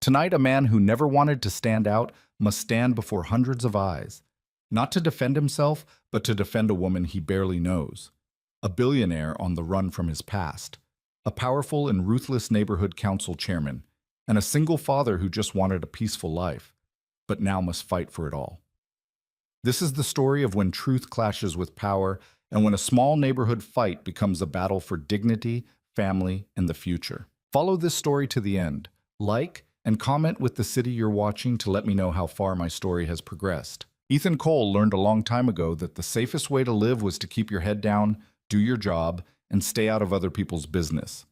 Tonight, a man who never wanted to stand out must stand before hundreds of eyes, not to defend himself, but to defend a woman he barely knows. A billionaire on the run from his past, a powerful and ruthless neighborhood council chairman, and a single father who just wanted a peaceful life, but now must fight for it all. This is the story of when truth clashes with power and when a small neighborhood fight becomes a battle for dignity, family, and the future. Follow this story to the end. Like and comment with the city you're watching to let me know how far my story has progressed. Ethan Cole learned a long time ago that the safest way to live was to keep your head down, do your job, and stay out of other people's business.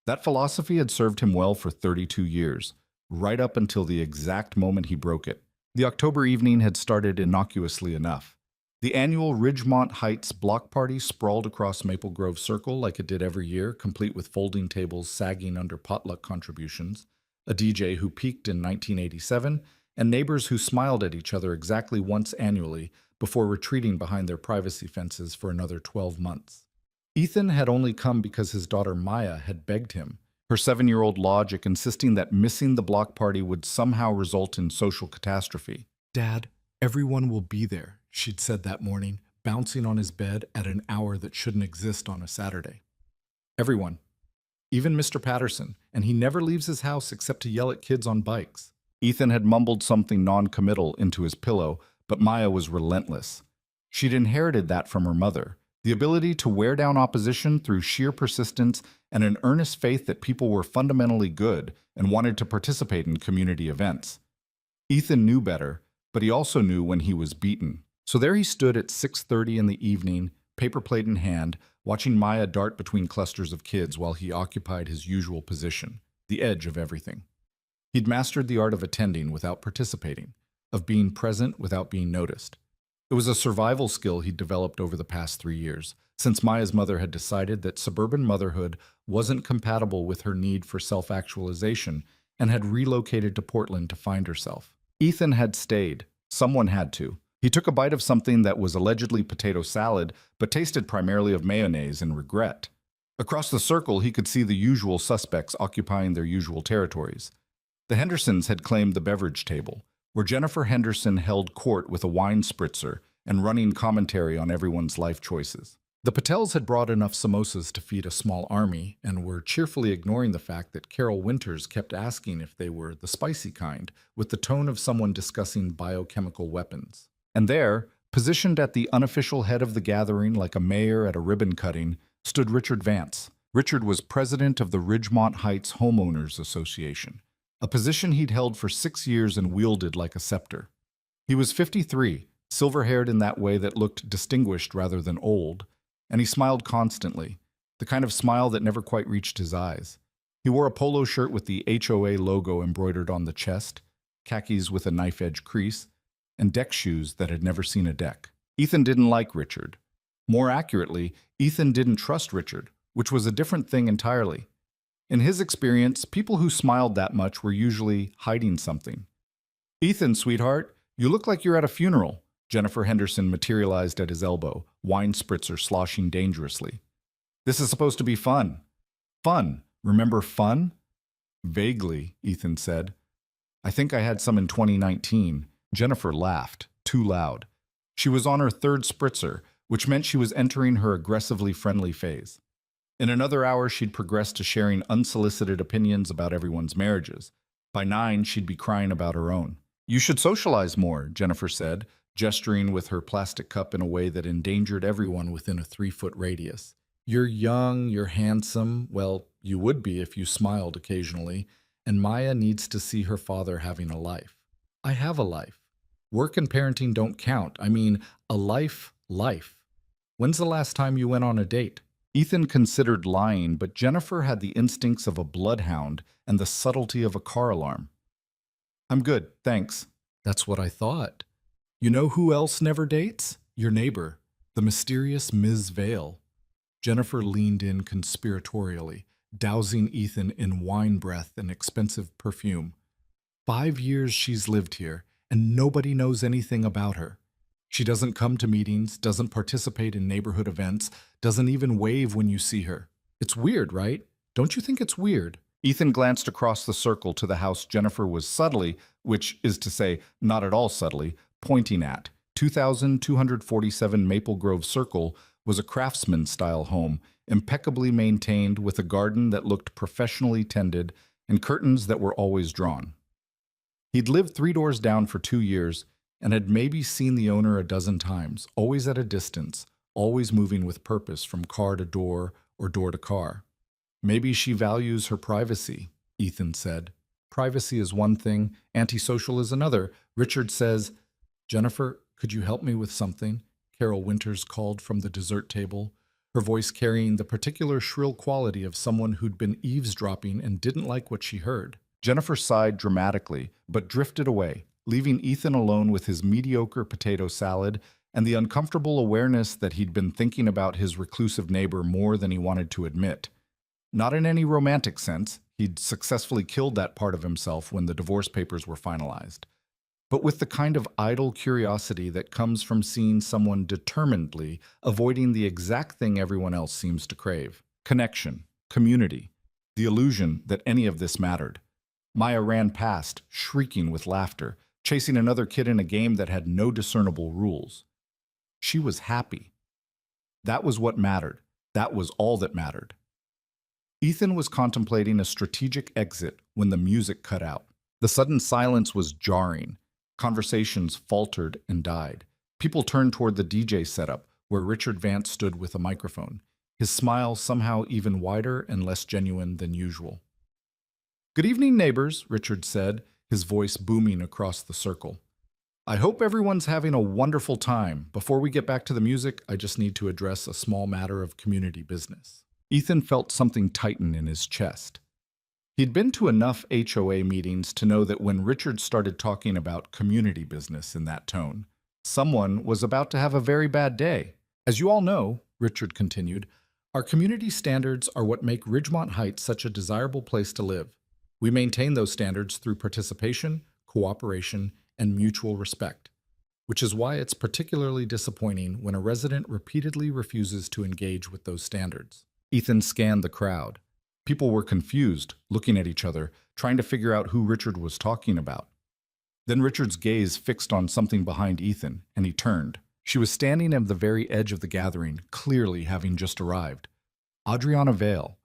That philosophy had served him well for 32 years, right up until the exact moment he broke it. The October evening had started innocuously enough. The annual Ridgemont Heights block party sprawled across Maple Grove Circle like it did every year, complete with folding tables sagging under potluck contributions, a DJ who peaked in 1987, and neighbors who smiled at each other exactly once annually before retreating behind their privacy fences for another 12 months. Ethan had only come because his daughter Maya had begged him, her 7-year-old logic insisting that missing the block party would somehow result in social catastrophe. "Dad, everyone will be there," she'd said that morning, bouncing on his bed at an hour that shouldn't exist on a Saturday. Everyone. Even Mr. Patterson, and he never leaves his house except to yell at kids on bikes. Ethan had mumbled something non-committal into his pillow, but Maya was relentless. She'd inherited that from her mother, the ability to wear down opposition through sheer persistence and an earnest faith that people were fundamentally good and wanted to participate in community events. Ethan knew better, but he also knew when he was beaten. So there he stood at 6:30 in the evening, paper plate in hand, watching Maya dart between clusters of kids while he occupied his usual position, the edge of everything. He'd mastered the art of attending without participating, of being present without being noticed. It was a survival skill he'd developed over the past 3 years, since Maya's mother had decided that suburban motherhood wasn't compatible with her need for self-actualization and had relocated to Portland to find herself. Ethan had stayed. Someone had to. He took a bite of something that was allegedly potato salad, but tasted primarily of mayonnaise and regret. Across the circle, he could see the usual suspects occupying their usual territories. The Hendersons had claimed the beverage table, where Jennifer Henderson held court with a wine spritzer and running commentary on everyone's life choices. The Patels had brought enough samosas to feed a small army and were cheerfully ignoring the fact that Carol Winters kept asking if they were the spicy kind, with the tone of someone discussing biochemical weapons. And there, positioned at the unofficial head of the gathering like a mayor at a ribbon cutting, stood Richard Vance. Richard was president of the Ridgemont Heights Homeowners Association, a position he'd held for 6 years and wielded like a scepter. He was 53, silver-haired in that way that looked distinguished rather than old, and he smiled constantly, the kind of smile that never quite reached his eyes. He wore a polo shirt with the HOA logo embroidered on the chest, khakis with a knife-edge crease, and deck shoes that had never seen a deck. Ethan didn't like Richard. More accurately, Ethan didn't trust Richard, which was a different thing entirely. In his experience, people who smiled that much were usually hiding something. "Ethan, sweetheart, you look like you're at a funeral." Jennifer Henderson materialized at his elbow, wine spritzer sloshing dangerously. "This is supposed to be fun." "Fun? Remember fun?" "Vaguely," Ethan said. "I think I had some in 2019. Jennifer laughed, too loud. She was on her 3rd spritzer, which meant she was entering her aggressively friendly phase. In another hour, she'd progressed to sharing unsolicited opinions about everyone's marriages. By 9, she'd be crying about her own. "You should socialize more," Jennifer said, gesturing with her plastic cup in a way that endangered everyone within a 3-foot radius. "You're young, you're handsome. Well, you would be if you smiled occasionally. And Maya needs to see her father having a life." "I have a life. Work and parenting don't count. I mean, a life. When's the last time you went on a date?" Ethan considered lying, but Jennifer had the instincts of a bloodhound and the subtlety of a car alarm. "I'm good, thanks." "That's what I thought. You know who else never dates? Your neighbor, the mysterious Ms. Vale." Jennifer leaned in conspiratorially, dousing Ethan in wine breath and expensive perfume. 5 years she's lived here, and nobody knows anything about her. She doesn't come to meetings, doesn't participate in neighborhood events, doesn't even wave when you see her. It's weird, right? Don't you think it's weird? Ethan glanced across the circle to the house Jennifer was subtly, which is to say, not at all subtly, pointing at. 2247 Maple Grove Circle was a craftsman-style home, impeccably maintained with a garden that looked professionally tended and curtains that were always drawn. He'd lived 3 doors down for 2 years and had maybe seen the owner a dozen times, always at a distance, always moving with purpose from car to door or door to car. Maybe she values her privacy, Ethan said. Privacy is one thing, antisocial is another. Richard says, Jennifer, could you help me with something? Carol Winters called from the dessert table, her voice carrying the particular shrill quality of someone who'd been eavesdropping and didn't like what she heard. Jennifer sighed dramatically, but drifted away, leaving Ethan alone with his mediocre potato salad and the uncomfortable awareness that he'd been thinking about his reclusive neighbor more than he wanted to admit. Not in any romantic sense, he'd successfully killed that part of himself when the divorce papers were finalized, but with the kind of idle curiosity that comes from seeing someone determinedly avoiding the exact thing everyone else seems to crave. Connection, community, the illusion that any of this mattered. Maya ran past, shrieking with laughter, chasing another kid in a game that had no discernible rules. She was happy. That was what mattered. That was all that mattered. Ethan was contemplating a strategic exit when the music cut out. The sudden silence was jarring. Conversations faltered and died. People turned toward the DJ setup, where Richard Vance stood with a microphone, his smile somehow even wider and less genuine than usual. "Good evening, neighbors," Richard said, his voice booming across the circle. "I hope everyone's having a wonderful time. Before we get back to the music, I just need to address a small matter of community business." Ethan felt something tighten in his chest. He'd been to enough HOA meetings to know that when Richard started talking about community business in that tone, someone was about to have a very bad day. "As you all know," Richard continued, "our community standards are what make Ridgemont Heights such a desirable place to live. We maintain those standards through participation, cooperation, and mutual respect, which is why it's particularly disappointing when a resident repeatedly refuses to engage with those standards." Ethan scanned the crowd. People were confused, looking at each other, trying to figure out who Richard was talking about. Then Richard's gaze fixed on something behind Ethan, and he turned. She was standing at the very edge of the gathering, clearly having just arrived. Adriana Vale,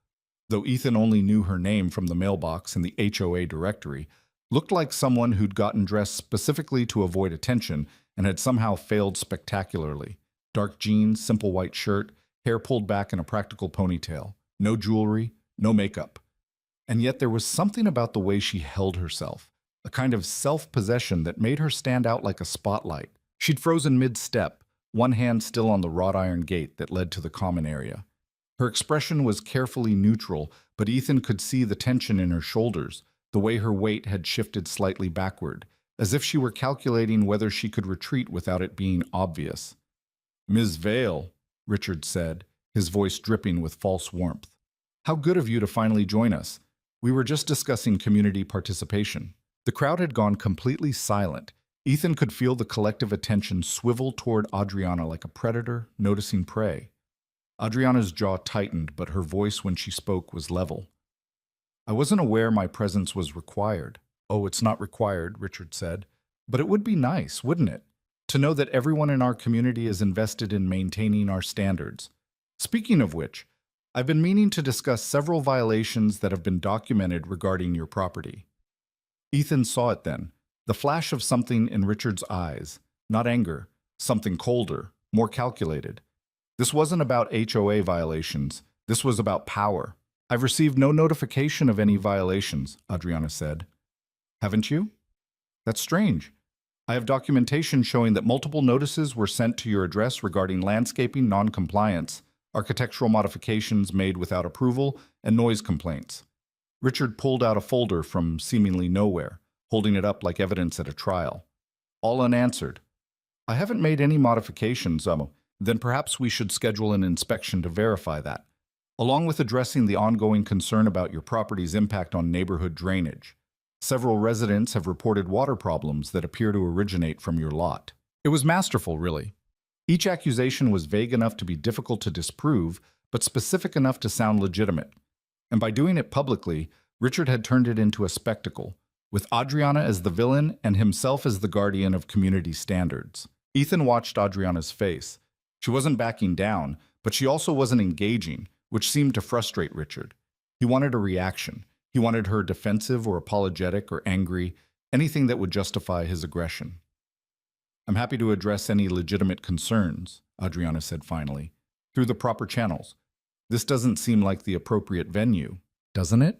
though Ethan only knew her name from the mailbox in the HOA directory, looked like someone who'd gotten dressed specifically to avoid attention and had somehow failed spectacularly. Dark jeans, simple white shirt, hair pulled back in a practical ponytail. No jewelry, no makeup. And yet there was something about the way she held herself, a kind of self-possession that made her stand out like a spotlight. She'd frozen mid-step, one hand still on the wrought iron gate that led to the common area. Her expression was carefully neutral, but Ethan could see the tension in her shoulders, the way her weight had shifted slightly backward, as if she were calculating whether she could retreat without it being obvious. "Ms. Vale," Richard said, his voice dripping with false warmth. "How good of you to finally join us. We were just discussing community participation." The crowd had gone completely silent. Ethan could feel the collective attention swivel toward Adriana like a predator noticing prey. Adriana's jaw tightened, but her voice when she spoke was level. "I wasn't aware my presence was required." "Oh, it's not required," Richard said. "But it would be nice, wouldn't it? To know that everyone in our community is invested in maintaining our standards. Speaking of which, I've been meaning to discuss several violations that have been documented regarding your property." Ethan saw it then, the flash of something in Richard's eyes, not anger, something colder, more calculated. This wasn't about HOA violations, this was about power. "I've received no notification of any violations," Adriana said. "Haven't you? That's strange. I have documentation showing that multiple notices were sent to your address regarding landscaping non-compliance, architectural modifications made without approval, and noise complaints." Richard pulled out a folder from seemingly nowhere, holding it up like evidence at a trial. "All unanswered." "I haven't made any modifications, Then perhaps we should schedule an inspection to verify that, along with addressing the ongoing concern about your property's impact on neighborhood drainage. Several residents have reported water problems that appear to originate from your lot." It was masterful, really. Each accusation was vague enough to be difficult to disprove, but specific enough to sound legitimate. And by doing it publicly, Richard had turned it into a spectacle, with Adriana as the villain and himself as the guardian of community standards. Ethan watched Adriana's face. She wasn't backing down, but she also wasn't engaging, which seemed to frustrate Richard. He wanted a reaction. He wanted her defensive or apologetic or angry, anything that would justify his aggression. "I'm happy to address any legitimate concerns," Adriana said finally, "through the proper channels. This doesn't seem like the appropriate venue, doesn't it?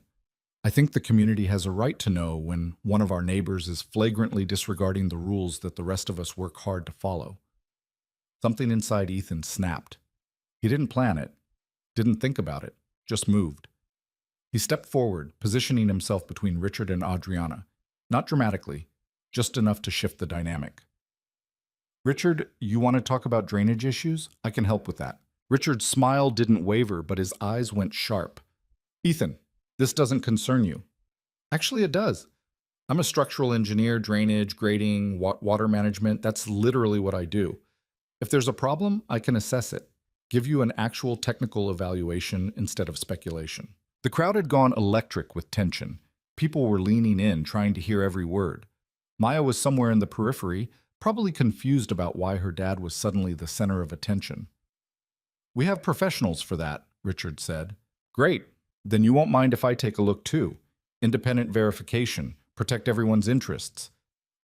I think the community has a right to know when one of our neighbors is flagrantly disregarding the rules that the rest of us work hard to follow." Something inside Ethan snapped. He didn't plan it, didn't think about it, just moved. He stepped forward, positioning himself between Richard and Adriana. Not dramatically, just enough to shift the dynamic. "Richard, you want to talk about drainage issues? I can help with that." Richard's smile didn't waver, but his eyes went sharp. "Ethan, this doesn't concern you." "Actually, it does. I'm a structural engineer, drainage, grading, water management. That's literally what I do. If there's a problem, I can assess it, give you an actual technical evaluation instead of speculation." The crowd had gone electric with tension. People were leaning in, trying to hear every word. Maya was somewhere in the periphery, probably confused about why her dad was suddenly the center of attention. "We have professionals for that," Richard said. "Great. Then you won't mind if I take a look too. Independent verification, protect everyone's interests."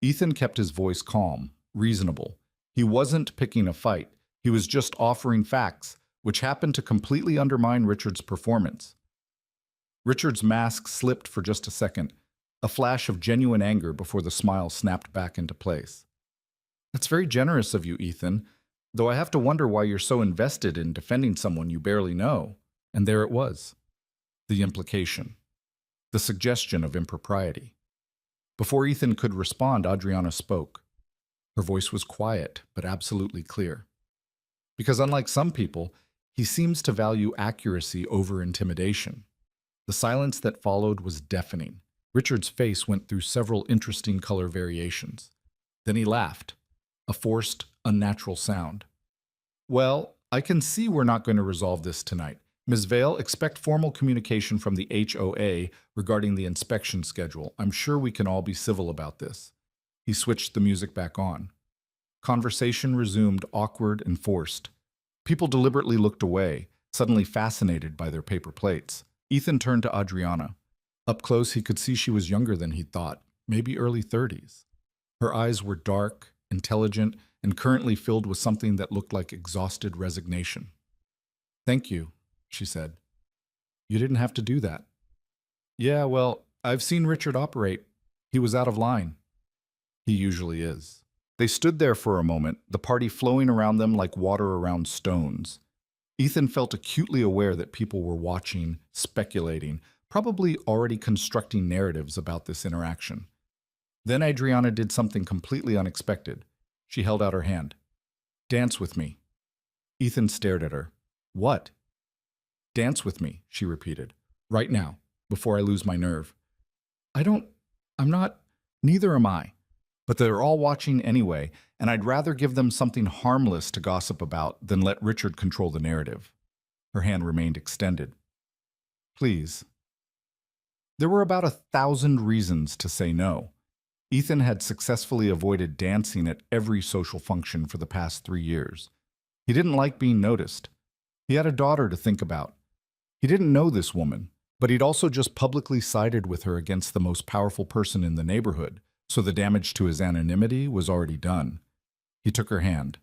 Ethan kept his voice calm, reasonable. He wasn't picking a fight. He was just offering facts, which happened to completely undermine Richard's performance. Richard's mask slipped for just a second, a flash of genuine anger before the smile snapped back into place. "That's very generous of you, Ethan, though I have to wonder why you're so invested in defending someone you barely know." And there it was. The implication. The suggestion of impropriety. Before Ethan could respond, Adriana spoke. Her voice was quiet, but absolutely clear. Because unlike some people, he seems to value accuracy over intimidation. The silence that followed was deafening. Richard's face went through several interesting color variations. Then he laughed, a forced, unnatural sound. "Well, I can see we're not going to resolve this tonight. Ms. Vale, expect formal communication from the HOA regarding the inspection schedule. I'm sure we can all be civil about this." He switched the music back on. Conversation resumed, awkward and forced. People deliberately looked away, suddenly fascinated by their paper plates. Ethan turned to Adriana. Up close, he could see she was younger than he'd thought, maybe early 30s. Her eyes were dark, intelligent, and currently filled with something that looked like exhausted resignation. "Thank you," she said. "You didn't have to do that." "Yeah, well, I've seen Richard operate. He was out of line." "He usually is." They stood there for a moment, the party flowing around them like water around stones. Ethan felt acutely aware that people were watching, speculating, probably already constructing narratives about this interaction. Then Adriana did something completely unexpected. She held out her hand. "Dance with me." Ethan stared at her. "What?" "Dance with me," she repeated. "Right now, before I lose my nerve." I'm not, neither am I. But they're all watching anyway, and I'd rather give them something harmless to gossip about than let Richard control the narrative. Her hand remained extended. "Please." There were about 1,000 reasons to say no. Ethan had successfully avoided dancing at every social function for the past 3 years. He didn't like being noticed. He had a daughter to think about. He didn't know this woman, but he'd also just publicly sided with her against the most powerful person in the neighborhood, so the damage to his anonymity was already done. He took her hand.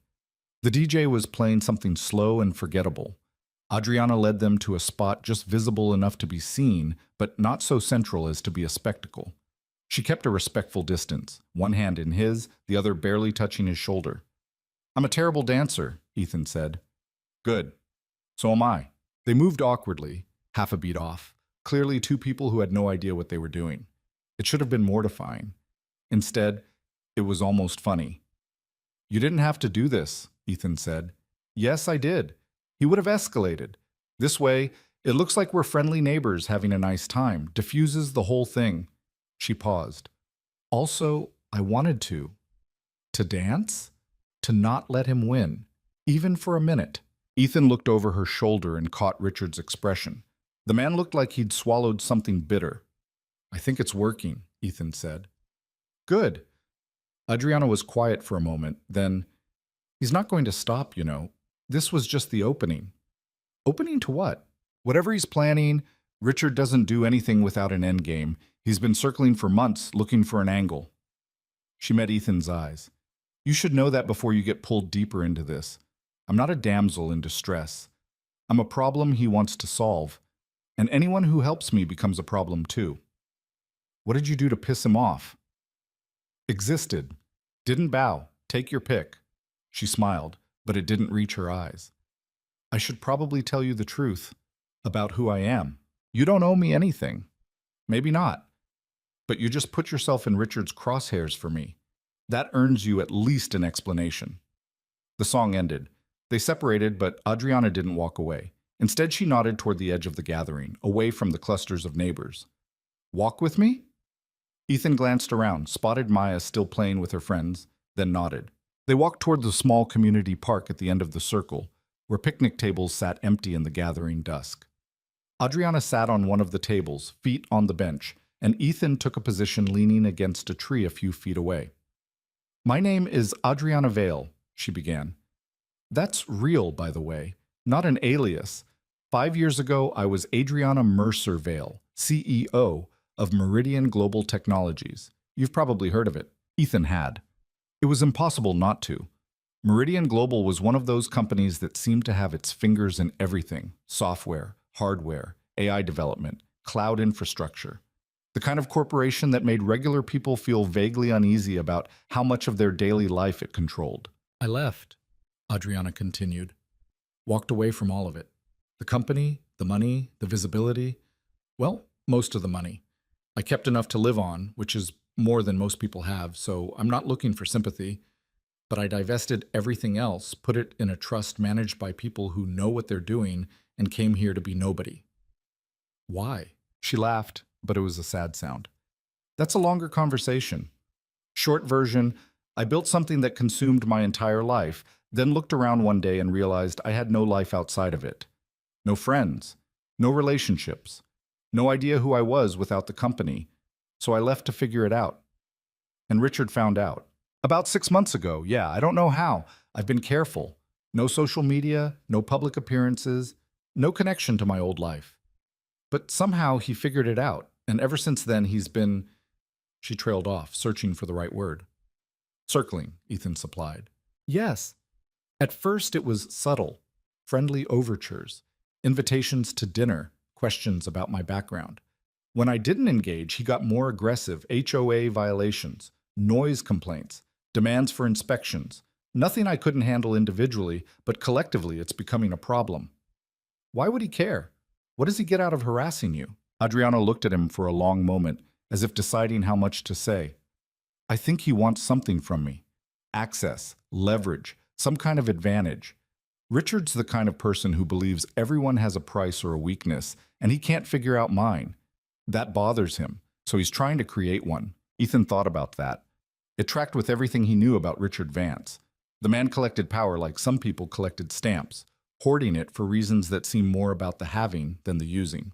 The DJ was playing something slow and forgettable. Adriana led them to a spot just visible enough to be seen, but not so central as to be a spectacle. She kept a respectful distance, one hand in his, the other barely touching his shoulder. "I'm a terrible dancer," Ethan said. "Good. So am I." They moved awkwardly, half a beat off, clearly two people who had no idea what they were doing. It should have been mortifying. Instead, it was almost funny. "You didn't have to do this," Ethan said. "Yes, I did. He would have escalated. This way, it looks like we're friendly neighbors having a nice time. Diffuses the whole thing." She paused. "Also, I wanted to. To dance? To not let him win. Even for a minute." Ethan looked over her shoulder and caught Richard's expression. The man looked like he'd swallowed something bitter. I think it's working, Ethan said. Good. Adriana was quiet for a moment, then, he's not going to stop, you know. This was just the opening. Opening to what? Whatever he's planning, Richard doesn't do anything without an end game. He's been circling for months, looking for an angle. She met Ethan's eyes. You should know that before you get pulled deeper into this. I'm not a damsel in distress. I'm a problem he wants to solve, and anyone who helps me becomes a problem too. What did you do to piss him off? Existed. Didn't bow. Take your pick. She smiled, but it didn't reach her eyes. I should probably tell you the truth about who I am. You don't owe me anything. Maybe not. But you just put yourself in Richard's crosshairs for me. That earns you at least an explanation. The song ended. They separated, but Adriana didn't walk away. Instead, she nodded toward the edge of the gathering, away from the clusters of neighbors. Walk with me? Ethan glanced around, spotted Maya still playing with her friends, then nodded. They walked toward the small community park at the end of the circle, where picnic tables sat empty in the gathering dusk. Adriana sat on one of the tables, feet on the bench, and Ethan took a position leaning against a tree a few feet away. My name is Adriana Vale, she began. That's real, by the way, not an alias. 5 years ago, I was Adriana Mercer Vale, CEO of Meridian Global Technologies. You've probably heard of it. Ethan had. It was impossible not to. Meridian Global was one of those companies that seemed to have its fingers in everything: software, hardware, AI development, cloud infrastructure. The kind of corporation that made regular people feel vaguely uneasy about how much of their daily life it controlled. I left, Adriana continued. Walked away from all of it. The company, the money, the visibility. Well, most of the money. I kept enough to live on, which is more than most people have, so I'm not looking for sympathy. But I divested everything else, put it in a trust managed by people who know what they're doing, and came here to be nobody. Why? She laughed, but it was a sad sound. That's a longer conversation. Short version, I built something that consumed my entire life, then looked around one day and realized I had no life outside of it. No friends, no relationships, no idea who I was without the company, so I left to figure it out. And Richard found out. About 6 months ago, yeah, I don't know how. I've been careful. No social media, no public appearances, no connection to my old life. But somehow he figured it out, and ever since then he's been... She trailed off, searching for the right word. Circling, Ethan supplied. Yes. At first it was subtle, friendly overtures, invitations to dinner, questions about my background. When I didn't engage, he got more aggressive: HOA violations, noise complaints, demands for inspections. Nothing I couldn't handle individually, but collectively it's becoming a problem. Why would he care? What does he get out of harassing you? Adriana looked at him for a long moment, as if deciding how much to say. I think he wants something from me. Access, leverage, some kind of advantage. Richard's the kind of person who believes everyone has a price or a weakness, and he can't figure out mine. That bothers him, so he's trying to create one. Ethan thought about that. It tracked with everything he knew about Richard Vance. The man collected power like some people collected stamps, hoarding it for reasons that seem more about the having than the using.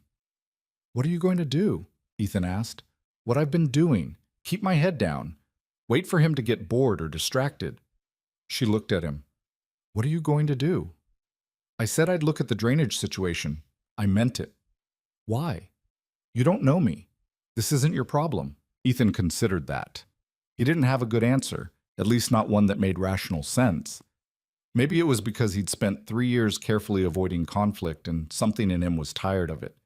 What are you going to do? Ethan asked. What I've been doing. Keep my head down. Wait for him to get bored or distracted. She looked at him. What are you going to do? I said I'd look at the drainage situation. I meant it. Why? You don't know me. This isn't your problem. Ethan considered that. He didn't have a good answer, at least not one that made rational sense. Maybe it was because he'd spent 3 years carefully avoiding conflict and something in him was tired of it.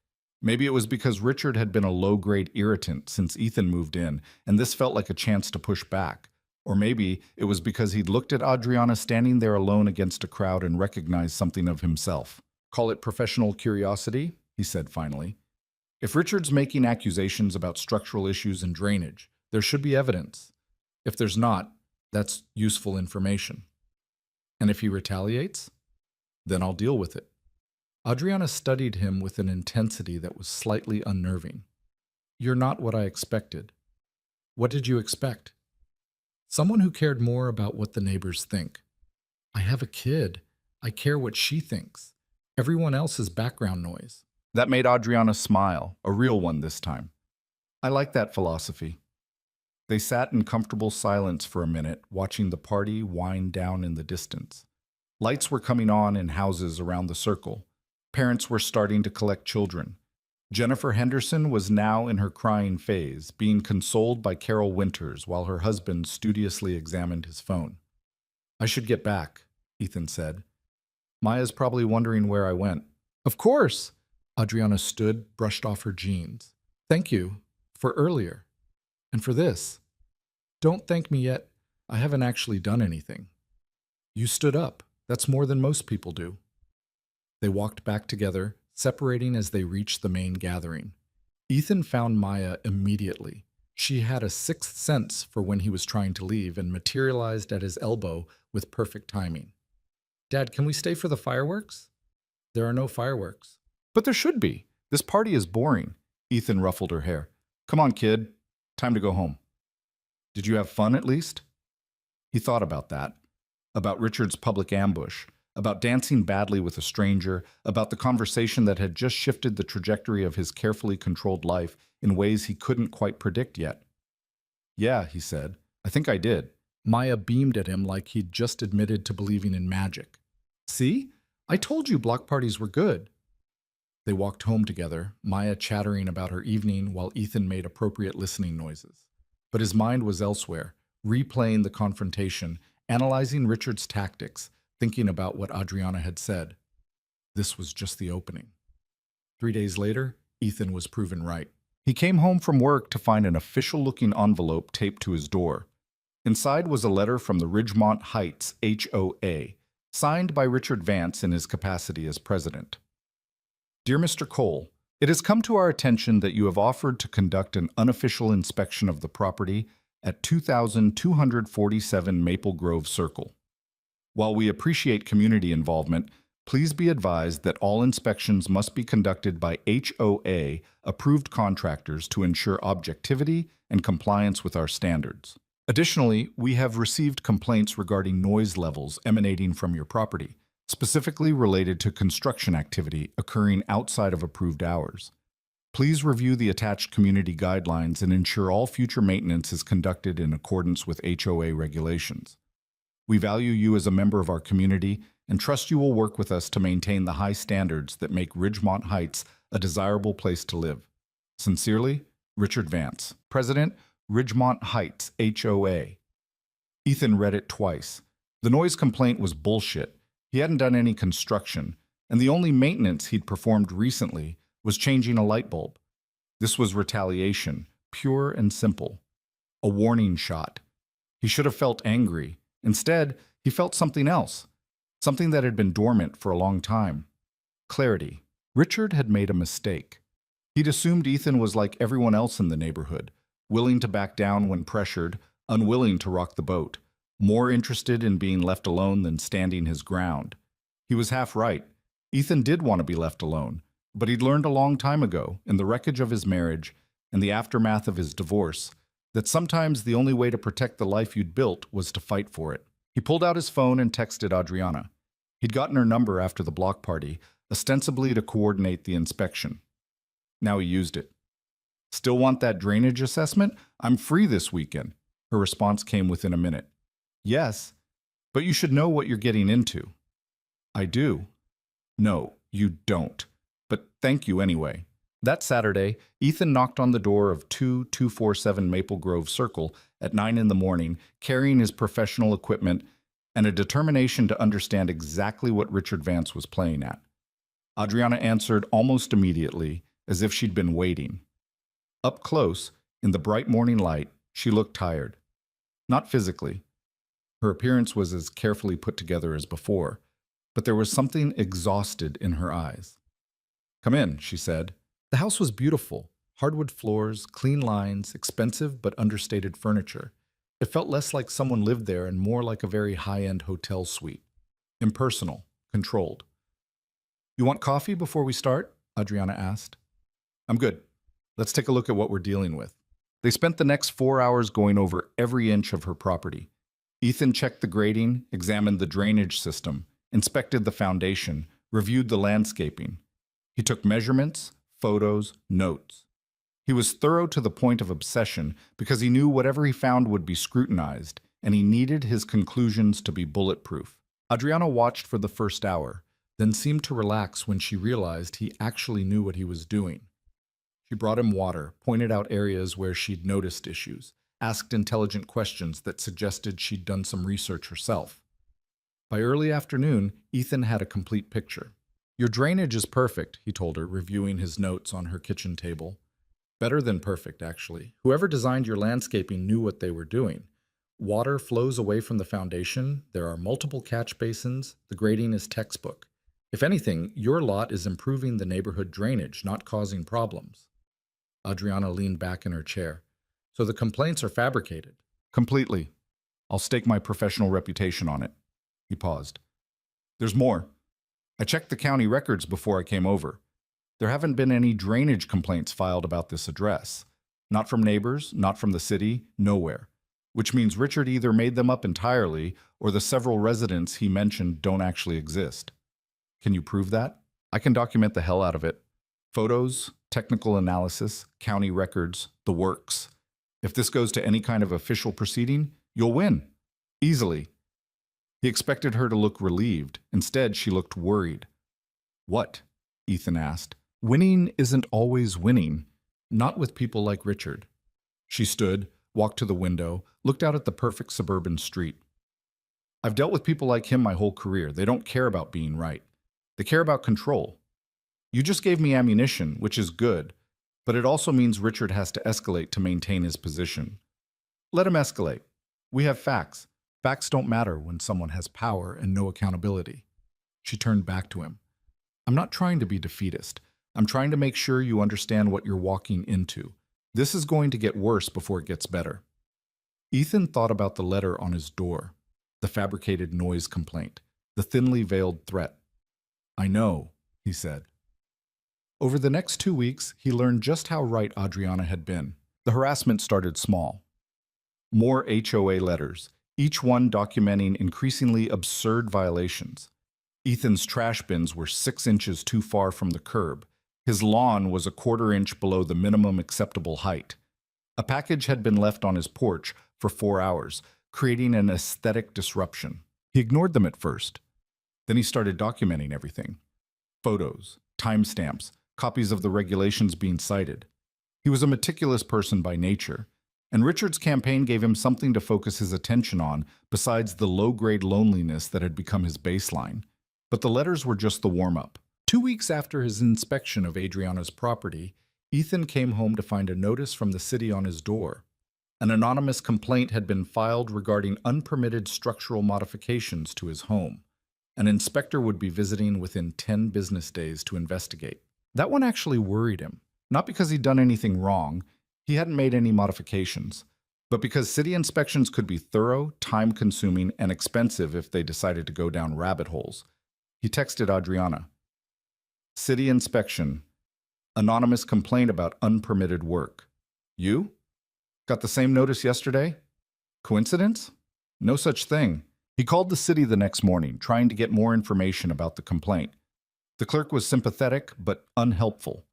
Maybe it was because Richard had been a low-grade irritant since Ethan moved in, and this felt like a chance to push back. Or maybe it was because he'd looked at Adriana standing there alone against a crowd and recognized something of himself. Call it professional curiosity, he said finally. If Richard's making accusations about structural issues and drainage, there should be evidence. If there's not, that's useful information. And if he retaliates, then I'll deal with it. Adriana studied him with an intensity that was slightly unnerving. You're not what I expected. What did you expect? Someone who cared more about what the neighbors think. I have a kid. I care what she thinks. Everyone else is background noise. That made Adriana smile, a real one this time. I like that philosophy. They sat in comfortable silence for a minute, watching the party wind down in the distance. Lights were coming on in houses around the circle. Parents were starting to collect children. Jennifer Henderson was now in her crying phase, being consoled by Carol Winters while her husband studiously examined his phone. I should get back, Ethan said. Maya's probably wondering where I went. Of course! Adriana stood, brushed off her jeans. Thank you. For earlier. And for this. Don't thank me yet. I haven't actually done anything. You stood up. That's more than most people do. They walked back together, separating as they reached the main gathering. Ethan found Maya immediately. She had a sixth sense for when he was trying to leave and materialized at his elbow with perfect timing. Dad, can we stay for the fireworks? There are no fireworks. But there should be. This party is boring. Ethan ruffled her hair. Come on, kid. Time to go home. Did you have fun at least? He thought about that. About Richard's public ambush. About dancing badly with a stranger. About the conversation that had just shifted the trajectory of his carefully controlled life in ways he couldn't quite predict yet. Yeah, he said. I think I did. Maya beamed at him like he'd just admitted to believing in magic. See? I told you block parties were good. They walked home together, Maya chattering about her evening while Ethan made appropriate listening noises. But his mind was elsewhere, replaying the confrontation, analyzing Richard's tactics, thinking about what Adriana had said. This was just the opening. 3 days later, Ethan was proven right. He came home from work to find an official-looking envelope taped to his door. Inside was a letter from the Ridgemont Heights HOA, signed by Richard Vance in his capacity as president. Dear Mr. Cole, it has come to our attention that you have offered to conduct an unofficial inspection of the property at 2247 Maple Grove Circle. While we appreciate community involvement, please be advised that all inspections must be conducted by HOA-approved contractors to ensure objectivity and compliance with our standards. Additionally, we have received complaints regarding noise levels emanating from your property, specifically related to construction activity occurring outside of approved hours. Please review the attached community guidelines and ensure all future maintenance is conducted in accordance with HOA regulations. We value you as a member of our community and trust you will work with us to maintain the high standards that make Ridgemont Heights a desirable place to live. Sincerely, Richard Vance, President, Ridgemont Heights HOA. Ethan read it twice. The noise complaint was bullshit. He hadn't done any construction, and the only maintenance he'd performed recently was changing a light bulb. This was retaliation, pure and simple. A warning shot. He should have felt angry. Instead, he felt something else. Something that had been dormant for a long time. Clarity. Richard had made a mistake. He'd assumed Ethan was like everyone else in the neighborhood, willing to back down when pressured, unwilling to rock the boat, more interested in being left alone than standing his ground. He was half right. Ethan did want to be left alone, but he'd learned a long time ago, in the wreckage of his marriage and the aftermath of his divorce, that sometimes the only way to protect the life you'd built was to fight for it. He pulled out his phone and texted Adriana. He'd gotten her number after the block party, ostensibly to coordinate the inspection. Now he used it. Still want that drainage assessment? I'm free this weekend. Her response came within a minute. Yes, but you should know what you're getting into. I do. No, you don't. But thank you anyway. That Saturday, Ethan knocked on the door of 2247 Maple Grove Circle at 9 in the morning, carrying his professional equipment and a determination to understand exactly what Richard Vance was playing at. Adriana answered almost immediately, as if she'd been waiting. Up close, in the bright morning light, she looked tired. Not physically. Her appearance was as carefully put together as before, but there was something exhausted in her eyes. Come in, she said. The house was beautiful. Hardwood floors, clean lines, expensive but understated furniture. It felt less like someone lived there and more like a very high-end hotel suite. Impersonal, controlled. You want coffee before we start? Adriana asked. I'm good. Let's take a look at what we're dealing with. They spent the next 4 hours going over every inch of her property. Ethan checked the grading, examined the drainage system, inspected the foundation, reviewed the landscaping. He took measurements, photos, notes. He was thorough to the point of obsession because he knew whatever he found would be scrutinized, and he needed his conclusions to be bulletproof. Adriana watched for the first hour, then seemed to relax when she realized he actually knew what he was doing. She brought him water, pointed out areas where she'd noticed issues, asked intelligent questions that suggested she'd done some research herself. By early afternoon, Ethan had a complete picture. "Your drainage is perfect," he told her, reviewing his notes on her kitchen table. "Better than perfect, actually. Whoever designed your landscaping knew what they were doing. Water flows away from the foundation, there are multiple catch basins, the grading is textbook. If anything, your lot is improving the neighborhood drainage, not causing problems." Adriana leaned back in her chair. "So the complaints are fabricated?" "Completely. I'll stake my professional reputation on it." He paused. "There's more. I checked the county records before I came over. There haven't been any drainage complaints filed about this address. Not from neighbors, not from the city, nowhere. Which means Richard either made them up entirely or the several residents he mentioned don't actually exist. Can you prove that? I can document the hell out of it. Photos, technical analysis, county records, the works. If this goes to any kind of official proceeding, you'll win. Easily." He expected her to look relieved. Instead, she looked worried. "What?" Ethan asked. "Winning isn't always winning. Not with people like Richard." She stood, walked to the window, looked out at the perfect suburban street. "I've dealt with people like him my whole career. They don't care about being right. They care about control. You just gave me ammunition, which is good, but it also means Richard has to escalate to maintain his position. Let him escalate. We have facts. Facts don't matter when someone has power and no accountability." She turned back to him. "I'm not trying to be defeatist. I'm trying to make sure you understand what you're walking into. This is going to get worse before it gets better." Ethan thought about the letter on his door, the fabricated noise complaint, the thinly veiled threat. "I know," he said. Over the next 2 weeks, he learned just how right Adriana had been. The harassment started small. More HOA letters, each one documenting increasingly absurd violations. Ethan's trash bins were 6 inches too far from the curb. His lawn was a 1/4 inch below the minimum acceptable height. A package had been left on his porch for 4 hours, creating an aesthetic disruption. He ignored them at first. Then he started documenting everything. Photos, timestamps, copies of the regulations being cited. He was a meticulous person by nature, and Richard's campaign gave him something to focus his attention on besides the low-grade loneliness that had become his baseline. But the letters were just the warm-up. 2 weeks after his inspection of Adriana's property, Ethan came home to find a notice from the city on his door. An anonymous complaint had been filed regarding unpermitted structural modifications to his home. An inspector would be visiting within 10 business days to investigate. That one actually worried him, not because he'd done anything wrong, he hadn't made any modifications, but because city inspections could be thorough, time-consuming, and expensive if they decided to go down rabbit holes. He texted Adriana. "City inspection. Anonymous complaint about unpermitted work. You? Got the same notice yesterday? Coincidence? No such thing." He called the city the next morning, trying to get more information about the complaint. The clerk was sympathetic, but unhelpful.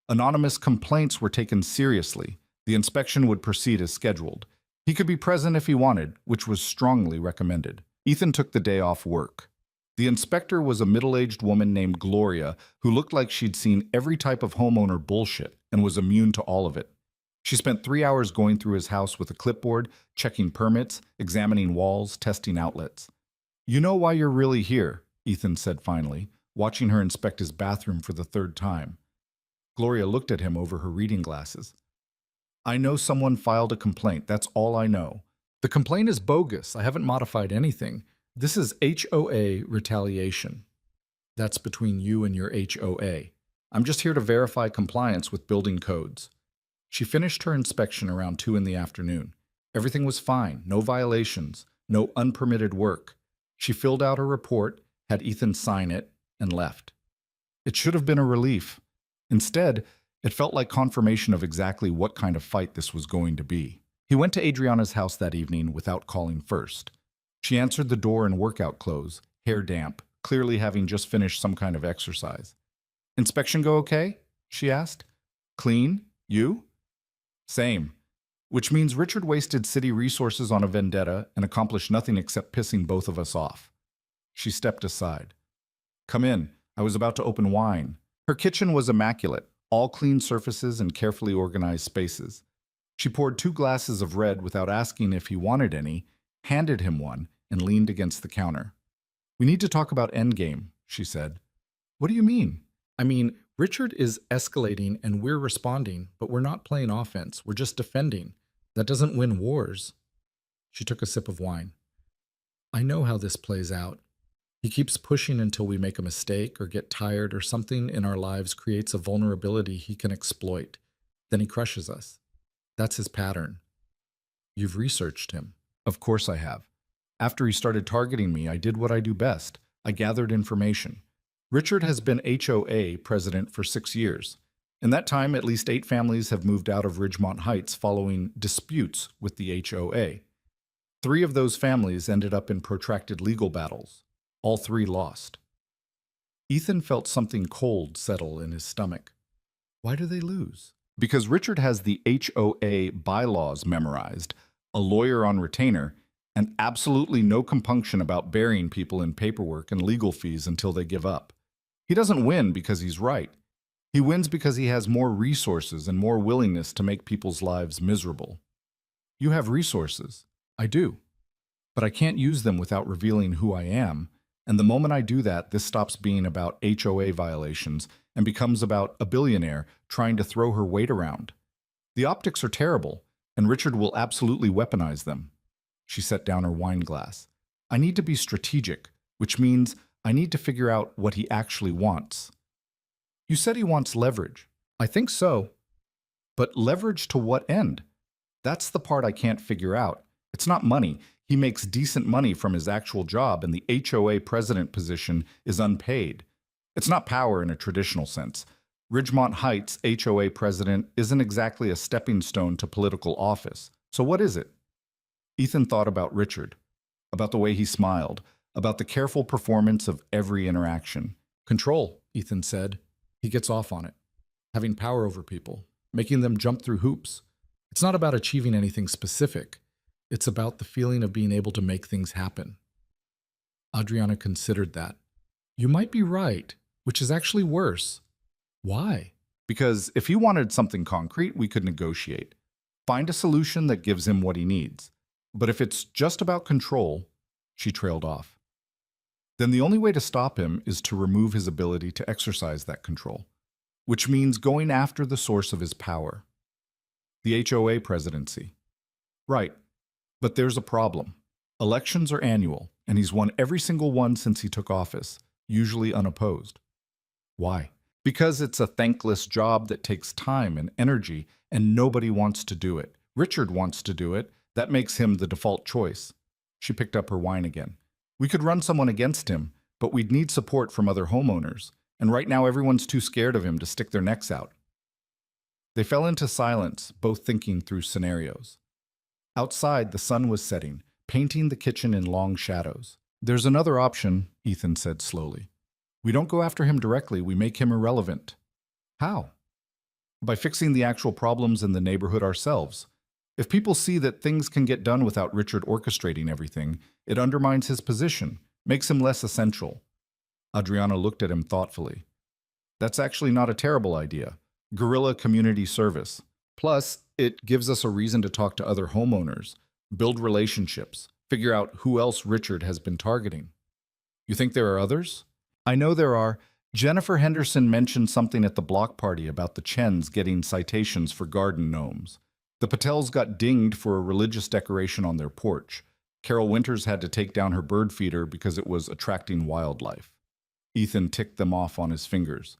Anonymous complaints were taken seriously. The inspection would proceed as scheduled. He could be present if he wanted, which was strongly recommended. Ethan took the day off work. The inspector was a middle-aged woman named Gloria who looked like she'd seen every type of homeowner bullshit and was immune to all of it. She spent 3 hours going through his house with a clipboard, checking permits, examining walls, testing outlets. "You know why you're really here," Ethan said finally, watching her inspect his bathroom for the 3rd time. Gloria looked at him over her reading glasses. "I know someone filed a complaint, that's all I know. The complaint is bogus, I haven't modified anything. This is HOA retaliation. That's between you and your HOA. I'm just here to verify compliance with building codes." She finished her inspection around 2 in the afternoon. Everything was fine, no violations, no unpermitted work. She filled out her report, had Ethan sign it, and left. It should have been a relief. Instead, it felt like confirmation of exactly what kind of fight this was going to be. He went to Adriana's house that evening without calling first. She answered the door in workout clothes, hair damp, clearly having just finished some kind of exercise. "Inspection go okay?" she asked. "Clean? You?" Same. Which means Richard wasted city resources on a vendetta and accomplished nothing except pissing both of us off. She stepped aside. Come in. I was about to open wine. Her kitchen was immaculate, all clean surfaces and carefully organized spaces. She poured 2 glasses of red without asking if he wanted any, handed him one, and leaned against the counter. We need to talk about Endgame, she said. What do you mean? I mean, Richard is escalating and we're responding, but we're not playing offense. We're just defending. That doesn't win wars. She took a sip of wine. I know how this plays out. He keeps pushing until we make a mistake or get tired or something in our lives creates a vulnerability he can exploit. Then he crushes us. That's his pattern. You've researched him. Of course I have. After he started targeting me, I did what I do best. I gathered information. Richard has been HOA president for 6 years. In that time, at least 8 families have moved out of Ridgemont Heights following disputes with the HOA. 3 of those families ended up in protracted legal battles. All 3 lost. Ethan felt something cold settle in his stomach. Why do they lose? Because Richard has the HOA bylaws memorized, a lawyer on retainer, and absolutely no compunction about burying people in paperwork and legal fees until they give up. He doesn't win because he's right. He wins because he has more resources and more willingness to make people's lives miserable. You have resources. I do. But I can't use them without revealing who I am. And the moment I do that, this stops being about HOA violations and becomes about a billionaire trying to throw her weight around. The optics are terrible, and Richard will absolutely weaponize them. She set down her wine glass. I need to be strategic, which means I need to figure out what he actually wants. You said he wants leverage. I think so. But leverage to what end? That's the part I can't figure out. It's not money. He makes decent money from his actual job, and the HOA president position is unpaid. It's not power in a traditional sense. Ridgemont Heights HOA president isn't exactly a stepping stone to political office. So what is it? Ethan thought about Richard, about the way he smiled, about the careful performance of every interaction. Control, Ethan said. He gets off on it. Having power over people, making them jump through hoops. It's not about achieving anything specific. It's about the feeling of being able to make things happen. Adriana considered that. You might be right, which is actually worse. Why? Because if he wanted something concrete, we could negotiate. Find a solution that gives him what he needs. But if it's just about control, she trailed off. Then the only way to stop him is to remove his ability to exercise that control, which means going after the source of his power. The HOA presidency. Right, but there's a problem. Elections are annual, and he's won every single one since he took office, usually unopposed. Why? Because it's a thankless job that takes time and energy, and nobody wants to do it. Richard wants to do it. That makes him the default choice. She picked up her wine again. We could run someone against him, but we'd need support from other homeowners, and right now everyone's too scared of him to stick their necks out. They fell into silence, both thinking through scenarios. Outside, the sun was setting, painting the kitchen in long shadows. There's another option, Ethan said slowly. We don't go after him directly, we make him irrelevant. How? By fixing the actual problems in the neighborhood ourselves. If people see that things can get done without Richard orchestrating everything, it undermines his position, makes him less essential. Adriana looked at him thoughtfully. That's actually not a terrible idea. Guerrilla community service. Plus, it gives us a reason to talk to other homeowners, build relationships, figure out who else Richard has been targeting. You think there are others? I know there are. Jennifer Henderson mentioned something at the block party about the Chens getting citations for garden gnomes. The Patels got dinged for a religious decoration on their porch. Carol Winters had to take down her bird feeder because it was attracting wildlife. Ethan ticked them off on his fingers.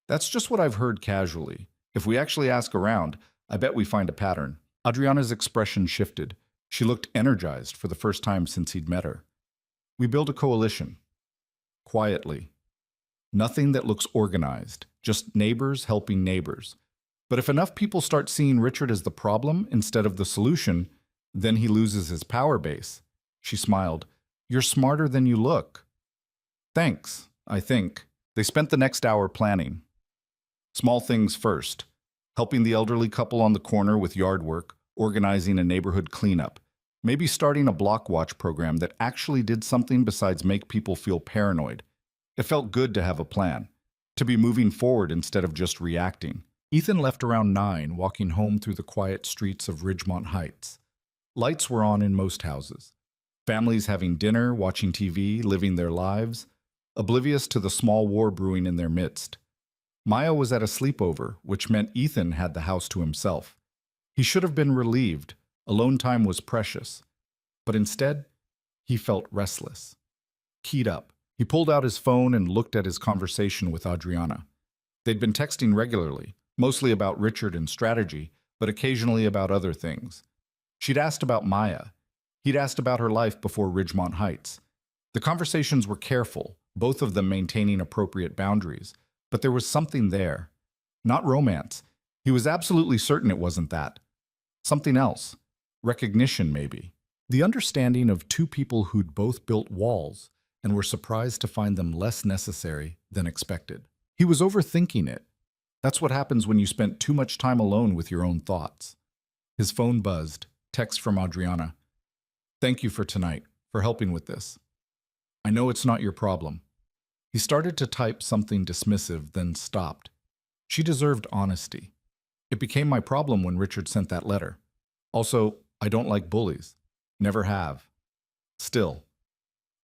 That's just what I've heard casually. If we actually ask around, I bet we find a pattern. Adriana's expression shifted. She looked energized for the first time since he'd met her. We build a coalition. Quietly. Nothing that looks organized, just neighbors helping neighbors. But if enough people start seeing Richard as the problem instead of the solution, then he loses his power base. She smiled. You're smarter than you look. Thanks, I think. They spent the next hour planning. Small things first. helping the elderly couple on the corner with yard work, organizing a neighborhood cleanup, maybe starting a block watch program that actually did something besides make people feel paranoid. It felt good to have a plan, to be moving forward instead of just reacting. Ethan left around 9, walking home through the quiet streets of Ridgemont Heights. Lights were on in most houses. Families having dinner, watching TV, living their lives, oblivious to the small war brewing in their midst. Maya was at a sleepover, which meant Ethan had the house to himself. He should have been relieved. Alone time was precious. But instead, he felt restless. Keyed up, he pulled out his phone and looked at his conversation with Adriana. They'd been texting regularly, mostly about Richard and strategy, but occasionally about other things. She'd asked about Maya. He'd asked about her life before Ridgemont Heights. The conversations were careful, both of them maintaining appropriate boundaries, but there was something there. Not romance. He was absolutely certain it wasn't that. Something else. Recognition, maybe. The understanding of two people who'd both built walls and were surprised to find them less necessary than expected. He was overthinking it. That's what happens when you spent too much time alone with your own thoughts. His phone buzzed. Text from Adriana. Thank you for tonight, for helping with this. I know it's not your problem. He started to type something dismissive, then stopped. She deserved honesty. It became my problem when Richard sent that letter. Also, I don't like bullies. Never have. Still.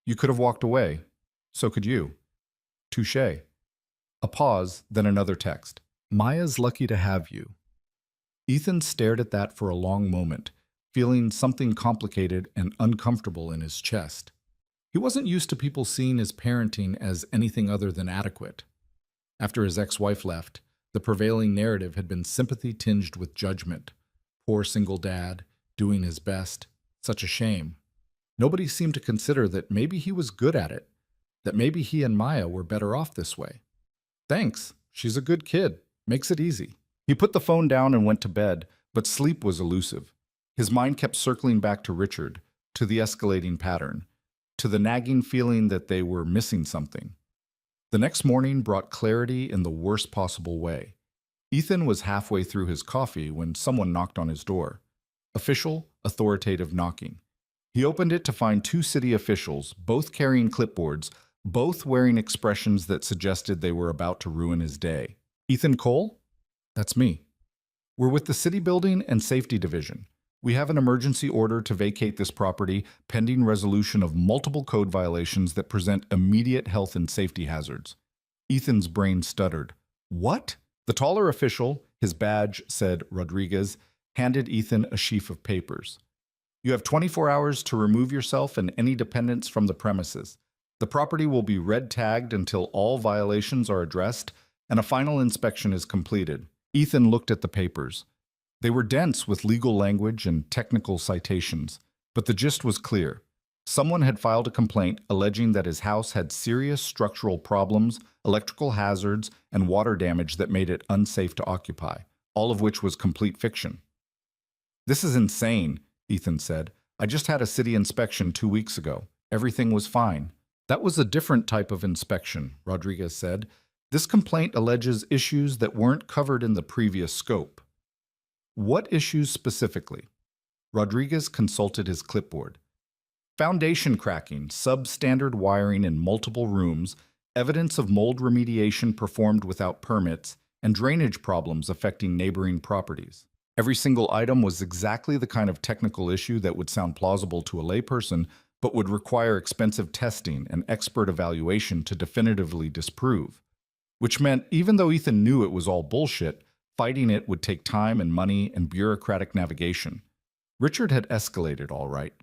You could have walked away. So could you. Touché. A pause, then another text. Maya's lucky to have you. Ethan stared at that for a long moment, feeling something complicated and uncomfortable in his chest. He wasn't used to people seeing his parenting as anything other than adequate. After his ex-wife left, the prevailing narrative had been sympathy tinged with judgment. Poor single dad, doing his best. Such a shame. Nobody seemed to consider that maybe he was good at it, that maybe he and Maya were better off this way. Thanks, she's a good kid. Makes it easy. He put the phone down and went to bed, but sleep was elusive. His mind kept circling back to Richard, to the escalating pattern, to the nagging feeling that they were missing something. The next morning brought clarity in the worst possible way. Ethan was halfway through his coffee when someone knocked on his door. Official, authoritative knocking. He opened it to find two city officials, both carrying clipboards, both wearing expressions that suggested they were about to ruin his day. Ethan Cole? That's me. We're with the City Building and Safety Division. We have an emergency order to vacate this property pending resolution of multiple code violations that present immediate health and safety hazards. Ethan's brain stuttered. What? The taller official, his badge said Rodriguez, handed Ethan a sheaf of papers. You have 24 hours to remove yourself and any dependents from the premises. The property will be red tagged until all violations are addressed and a final inspection is completed. Ethan looked at the papers. They were dense with legal language and technical citations, but the gist was clear. Someone had filed a complaint alleging that his house had serious structural problems, electrical hazards, and water damage that made it unsafe to occupy, all of which was complete fiction. This is insane, Ethan said. I just had a city inspection 2 weeks ago. Everything was fine. That was a different type of inspection, Rodriguez said. This complaint alleges issues that weren't covered in the previous scope. What issues specifically? Rodriguez consulted his clipboard. Foundation cracking, substandard wiring in multiple rooms, evidence of mold remediation performed without permits, and drainage problems affecting neighboring properties. Every single item was exactly the kind of technical issue that would sound plausible to a layperson, but would require expensive testing and expert evaluation to definitively disprove. Which meant, even though Ethan knew it was all bullshit, fighting it would take time and money and bureaucratic navigation. Richard had escalated, all right.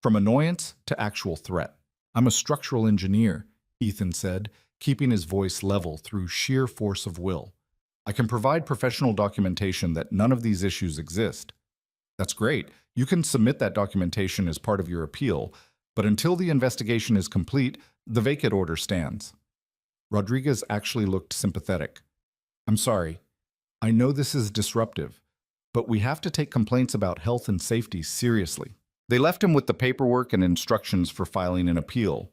From annoyance to actual threat. I'm a structural engineer, Ethan said, keeping his voice level through sheer force of will. I can provide professional documentation that none of these issues exist. That's great. You can submit that documentation as part of your appeal, but until the investigation is complete, the vacate order stands. Rodriguez actually looked sympathetic. I'm sorry. I know this is disruptive, but we have to take complaints about health and safety seriously. They left him with the paperwork and instructions for filing an appeal.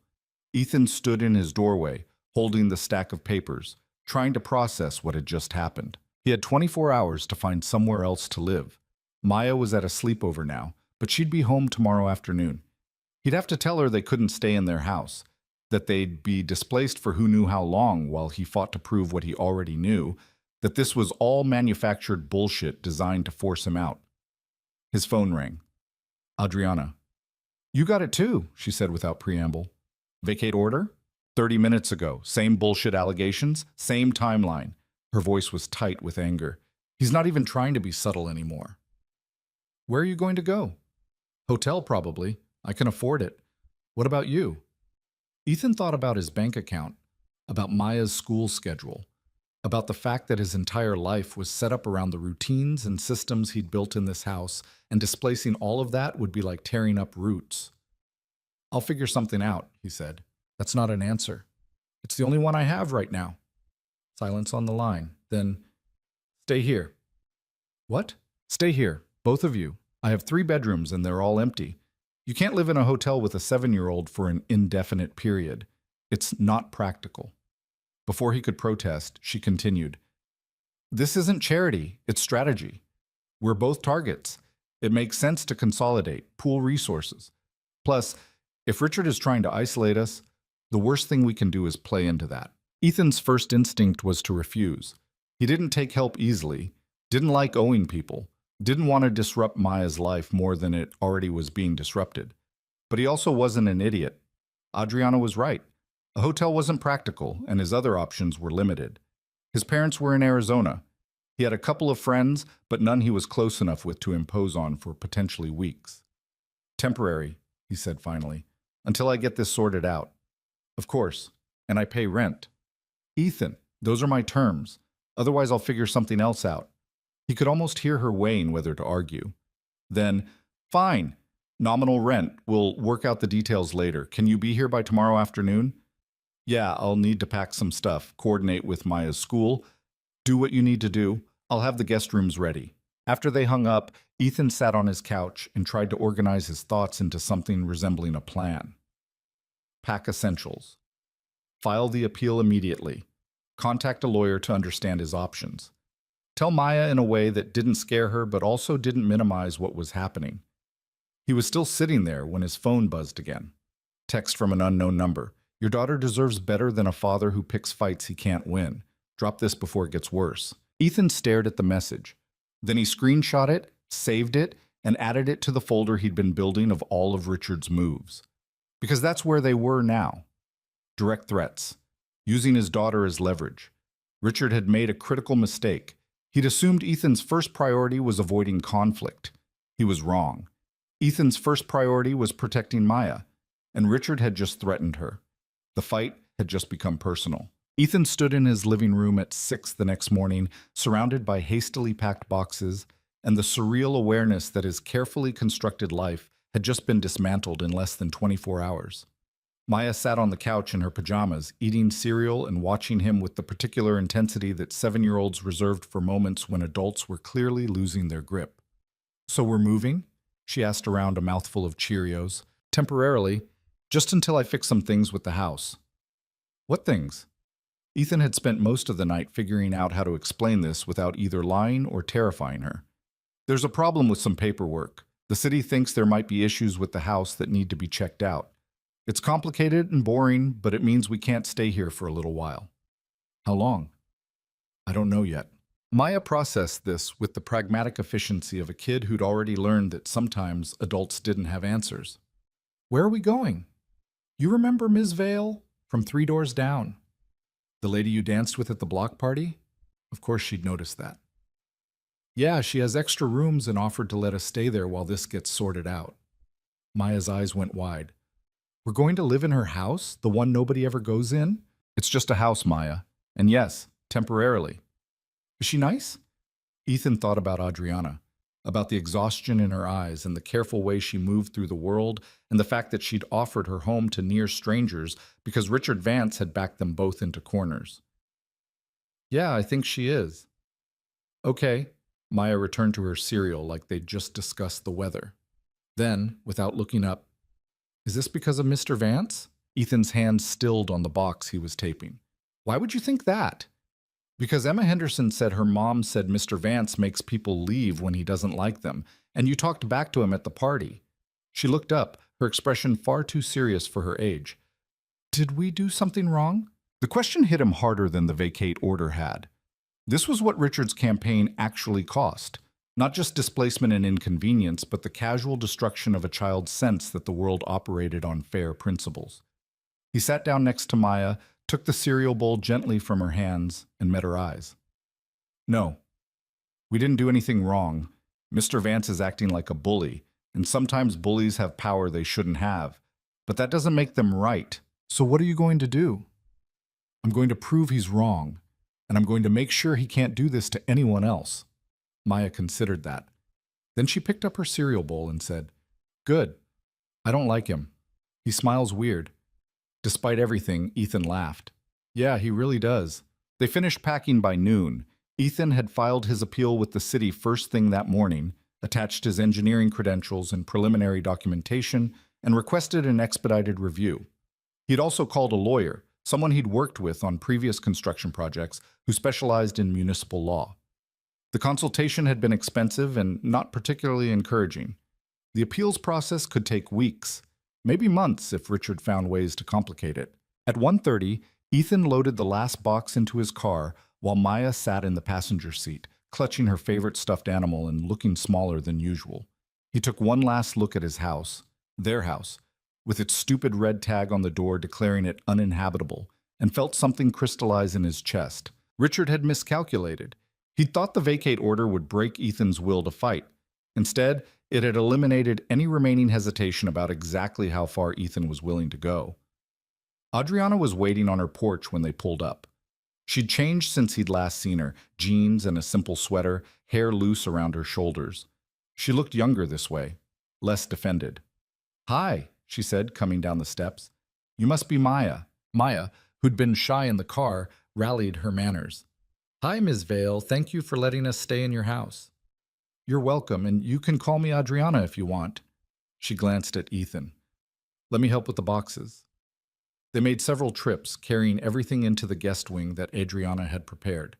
Ethan stood in his doorway, holding the stack of papers, trying to process what had just happened. He had 24 hours to find somewhere else to live. Maya was at a sleepover now, but she'd be home tomorrow afternoon. He'd have to tell her they couldn't stay in their house, that they'd be displaced for who knew how long while he fought to prove what he already knew, that this was all manufactured bullshit designed to force him out. His phone rang. Adriana. You got it too, she said without preamble. Vacate order? 30 minutes ago. Same bullshit allegations, same timeline. Her voice was tight with anger. He's not even trying to be subtle anymore. Where are you going to go? Hotel, probably. I can afford it. What about you? Ethan thought about his bank account, about Maya's school schedule, about the fact that his entire life was set up around the routines and systems he'd built in this house, and displacing all of that would be like tearing up roots. I'll figure something out, he said. That's not an answer. It's the only one I have right now. Silence on the line. Then, stay here. What? Stay here, both of you. I have 3 bedrooms and they're all empty. You can't live in a hotel with a 7-year-old for an indefinite period. It's not practical. Before he could protest, she continued, This isn't charity, it's strategy. We're both targets. It makes sense to consolidate, pool resources. Plus, if Richard is trying to isolate us, the worst thing we can do is play into that. Ethan's first instinct was to refuse. He didn't take help easily, didn't like owing people, didn't want to disrupt Maya's life more than it already was being disrupted. But he also wasn't an idiot. Adriana was right. A hotel wasn't practical, and his other options were limited. His parents were in Arizona. He had a couple of friends, but none he was close enough with to impose on for potentially weeks. Temporary, he said finally, until I get this sorted out. Of course, and I pay rent. Ethan, those are my terms. Otherwise I'll figure something else out. He could almost hear her weighing whether to argue. Then, fine, nominal rent. We'll work out the details later. Can you be here by tomorrow afternoon? Yeah, I'll need to pack some stuff, coordinate with Maya's school. Do what you need to do. I'll have the guest rooms ready. After they hung up, Ethan sat on his couch and tried to organize his thoughts into something resembling a plan. Pack essentials. File the appeal immediately. Contact a lawyer to understand his options. Tell Maya in a way that didn't scare her but also didn't minimize what was happening. He was still sitting there when his phone buzzed again. Text from an unknown number. Your daughter deserves better than a father who picks fights he can't win. Drop this before it gets worse. Ethan stared at the message. Then he screenshot it, saved it, and added it to the folder he'd been building of all of Richard's moves. Because that's where they were now. Direct threats. Using his daughter as leverage. Richard had made a critical mistake. He'd assumed Ethan's first priority was avoiding conflict. He was wrong. Ethan's first priority was protecting Maya, and Richard had just threatened her. The fight had just become personal. Ethan stood in his living room at 6 the next morning, surrounded by hastily packed boxes, and the surreal awareness that his carefully constructed life had just been dismantled in less than 24 hours. Maya sat on the couch in her pajamas, eating cereal and watching him with the particular intensity that 7-year-olds reserved for moments when adults were clearly losing their grip. So we're moving? She asked around a mouthful of Cheerios. Temporarily, just until I fix some things with the house. What things? Ethan had spent most of the night figuring out how to explain this without either lying or terrifying her. There's a problem with some paperwork. The city thinks there might be issues with the house that need to be checked out. It's complicated and boring, but it means we can't stay here for a little while. How long? I don't know yet. Maya processed this with the pragmatic efficiency of a kid who'd already learned that sometimes adults didn't have answers. Where are we going? You remember Ms. Vale from 3 doors down? The lady you danced with at the block party? Of course she'd noticed that. Yeah, she has extra rooms and offered to let us stay there while this gets sorted out. Maya's eyes went wide. We're going to live in her house, the one nobody ever goes in? It's just a house, Maya. And yes, temporarily. Is she nice? Ethan thought about Adriana, about the exhaustion in her eyes and the careful way she moved through the world, and the fact that she'd offered her home to near strangers because Richard Vance had backed them both into corners. Yeah, I think she is. Okay. Maya returned to her cereal like they'd just discussed the weather. Then, without looking up, is this because of Mr. Vance? Ethan's hand stilled on the box he was taping. Why would you think that? Because Emma Henderson said her mom said Mr. Vance makes people leave when he doesn't like them, and you talked back to him at the party. She looked up, her expression far too serious for her age. Did we do something wrong? The question hit him harder than the vacate order had. This was what Richard's campaign actually cost. Not just displacement and inconvenience, but the casual destruction of a child's sense that the world operated on fair principles. He sat down next to Maya, took the cereal bowl gently from her hands, and met her eyes. No, we didn't do anything wrong. Mr. Vance is acting like a bully, and sometimes bullies have power they shouldn't have. But that doesn't make them right. So what are you going to do? I'm going to prove he's wrong, and I'm going to make sure he can't do this to anyone else. Maya considered that. Then she picked up her cereal bowl and said, Good. I don't like him. He smiles weird. Despite everything, Ethan laughed. Yeah, he really does. They finished packing by noon. Ethan had filed his appeal with the city first thing that morning, attached his engineering credentials and preliminary documentation, and requested an expedited review. He'd also called a lawyer, someone he'd worked with on previous construction projects, who specialized in municipal law. The consultation had been expensive and not particularly encouraging. The appeals process could take weeks, maybe months if Richard found ways to complicate it. At 1:30, Ethan loaded the last box into his car while Maya sat in the passenger seat, clutching her favorite stuffed animal and looking smaller than usual. He took one last look at his house, their house, with its stupid red tag on the door declaring it uninhabitable, and felt something crystallize in his chest. Richard had miscalculated. He'd thought the vacate order would break Ethan's will to fight. Instead, it had eliminated any remaining hesitation about exactly how far Ethan was willing to go. Adriana was waiting on her porch when they pulled up. She'd changed since he'd last seen her, jeans and a simple sweater, hair loose around her shoulders. She looked younger this way, less defended. Hi, she said, coming down the steps. You must be Maya. Maya, who'd been shy in the car, rallied her manners. Hi, Ms. Vale. Thank you for letting us stay in your house. You're welcome, and you can call me Adriana if you want. She glanced at Ethan. Let me help with the boxes. They made several trips, carrying everything into the guest wing that Adriana had prepared.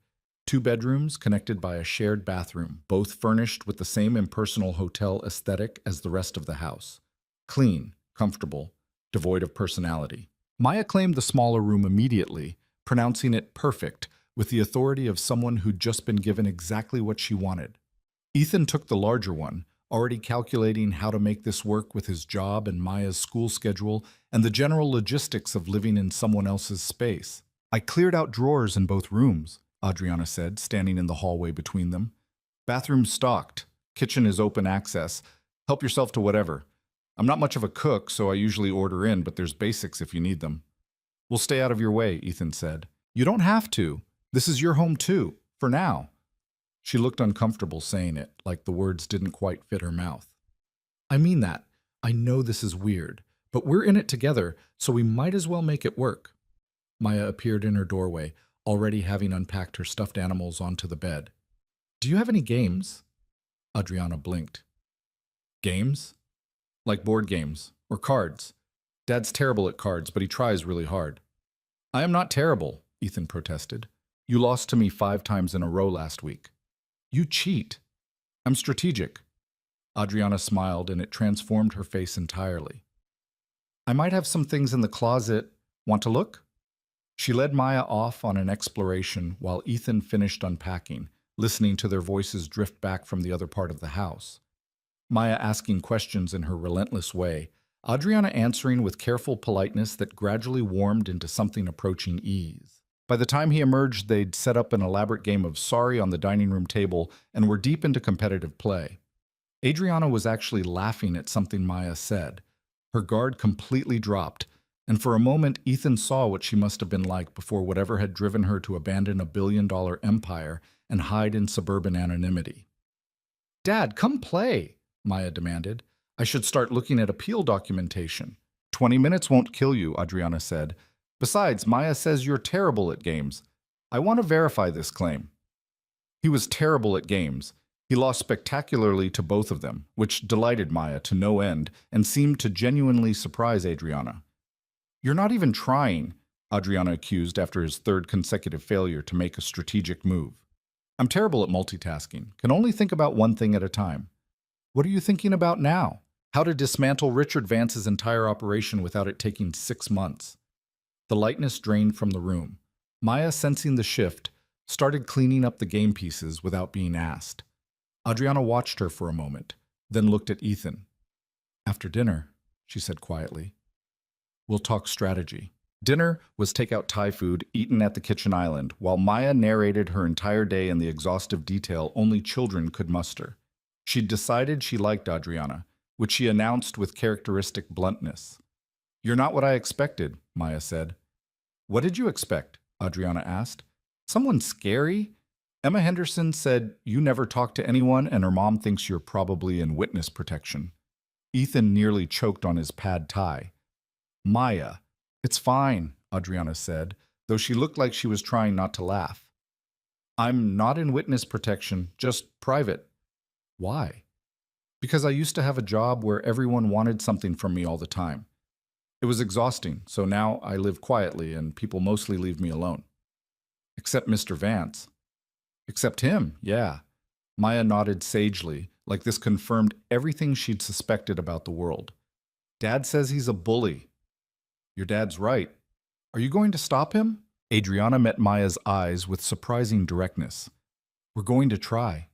2 bedrooms connected by a shared bathroom, both furnished with the same impersonal hotel aesthetic as the rest of the house. Clean, comfortable, devoid of personality. Maya claimed the smaller room immediately, pronouncing it perfect, with the authority of someone who'd just been given exactly what she wanted. Ethan took the larger one, already calculating how to make this work with his job and Maya's school schedule and the general logistics of living in someone else's space. I cleared out drawers in both rooms, Adriana said, standing in the hallway between them. Bathroom's stocked. Kitchen is open access. Help yourself to whatever. I'm not much of a cook, so I usually order in, but there's basics if you need them. We'll stay out of your way, Ethan said. You don't have to. This is your home too, for now. She looked uncomfortable saying it, like the words didn't quite fit her mouth. I mean that. I know this is weird, but we're in it together, so we might as well make it work. Maya appeared in her doorway, already having unpacked her stuffed animals onto the bed. Do you have any games? Adriana blinked. Games? Like board games, or cards. Dad's terrible at cards, but he tries really hard. I am not terrible, Ethan protested. You lost to me 5 times in a row last week. You cheat. I'm strategic. Adriana smiled, and it transformed her face entirely. I might have some things in the closet. Want to look? She led Maya off on an exploration while Ethan finished unpacking, listening to their voices drift back from the other part of the house. Maya asking questions in her relentless way, Adriana answering with careful politeness that gradually warmed into something approaching ease. By the time he emerged, they'd set up an elaborate game of Sorry on the dining room table and were deep into competitive play. Adriana was actually laughing at something Maya said. Her guard completely dropped, and for a moment Ethan saw what she must have been like before whatever had driven her to abandon a billion-dollar empire and hide in suburban anonymity. Dad, come play, Maya demanded. I should start looking at appeal documentation. 20 minutes won't kill you, Adriana said. Besides, Maya says you're terrible at games. I want to verify this claim. He was terrible at games. He lost spectacularly to both of them, which delighted Maya to no end and seemed to genuinely surprise Adriana. You're not even trying. Adriana accused after his third consecutive failure to make a strategic move. I'm terrible at multitasking, can only think about one thing at a time. What are you thinking about now? How to dismantle Richard Vance's entire operation without it taking 6 months. The lightness drained from the room. Maya, sensing the shift, started cleaning up the game pieces without being asked. Adriana watched her for a moment, then looked at Ethan. After dinner, she said quietly, we'll talk strategy. Dinner was takeout Thai food eaten at the kitchen island, while Maya narrated her entire day in the exhaustive detail only children could muster. She'd decided she liked Adriana, which she announced with characteristic bluntness. You're not what I expected, Maya said. What did you expect? Adriana asked. Someone scary? Emma Henderson said you never talk to anyone and her mom thinks you're probably in witness protection. Ethan nearly choked on his pad thai. Maya. It's fine, Adriana said, though she looked like she was trying not to laugh. I'm not in witness protection, just private. Why? Because I used to have a job where everyone wanted something from me all the time. It was exhausting, so now I live quietly and people mostly leave me alone. Except Mr. Vance. Except him, yeah. Maya nodded sagely, like this confirmed everything she'd suspected about the world. Dad says he's a bully. Your dad's right. Are you going to stop him? Adriana met Maya's eyes with surprising directness. We're going to try.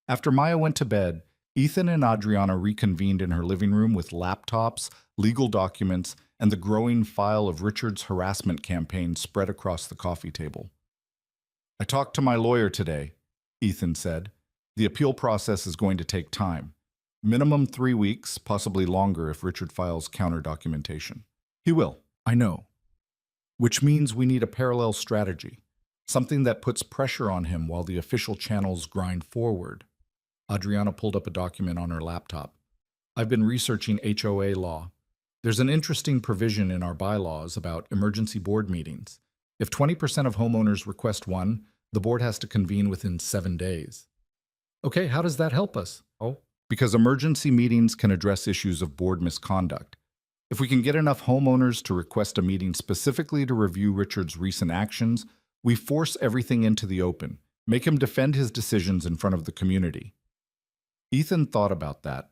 After Maya went to bed, Ethan and Adriana reconvened in her living room with laptops, legal documents, and the growing file of Richard's harassment campaign spread across the coffee table. I talked to my lawyer today, Ethan said. The appeal process is going to take time. Minimum 3 weeks, possibly longer if Richard files counter-documentation. He will, I know. Which means we need a parallel strategy, something that puts pressure on him while the official channels grind forward. Adriana pulled up a document on her laptop. I've been researching HOA law. There's an interesting provision in our bylaws about emergency board meetings. If 20% of homeowners request one, the board has to convene within 7 days. Okay, how does that help us? Oh, because emergency meetings can address issues of board misconduct. If we can get enough homeowners to request a meeting specifically to review Richard's recent actions, we force everything into the open, make him defend his decisions in front of the community. Ethan thought about that.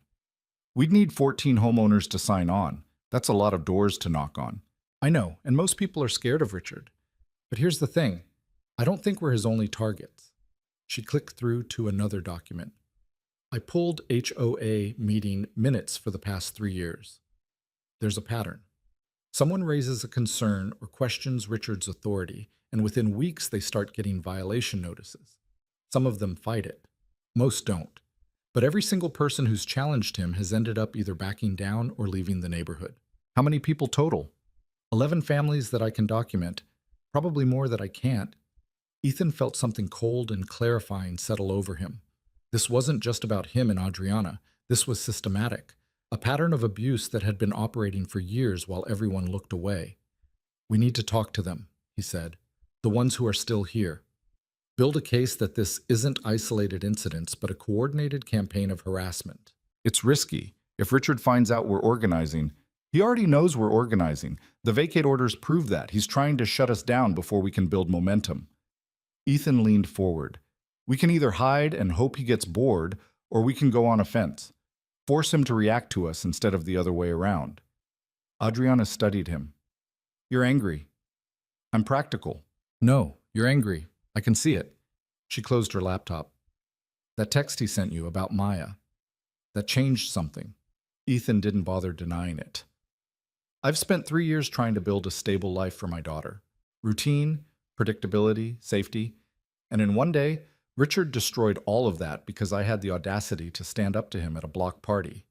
We'd need 14 homeowners to sign on. That's a lot of doors to knock on. I know, and most people are scared of Richard. But here's the thing. I don't think we're his only targets. She clicked through to another document. I pulled HOA meeting minutes for the past 3 years. There's a pattern. Someone raises a concern or questions Richard's authority, and within weeks they start getting violation notices. Some of them fight it. Most don't. But every single person who's challenged him has ended up either backing down or leaving the neighborhood. How many people total? 11 families that I can document. Probably more that I can't. Ethan felt something cold and clarifying settle over him. This wasn't just about him and Adriana. This was systematic. A pattern of abuse that had been operating for years while everyone looked away. We need to talk to them, he said. The ones who are still here. Build a case that this isn't isolated incidents, but a coordinated campaign of harassment. It's risky. If Richard finds out we're organizing, he already knows we're organizing. The vacate orders prove that. He's trying to shut us down before we can build momentum. Ethan leaned forward. We can either hide and hope he gets bored, or we can go on offense. Force him to react to us instead of the other way around. Adriana studied him. You're angry. I'm practical. No, you're angry. I can see it. She closed her laptop. That text he sent you about Maya. That changed something. Ethan didn't bother denying it. I've spent 3 years trying to build a stable life for my daughter. Routine, predictability, safety. And in one day, Richard destroyed all of that because I had the audacity to stand up to him at a block party.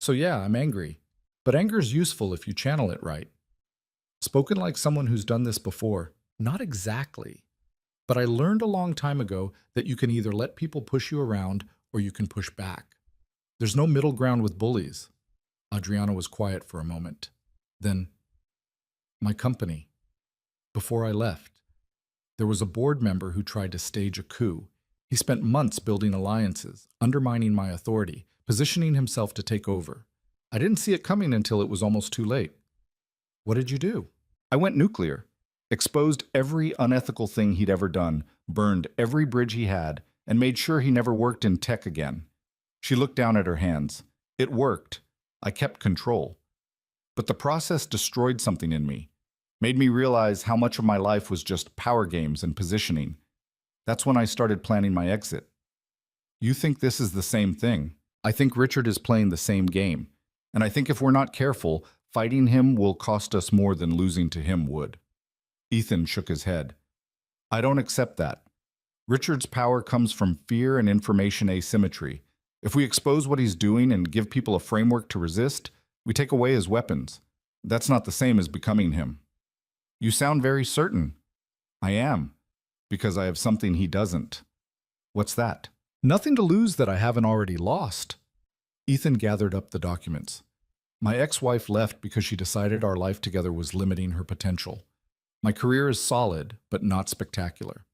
So yeah, I'm angry. But anger's useful if you channel it right. Spoken like someone who's done this before. Not exactly. But I learned a long time ago that you can either let people push you around or you can push back. There's no middle ground with bullies. Adriana was quiet for a moment. Then, my company. Before I left, there was a board member who tried to stage a coup. He spent months building alliances, undermining my authority, positioning himself to take over. I didn't see it coming until it was almost too late. What did you do? I went nuclear, exposed every unethical thing he'd ever done, burned every bridge he had, and made sure he never worked in tech again. She looked down at her hands. It worked. I kept control. But the process destroyed something in me, made me realize how much of my life was just power games and positioning. That's when I started planning my exit. You think this is the same thing? I think Richard is playing the same game. And I think if we're not careful, fighting him will cost us more than losing to him would. Ethan shook his head. I don't accept that. Richard's power comes from fear and information asymmetry. If we expose what he's doing and give people a framework to resist, we take away his weapons. That's not the same as becoming him. You sound very certain. I am, because I have something he doesn't. What's that? Nothing to lose that I haven't already lost. Ethan gathered up the documents. My ex-wife left because she decided our life together was limiting her potential. My career is solid, but not spectacular.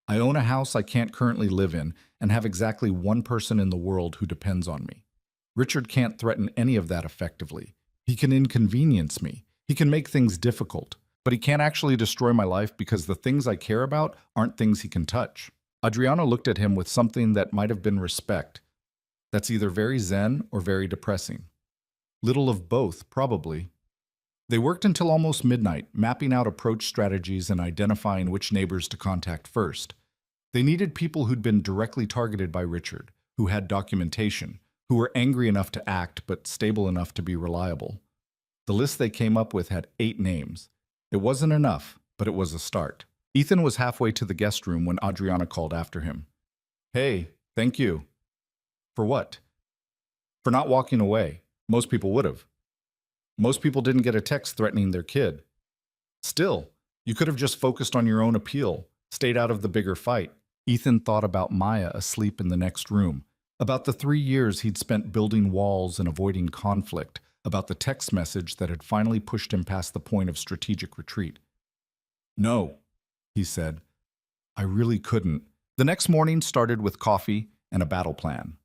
I own a house I can't currently live in and have exactly one person in the world who depends on me. Richard can't threaten any of that effectively. He can inconvenience me. He can make things difficult. But he can't actually destroy my life because the things I care about aren't things he can touch. Adriana looked at him with something that might have been respect. That's either very zen or very depressing. Little of both, probably. They worked until almost midnight, mapping out approach strategies and identifying which neighbors to contact first. They needed people who'd been directly targeted by Richard, who had documentation, who were angry enough to act but stable enough to be reliable. The list they came up with had 8 names. It wasn't enough, but it was a start. Ethan was halfway to the guest room when Adriana called after him. Hey, thank you. For what? For not walking away. Most people would have. Most people didn't get a text threatening their kid. Still, you could have just focused on your own appeal, stayed out of the bigger fight. Ethan thought about Maya asleep in the next room, about the 3 years he'd spent building walls and avoiding conflict, about the text message that had finally pushed him past the point of strategic retreat. No, he said. I really couldn't. The next morning started with coffee and a battle plan.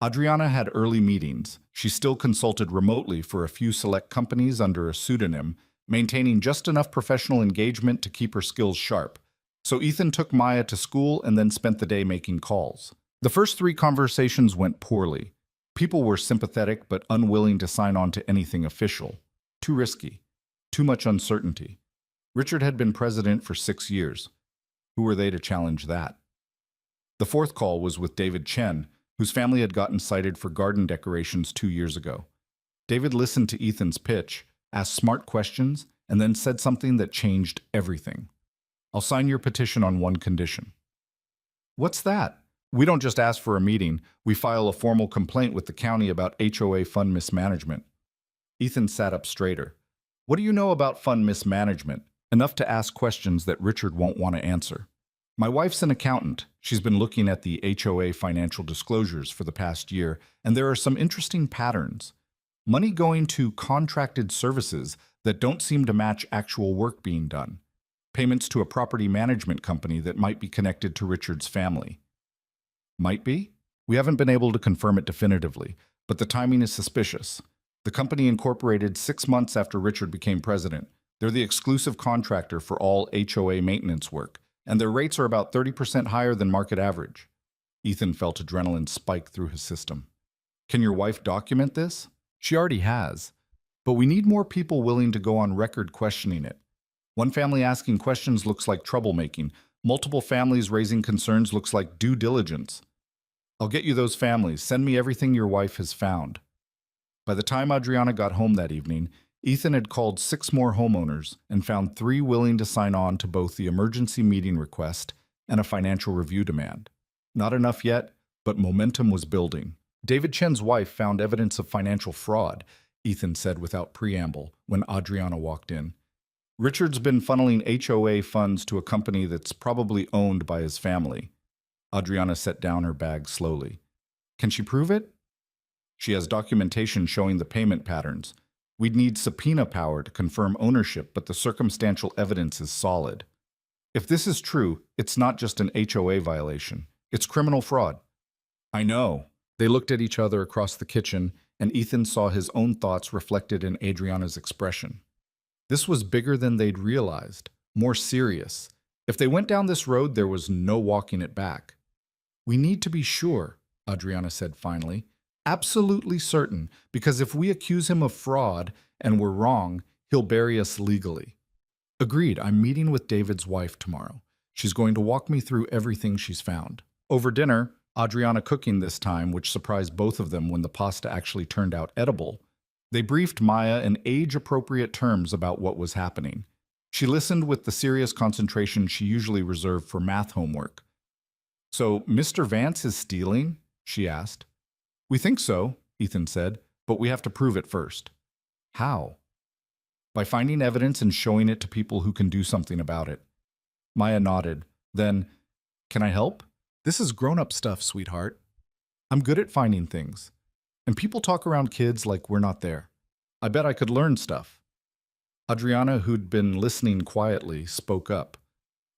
Adriana had early meetings. She still consulted remotely for a few select companies under a pseudonym, maintaining just enough professional engagement to keep her skills sharp. So Ethan took Maya to school and then spent the day making calls. The first 3 conversations went poorly. People were sympathetic but unwilling to sign on to anything official. Too risky. Too much uncertainty. Richard had been president for 6 years. Who were they to challenge that? The 4th call was with David Chen, whose family had gotten cited for garden decorations 2 years ago. David listened to Ethan's pitch, asked smart questions, and then said something that changed everything. I'll sign your petition on one condition. What's that? We don't just ask for a meeting, we file a formal complaint with the county about HOA fund mismanagement. Ethan sat up straighter. What do you know about fund mismanagement? Enough to ask questions that Richard won't want to answer. My wife's an accountant. She's been looking at the HOA financial disclosures for the past year, and there are some interesting patterns. Money going to contracted services that don't seem to match actual work being done. Payments to a property management company that might be connected to Richard's family. Might be? We haven't been able to confirm it definitively, but the timing is suspicious. The company incorporated 6 months after Richard became president. They're the exclusive contractor for all HOA maintenance work, and their rates are about 30% higher than market average. Ethan felt adrenaline spike through his system. Can your wife document this? She already has. But we need more people willing to go on record questioning it. One family asking questions looks like troublemaking. Multiple families raising concerns looks like due diligence. I'll get you those families. Send me everything your wife has found. By the time Adriana got home that evening, Ethan had called 6 more homeowners and found 3 willing to sign on to both the emergency meeting request and a financial review demand. Not enough yet, but momentum was building. David Chen's wife found evidence of financial fraud, Ethan said without preamble when Adriana walked in. Richard's been funneling HOA funds to a company that's probably owned by his family. Adriana set down her bag slowly. Can she prove it? She has documentation showing the payment patterns. We'd need subpoena power to confirm ownership, but the circumstantial evidence is solid. If this is true, it's not just an HOA violation. It's criminal fraud. I know. They looked at each other across the kitchen, and Ethan saw his own thoughts reflected in Adriana's expression. This was bigger than they'd realized, more serious. If they went down this road, there was no walking it back. We need to be sure, Adriana said finally. Absolutely certain, because if we accuse him of fraud and we're wrong, he'll bury us legally. Agreed, I'm meeting with David's wife tomorrow. She's going to walk me through everything she's found. Over dinner, Adriana cooking this time, which surprised both of them when the pasta actually turned out edible, they briefed Maya in age-appropriate terms about what was happening. She listened with the serious concentration she usually reserved for math homework. "So, Mr. Vance is stealing?" she asked. "We think so," Ethan said, "but we have to prove it first." "How?" "By finding evidence and showing it to people who can do something about it." Maya nodded. Then, "Can I help? This is grown-up stuff, sweetheart. I'm good at finding things. And people talk around kids like we're not there. I bet I could learn stuff." Adriana, who'd been listening quietly, spoke up.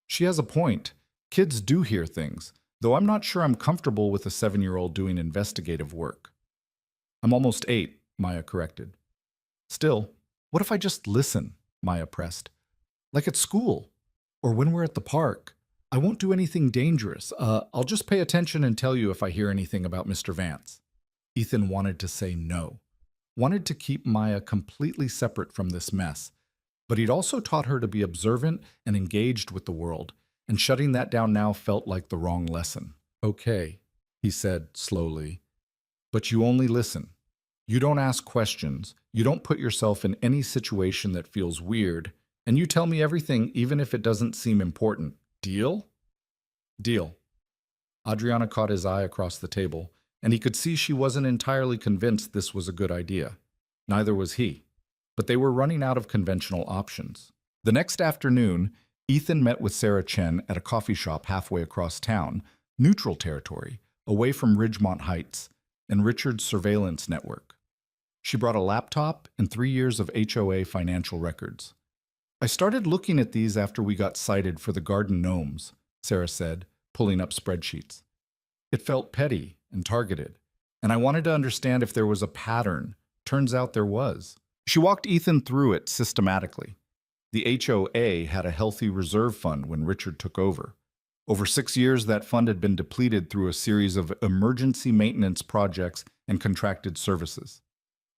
"She has a point. Kids do hear things, though I'm not sure I'm comfortable with a 7-year-old doing investigative work." "I'm almost 8, Maya corrected. "Still, what if I just listen?" Maya pressed. "Like at school, or when we're at the park. I won't do anything dangerous. I'll just pay attention and tell you if I hear anything about Mr. Vance." Ethan wanted to say no, wanted to keep Maya completely separate from this mess, but he'd also taught her to be observant and engaged with the world, and shutting that down now felt like the wrong lesson. "Okay," he said slowly, "but you only listen. You don't ask questions, you don't put yourself in any situation that feels weird, and you tell me everything even if it doesn't seem important. Deal?" "Deal." Adriana caught his eye across the table, and he could see she wasn't entirely convinced this was a good idea. Neither was he. But they were running out of conventional options. The next afternoon, Ethan met with Sarah Chen at a coffee shop halfway across town, neutral territory, away from Ridgemont Heights and Richard's surveillance network. She brought a laptop and 3 years of HOA financial records. "I started looking at these after we got cited for the garden gnomes," Sarah said, pulling up spreadsheets. "It felt petty and targeted, and I wanted to understand if there was a pattern. Turns out there was." She walked Ethan through it systematically. The HOA had a healthy reserve fund when Richard took over. Over 6 years, that fund had been depleted through a series of emergency maintenance projects and contracted services.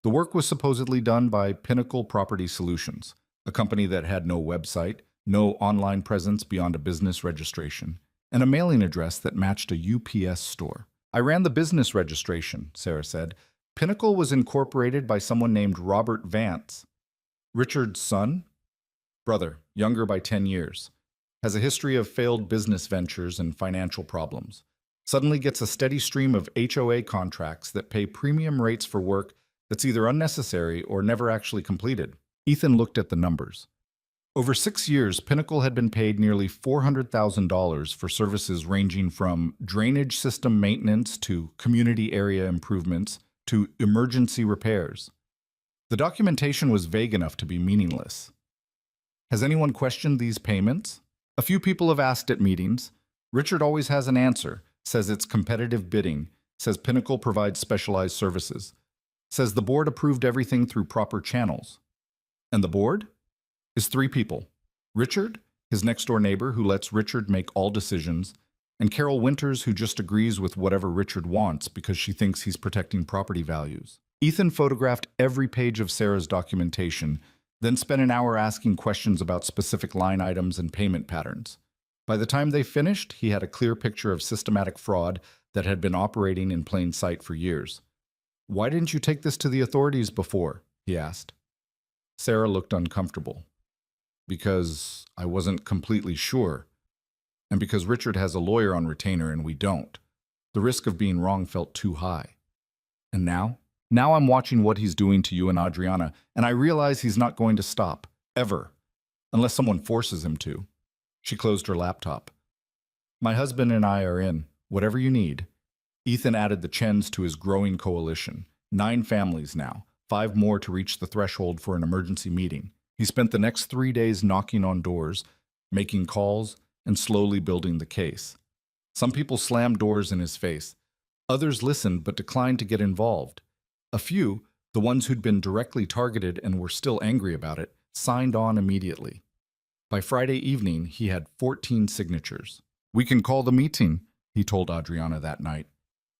The work was supposedly done by Pinnacle Property Solutions, a company that had no website, no online presence beyond a business registration, and a mailing address that matched a UPS store. "I ran the business registration," Sarah said. "Pinnacle was incorporated by someone named Robert Vance. Richard's son? Brother, younger by 10 years. Has a history of failed business ventures and financial problems. Suddenly gets a steady stream of HOA contracts that pay premium rates for work that's either unnecessary or never actually completed." Ethan looked at the numbers. Over 6 years, Pinnacle had been paid nearly $400,000 for services ranging from drainage system maintenance to community area improvements to emergency repairs. The documentation was vague enough to be meaningless. "Has anyone questioned these payments?" "A few people have asked at meetings. Richard always has an answer, says it's competitive bidding, says Pinnacle provides specialized services, says the board approved everything through proper channels." "And the board?" "Is 3 people. Richard, his next-door neighbor who lets Richard make all decisions, and Carol Winters who just agrees with whatever Richard wants because she thinks he's protecting property values." Ethan photographed every page of Sarah's documentation, then spent an hour asking questions about specific line items and payment patterns. By the time they finished, he had a clear picture of systematic fraud that had been operating in plain sight for years. "Why didn't you take this to the authorities before?" he asked. Sarah looked uncomfortable. "Because I wasn't completely sure. And because Richard has a lawyer on retainer and we don't. The risk of being wrong felt too high. And now? Now I'm watching what he's doing to you and Adriana, and I realize he's not going to stop. Ever. Unless someone forces him to." She closed her laptop. "My husband and I are in. Whatever you need." Ethan added the Chens to his growing coalition. 9 families now. 5 more to reach the threshold for an emergency meeting. He spent the next 3 days knocking on doors, making calls, and slowly building the case. Some people slammed doors in his face. Others listened but declined to get involved. A few, the ones who'd been directly targeted and were still angry about it, signed on immediately. By Friday evening, he had 14 signatures. "We can call the meeting," he told Adriana that night.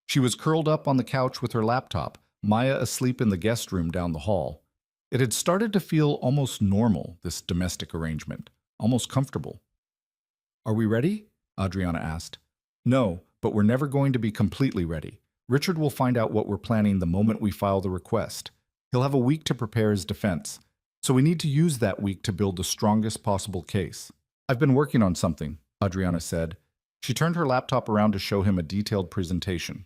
She was curled up on the couch with her laptop, Maya asleep in the guest room down the hall. It had started to feel almost normal, this domestic arrangement, almost comfortable. "Are we ready?" Adriana asked. "No, but we're never going to be completely ready. Richard will find out what we're planning the moment we file the request. He'll have a week to prepare his defense, so we need to use that week to build the strongest possible case." "I've been working on something," Adriana said. She turned her laptop around to show him a detailed presentation.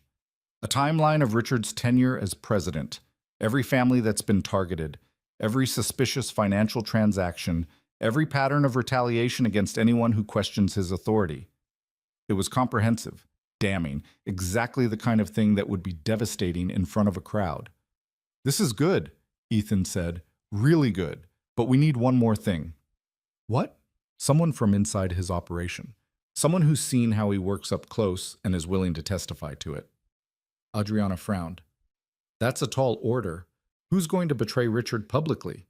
A timeline of Richard's tenure as president, every family that's been targeted, every suspicious financial transaction, every pattern of retaliation against anyone who questions his authority. It was comprehensive, damning, exactly the kind of thing that would be devastating in front of a crowd. "This is good," Ethan said. "Really good. But we need one more thing." "What?" "Someone from inside his operation. Someone who's seen how he works up close and is willing to testify to it." Adriana frowned. "That's a tall order. Who's going to betray Richard publicly?"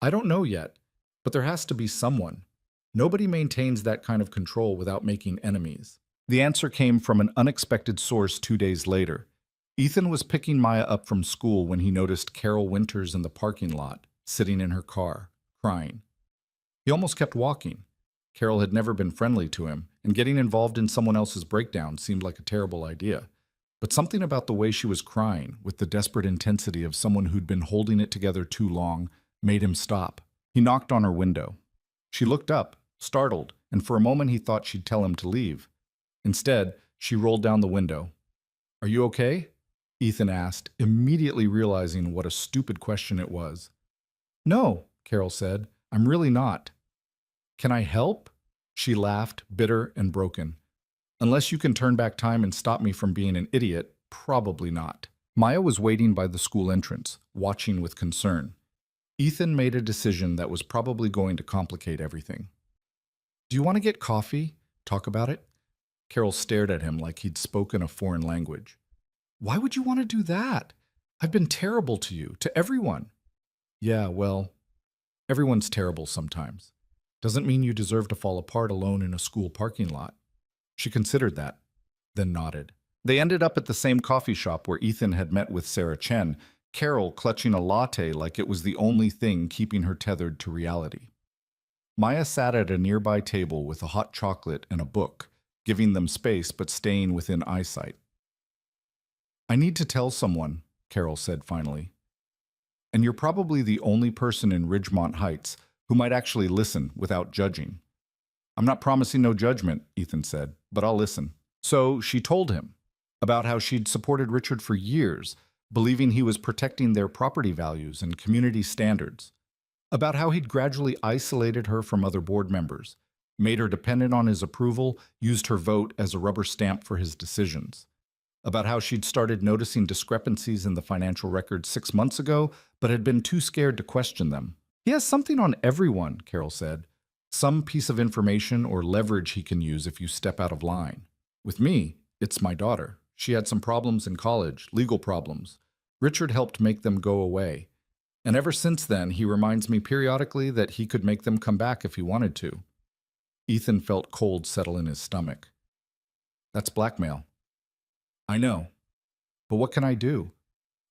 "I don't know yet, but there has to be someone. Nobody maintains that kind of control without making enemies." The answer came from an unexpected source 2 days later. Ethan was picking Maya up from school when he noticed Carol Winters in the parking lot, sitting in her car, crying. He almost kept walking. Carol had never been friendly to him, and getting involved in someone else's breakdown seemed like a terrible idea. But something about the way she was crying, with the desperate intensity of someone who'd been holding it together too long, made him stop. He knocked on her window. She looked up, startled, and for a moment he thought she'd tell him to leave. Instead, she rolled down the window. "Are you okay?" Ethan asked, immediately realizing what a stupid question it was. "No," Carol said. "I'm really not." "Can I help?" She laughed, bitter and broken. "Unless you can turn back time and stop me from being an idiot, probably not." Maya was waiting by the school entrance, watching with concern. Ethan made a decision that was probably going to complicate everything. "Do you want to get coffee? Talk about it?" Carol stared at him like he'd spoken a foreign language. "Why would you want to do that? I've been terrible to you, to everyone." "Yeah, well, everyone's terrible sometimes. Doesn't mean you deserve to fall apart alone in a school parking lot." She considered that, then nodded. They ended up at the same coffee shop where Ethan had met with Sarah Chen, Carol clutching a latte like it was the only thing keeping her tethered to reality. Maya sat at a nearby table with a hot chocolate and a book, giving them space but staying within eyesight. "I need to tell someone," Carol said finally. "And you're probably the only person in Ridgemont Heights who might actually listen without judging." "I'm not promising no judgment," Ethan said, "but I'll listen." So she told him about how she'd supported Richard for years, believing he was protecting their property values and community standards. About how he'd gradually isolated her from other board members, made her dependent on his approval, used her vote as a rubber stamp for his decisions. About how she'd started noticing discrepancies in the financial records 6 months ago, but had been too scared to question them. "He has something on everyone," Carol said. "Some piece of information or leverage he can use if you step out of line. With me, it's my daughter. She had some problems in college, legal problems. Richard helped make them go away. And ever since then, he reminds me periodically that he could make them come back if he wanted to." Ethan felt cold settle in his stomach. "That's blackmail." "I know. But what can I do?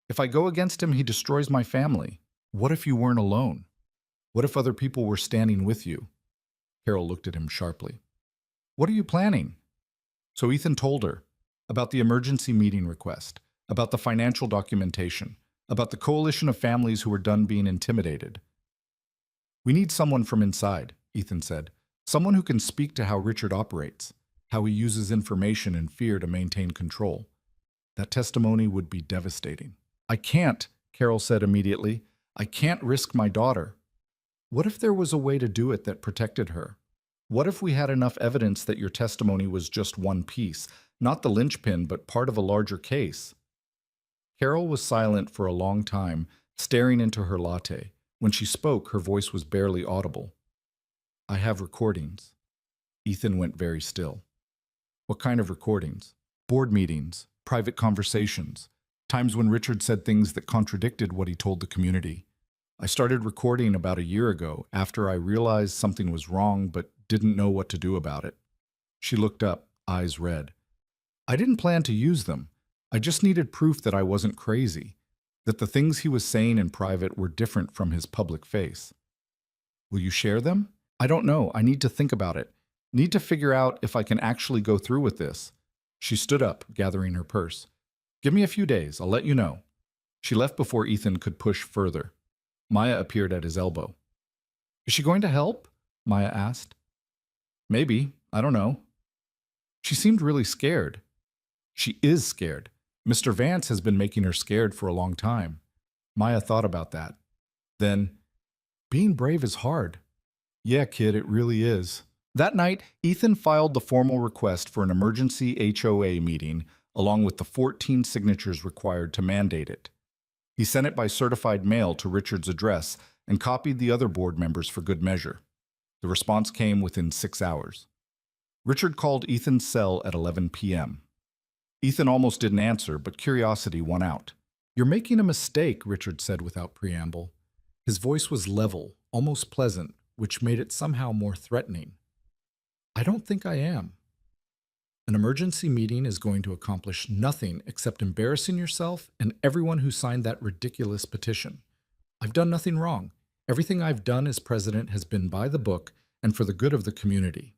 If I go against him, he destroys my family. What if you weren't alone? What if other people were standing with you?" Carol looked at him sharply. "What are you planning?" So Ethan told her about the emergency meeting request, about the financial documentation, about the coalition of families who were done being intimidated. "We need someone from inside," Ethan said. "Someone who can speak to how Richard operates, how he uses information and fear to maintain control. That testimony would be devastating." "I can't," Carol said immediately. "I can't risk my daughter." "What if there was a way to do it that protected her? What if we had enough evidence that your testimony was just one piece, not the linchpin, but part of a larger case?" Carol was silent for a long time, staring into her latte. When she spoke, her voice was barely audible. "I have recordings." Ethan went very still. "What kind of recordings?" "Board meetings, private conversations, times when Richard said things that contradicted what he told the community. I started recording about a year ago after I realized something was wrong but didn't know what to do about it. She looked up, eyes red. I didn't plan to use them. I just needed proof that I wasn't crazy, that the things he was saying in private were different from his public face. Will you share them? I don't know. I need to think about it. Need to figure out if I can actually go through with this. She stood up, gathering her purse. Give me a few days. I'll let you know. She left before Ethan could push further. Maya appeared at his elbow. Is she going to help? Maya asked. Maybe. I don't know. She seemed really scared. She is scared. Mr. Vance has been making her scared for a long time. Maya thought about that. Then, being brave is hard. Yeah, kid, it really is. That night, Ethan filed the formal request for an emergency HOA meeting, along with the 14 signatures required to mandate it. He sent it by certified mail to Richard's address and copied the other board members for good measure. The response came within 6 hours. Richard called Ethan's cell at 11 p.m. Ethan almost didn't answer, but curiosity won out. You're making a mistake, Richard said without preamble. His voice was level, almost pleasant, which made it somehow more threatening. I don't think I am. An emergency meeting is going to accomplish nothing except embarrassing yourself and everyone who signed that ridiculous petition. I've done nothing wrong. Everything I've done as president has been by the book and for the good of the community.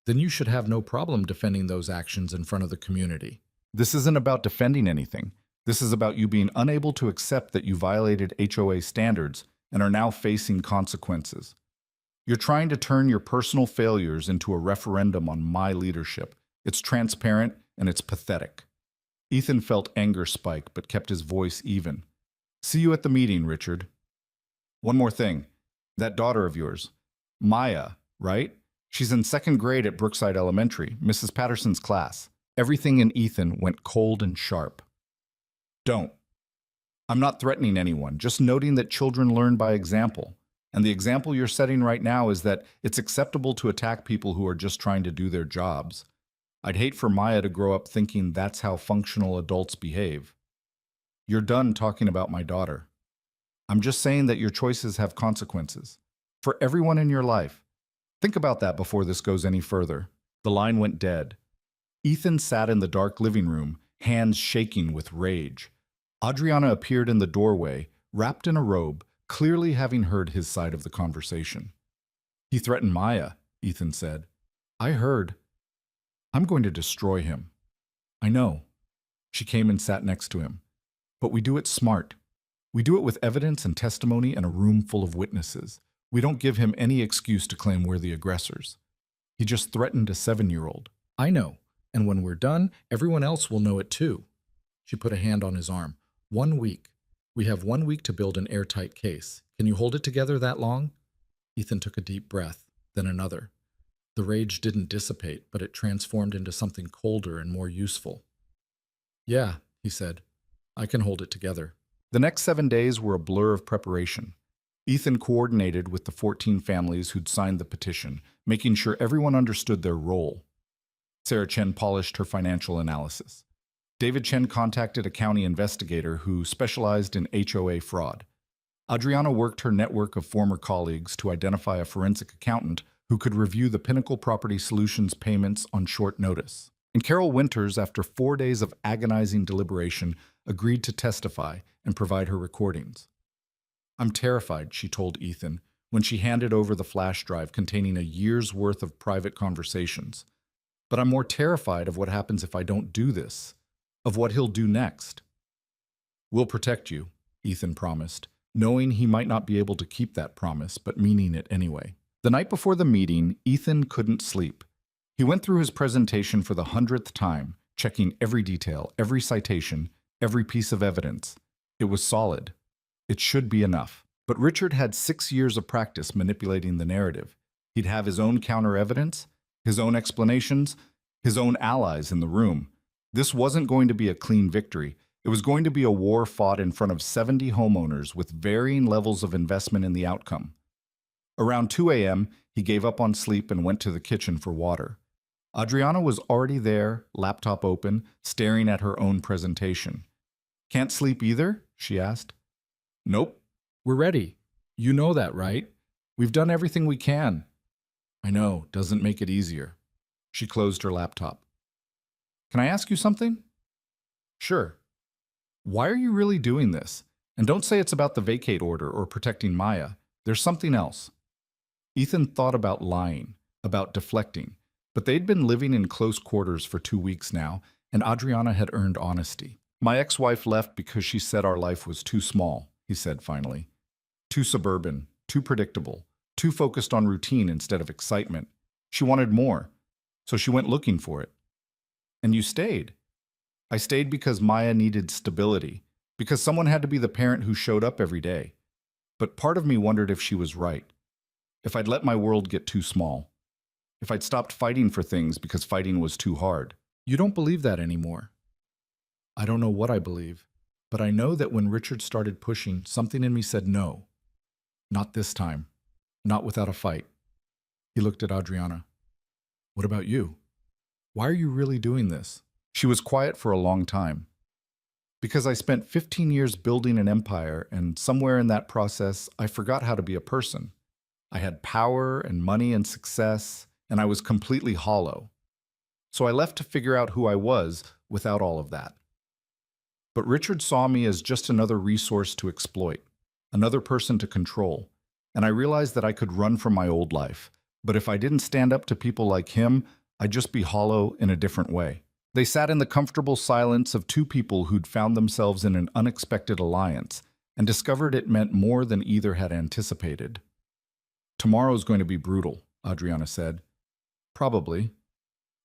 Then you should have no problem defending those actions in front of the community. This isn't about defending anything. This is about you being unable to accept that you violated HOA standards and are now facing consequences. You're trying to turn your personal failures into a referendum on my leadership. It's transparent and it's pathetic. Ethan felt anger spike but kept his voice even. See you at the meeting, Richard. One more thing. That daughter of yours, Maya, right? She's in 2nd grade at Brookside Elementary, Mrs. Patterson's class. Everything in Ethan went cold and sharp. Don't. I'm not threatening anyone, just noting that children learn by example. And the example you're setting right now is that it's acceptable to attack people who are just trying to do their jobs. I'd hate for Maya to grow up thinking that's how functional adults behave. You're done talking about my daughter. I'm just saying that your choices have consequences. For everyone in your life. Think about that before this goes any further. The line went dead. Ethan sat in the dark living room, hands shaking with rage. Adriana appeared in the doorway, wrapped in a robe, clearly having heard his side of the conversation. He threatened Maya, Ethan said. I heard. I'm going to destroy him. I know. She came and sat next to him. But we do it smart. We do it with evidence and testimony and a room full of witnesses. We don't give him any excuse to claim we're the aggressors. He just threatened a 7-year-old. I know. And when we're done, everyone else will know it too. She put a hand on his arm. 1 week. We have 1 week to build an airtight case. Can you hold it together that long? Ethan took a deep breath, then another. The rage didn't dissipate, but it transformed into something colder and more useful. Yeah, he said. I can hold it together. The next 7 days were a blur of preparation. Ethan coordinated with the 14 families who'd signed the petition, making sure everyone understood their role. Sarah Chen polished her financial analysis. David Chen contacted a county investigator who specialized in HOA fraud. Adriana worked her network of former colleagues to identify a forensic accountant who could review the Pinnacle Property Solutions payments on short notice. And Carol Winters, after 4 days of agonizing deliberation, agreed to testify and provide her recordings. I'm terrified, she told Ethan, when she handed over the flash drive containing a year's worth of private conversations. But I'm more terrified of what happens if I don't do this, of what he'll do next. We'll protect you, Ethan promised, knowing he might not be able to keep that promise, but meaning it anyway. The night before the meeting, Ethan couldn't sleep. He went through his presentation for the 100th time, checking every detail, every citation, every piece of evidence. It was solid. It should be enough. But Richard had 6 years of practice manipulating the narrative. He'd have his own counter-evidence, his own explanations, his own allies in the room. This wasn't going to be a clean victory. It was going to be a war fought in front of 70 homeowners with varying levels of investment in the outcome. Around 2 a.m., he gave up on sleep and went to the kitchen for water. Adriana was already there, laptop open, staring at her own presentation. Can't sleep either? She asked. Nope. We're ready. You know that, right? We've done everything we can. I know, doesn't make it easier. She closed her laptop. Can I ask you something? Sure. Why are you really doing this? And don't say it's about the vacate order or protecting Maya. There's something else. Ethan thought about lying, about deflecting, but they'd been living in close quarters for 2 weeks now, and Adriana had earned honesty. My ex-wife left because she said our life was too small, he said finally. Too suburban, too predictable, too focused on routine instead of excitement. She wanted more, so she went looking for it. And you stayed. I stayed because Maya needed stability, because someone had to be the parent who showed up every day. But part of me wondered if she was right. If I'd let my world get too small. If I'd stopped fighting for things because fighting was too hard. You don't believe that anymore. I don't know what I believe, but I know that when Richard started pushing, something in me said no. Not this time. Not without a fight. He looked at Adriana. What about you? Why are you really doing this? She was quiet for a long time. Because I spent 15 years building an empire, and somewhere in that process, I forgot how to be a person. I had power and money and success, and I was completely hollow. So I left to figure out who I was without all of that. But Richard saw me as just another resource to exploit, another person to control, and I realized that I could run from my old life. But if I didn't stand up to people like him, I'd just be hollow in a different way. They sat in the comfortable silence of two people who'd found themselves in an unexpected alliance and discovered it meant more than either had anticipated. Tomorrow's going to be brutal, Adriana said. Probably.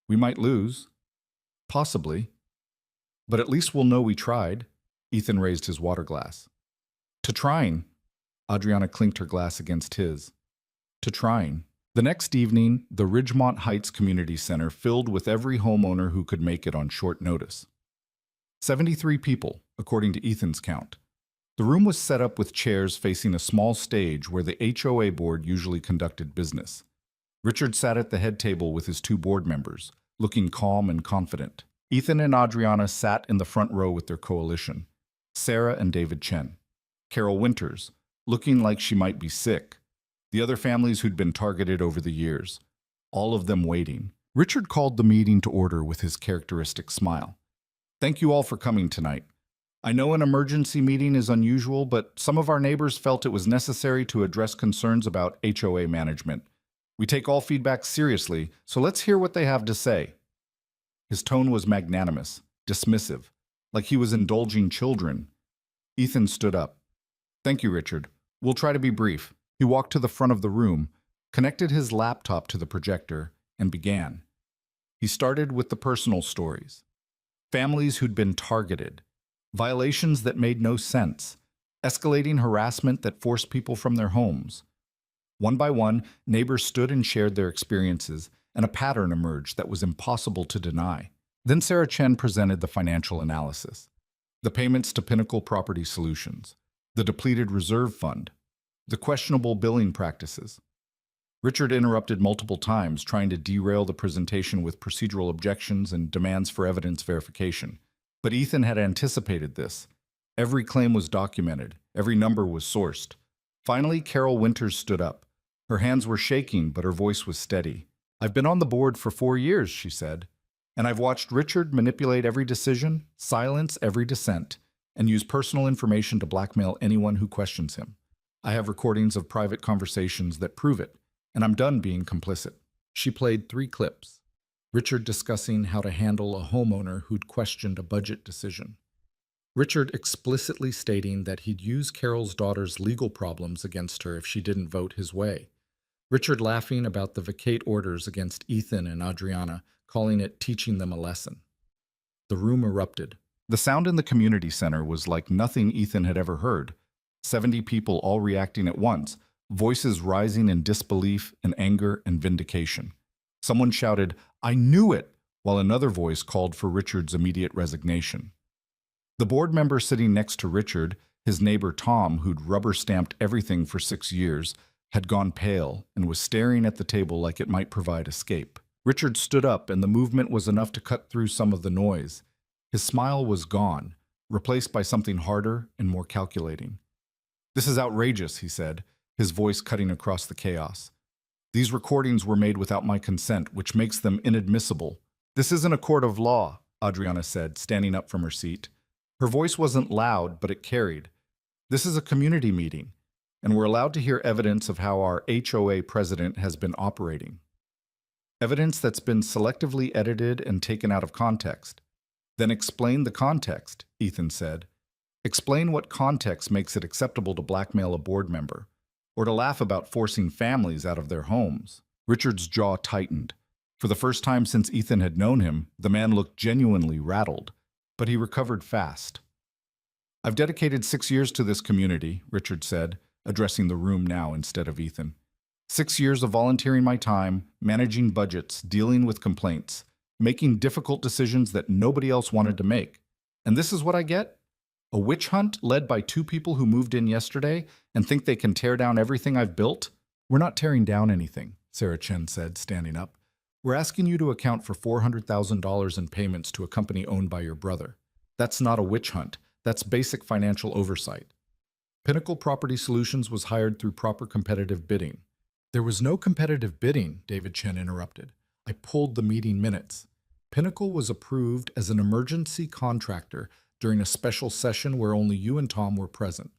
We might lose. Possibly. But at least we'll know we tried. Ethan raised his water glass. To trying. Adriana clinked her glass against his. To trying. The next evening, the Ridgemont Heights Community Center filled with every homeowner who could make it on short notice. 73 people, according to Ethan's count. The room was set up with chairs facing a small stage where the HOA board usually conducted business. Richard sat at the head table with his two board members, looking calm and confident. Ethan and Adriana sat in the front row with their coalition, Sarah and David Chen. Carol Winters, looking like she might be sick. The other families who'd been targeted over the years, all of them waiting. Richard called the meeting to order with his characteristic smile. Thank you all for coming tonight. I know an emergency meeting is unusual, but some of our neighbors felt it was necessary to address concerns about HOA management. We take all feedback seriously, so let's hear what they have to say. His tone was magnanimous, dismissive, like he was indulging children. Ethan stood up. Thank you, Richard. We'll try to be brief. He walked to the front of the room, connected his laptop to the projector, and began. He started with the personal stories. Families who'd been targeted, violations that made no sense, escalating harassment that forced people from their homes. One by one, neighbors stood and shared their experiences, and a pattern emerged that was impossible to deny. Then Sarah Chen presented the financial analysis. The payments to Pinnacle Property Solutions, the depleted reserve fund, the questionable billing practices. Richard interrupted multiple times, trying to derail the presentation with procedural objections and demands for evidence verification. But Ethan had anticipated this. Every claim was documented. Every number was sourced. Finally, Carol Winters stood up. Her hands were shaking, but her voice was steady. I've been on the board for 4 years, she said, and I've watched Richard manipulate every decision, silence every dissent, and use personal information to blackmail anyone who questions him. I have recordings of private conversations that prove it, and I'm done being complicit. She played 3 clips. Richard discussing how to handle a homeowner who'd questioned a budget decision. Richard explicitly stating that he'd use Carol's daughter's legal problems against her if she didn't vote his way. Richard laughing about the vacate orders against Ethan and Adriana, calling it teaching them a lesson. The room erupted. The sound in the community center was like nothing Ethan had ever heard. 70 people all reacting at once, voices rising in disbelief and anger and vindication. Someone shouted, "I knew it!" while another voice called for Richard's immediate resignation. The board member sitting next to Richard, his neighbor Tom, who'd rubber-stamped everything for 6 years, had gone pale and was staring at the table like it might provide escape. Richard stood up, and the movement was enough to cut through some of the noise. His smile was gone, replaced by something harder and more calculating. This is outrageous, he said, his voice cutting across the chaos. These recordings were made without my consent, which makes them inadmissible. This isn't a court of law, Adriana said, standing up from her seat. Her voice wasn't loud, but it carried. This is a community meeting, and we're allowed to hear evidence of how our HOA president has been operating. Evidence that's been selectively edited and taken out of context. Then explain the context, Ethan said. Explain what context makes it acceptable to blackmail a board member, or to laugh about forcing families out of their homes. Richard's jaw tightened. For the first time since Ethan had known him, the man looked genuinely rattled, but he recovered fast. I've dedicated 6 years to this community, Richard said, addressing the room now instead of Ethan. 6 years of volunteering my time, managing budgets, dealing with complaints, making difficult decisions that nobody else wanted to make. And this is what I get? A witch hunt led by 2 people who moved in yesterday and think they can tear down everything I've built? We're not tearing down anything, Sarah Chen said, standing up. We're asking you to account for $400,000 in payments to a company owned by your brother. That's not a witch hunt. That's basic financial oversight. Pinnacle Property Solutions was hired through proper competitive bidding. There was no competitive bidding, David Chen interrupted. I pulled the meeting minutes. Pinnacle was approved as an emergency contractor during a special session where only you and Tom were present.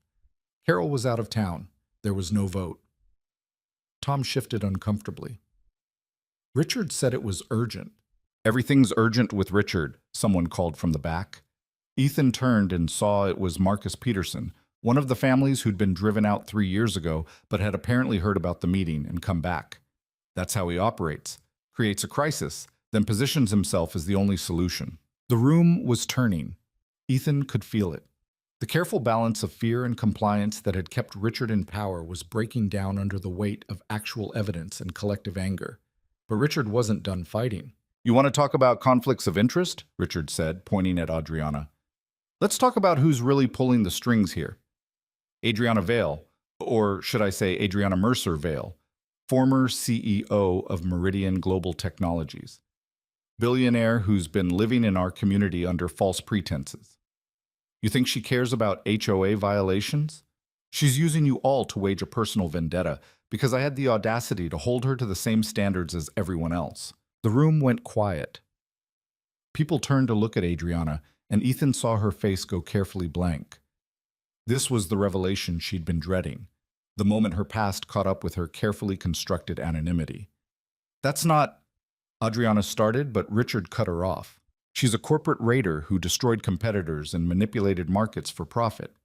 Carol was out of town. There was no vote. Tom shifted uncomfortably. Richard said it was urgent. Everything's urgent with Richard, someone called from the back. Ethan turned and saw it was Marcus Peterson, one of the families who'd been driven out 3 years ago but had apparently heard about the meeting and come back. That's how he operates. Creates a crisis, then positions himself as the only solution. The room was turning. Ethan could feel it. The careful balance of fear and compliance that had kept Richard in power was breaking down under the weight of actual evidence and collective anger. But Richard wasn't done fighting. You want to talk about conflicts of interest? Richard said, pointing at Adriana. Let's talk about who's really pulling the strings here. Adriana Vale, or should I say Adriana Mercer Vale, former CEO of Meridian Global Technologies. Billionaire who's been living in our community under false pretenses. You think she cares about HOA violations? She's using you all to wage a personal vendetta because I had the audacity to hold her to the same standards as everyone else. The room went quiet. People turned to look at Adriana, and Ethan saw her face go carefully blank. This was the revelation she'd been dreading, the moment her past caught up with her carefully constructed anonymity. That's not... Adriana started, but Richard cut her off. She's a corporate raider who destroyed competitors and manipulated markets for profit.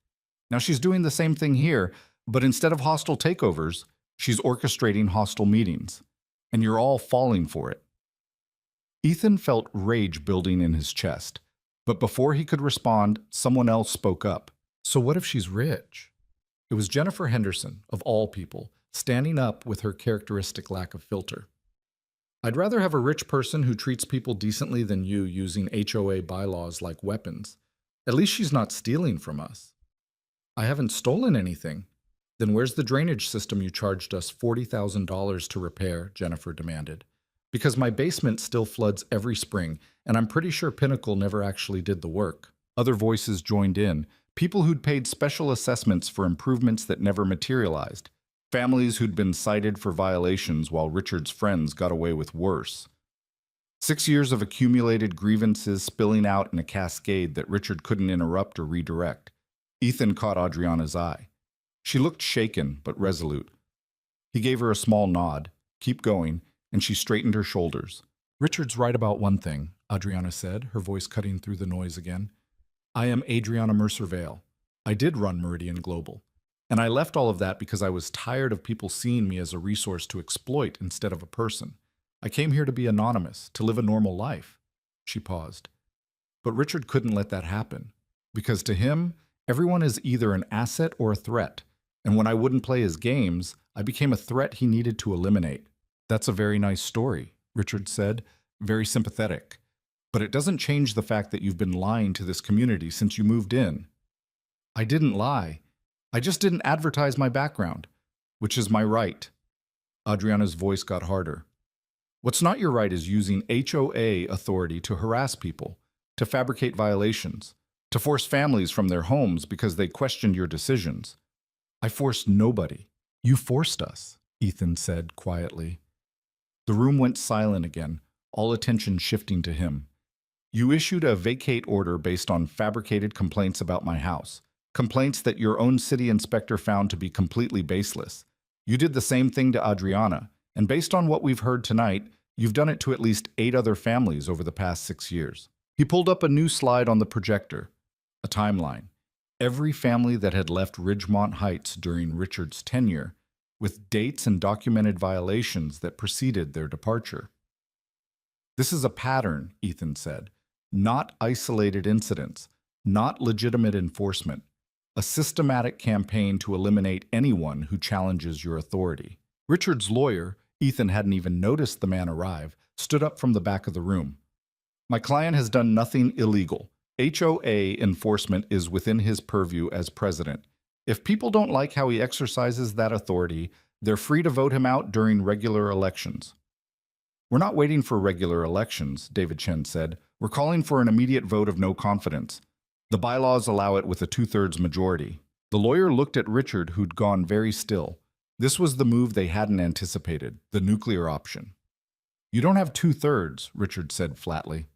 Now she's doing the same thing here, but instead of hostile takeovers, she's orchestrating hostile meetings. And you're all falling for it. Ethan felt rage building in his chest. But before he could respond, someone else spoke up. So what if she's rich? It was Jennifer Henderson, of all people, standing up with her characteristic lack of filter. I'd rather have a rich person who treats people decently than you using HOA bylaws like weapons. At least she's not stealing from us. I haven't stolen anything. Then where's the drainage system you charged us $40,000 to repair? Jennifer demanded. Because my basement still floods every spring, and I'm pretty sure Pinnacle never actually did the work. Other voices joined in, people who'd paid special assessments for improvements that never materialized, families who'd been cited for violations while Richard's friends got away with worse. 6 years of accumulated grievances spilling out in a cascade that Richard couldn't interrupt or redirect. Ethan caught Adriana's eye. She looked shaken but resolute. He gave her a small nod. Keep going. And she straightened her shoulders. Richard's right about one thing, Adriana said, her voice cutting through the noise again. I am Adriana Mercer Vale. I did run Meridian Global. And I left all of that because I was tired of people seeing me as a resource to exploit instead of a person. I came here to be anonymous, to live a normal life. She paused. But Richard couldn't let that happen. Because to him, everyone is either an asset or a threat. And when I wouldn't play his games, I became a threat he needed to eliminate. That's a very nice story, Richard said, very sympathetic. But it doesn't change the fact that you've been lying to this community since you moved in. I didn't lie. I just didn't advertise my background, which is my right. Adriana's voice got harder. What's not your right is using HOA authority to harass people, to fabricate violations, to force families from their homes because they questioned your decisions. I forced nobody. You forced us, Ethan said quietly. The room went silent again, all attention shifting to him. You issued a vacate order based on fabricated complaints about my house. Complaints that your own city inspector found to be completely baseless. You did the same thing to Adriana, and based on what we've heard tonight, you've done it to at least 8 other families over the past 6 years. He pulled up a new slide on the projector, a timeline. Every family that had left Ridgemont Heights during Richard's tenure, with dates and documented violations that preceded their departure. This is a pattern, Ethan said. Not isolated incidents, not legitimate enforcement. A systematic campaign to eliminate anyone who challenges your authority. Richard's lawyer, Ethan hadn't even noticed the man arrive, stood up from the back of the room. My client has done nothing illegal. HOA enforcement is within his purview as president. If people don't like how he exercises that authority, they're free to vote him out during regular elections. We're not waiting for regular elections, David Chen said. We're calling for an immediate vote of no confidence. The bylaws allow it with a 2/3 majority. The lawyer looked at Richard, who'd gone very still. This was the move they hadn't anticipated, the nuclear option. You don't have 2/3, Richard said flatly.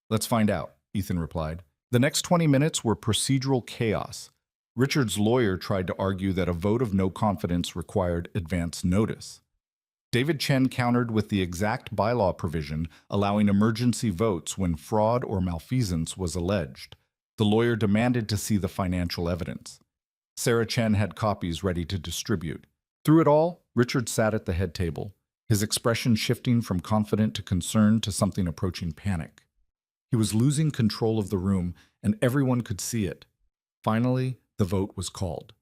Let's find out, Ethan replied. The next 20 minutes were procedural chaos. Richard's lawyer tried to argue that a vote of no confidence required advance notice. David Chen countered with the exact bylaw provision allowing emergency votes when fraud or malfeasance was alleged. The lawyer demanded to see the financial evidence. Sarah Chen had copies ready to distribute. Through it all, Richard sat at the head table, his expression shifting from confident to concerned to something approaching panic. He was losing control of the room, and everyone could see it. Finally, the vote was called.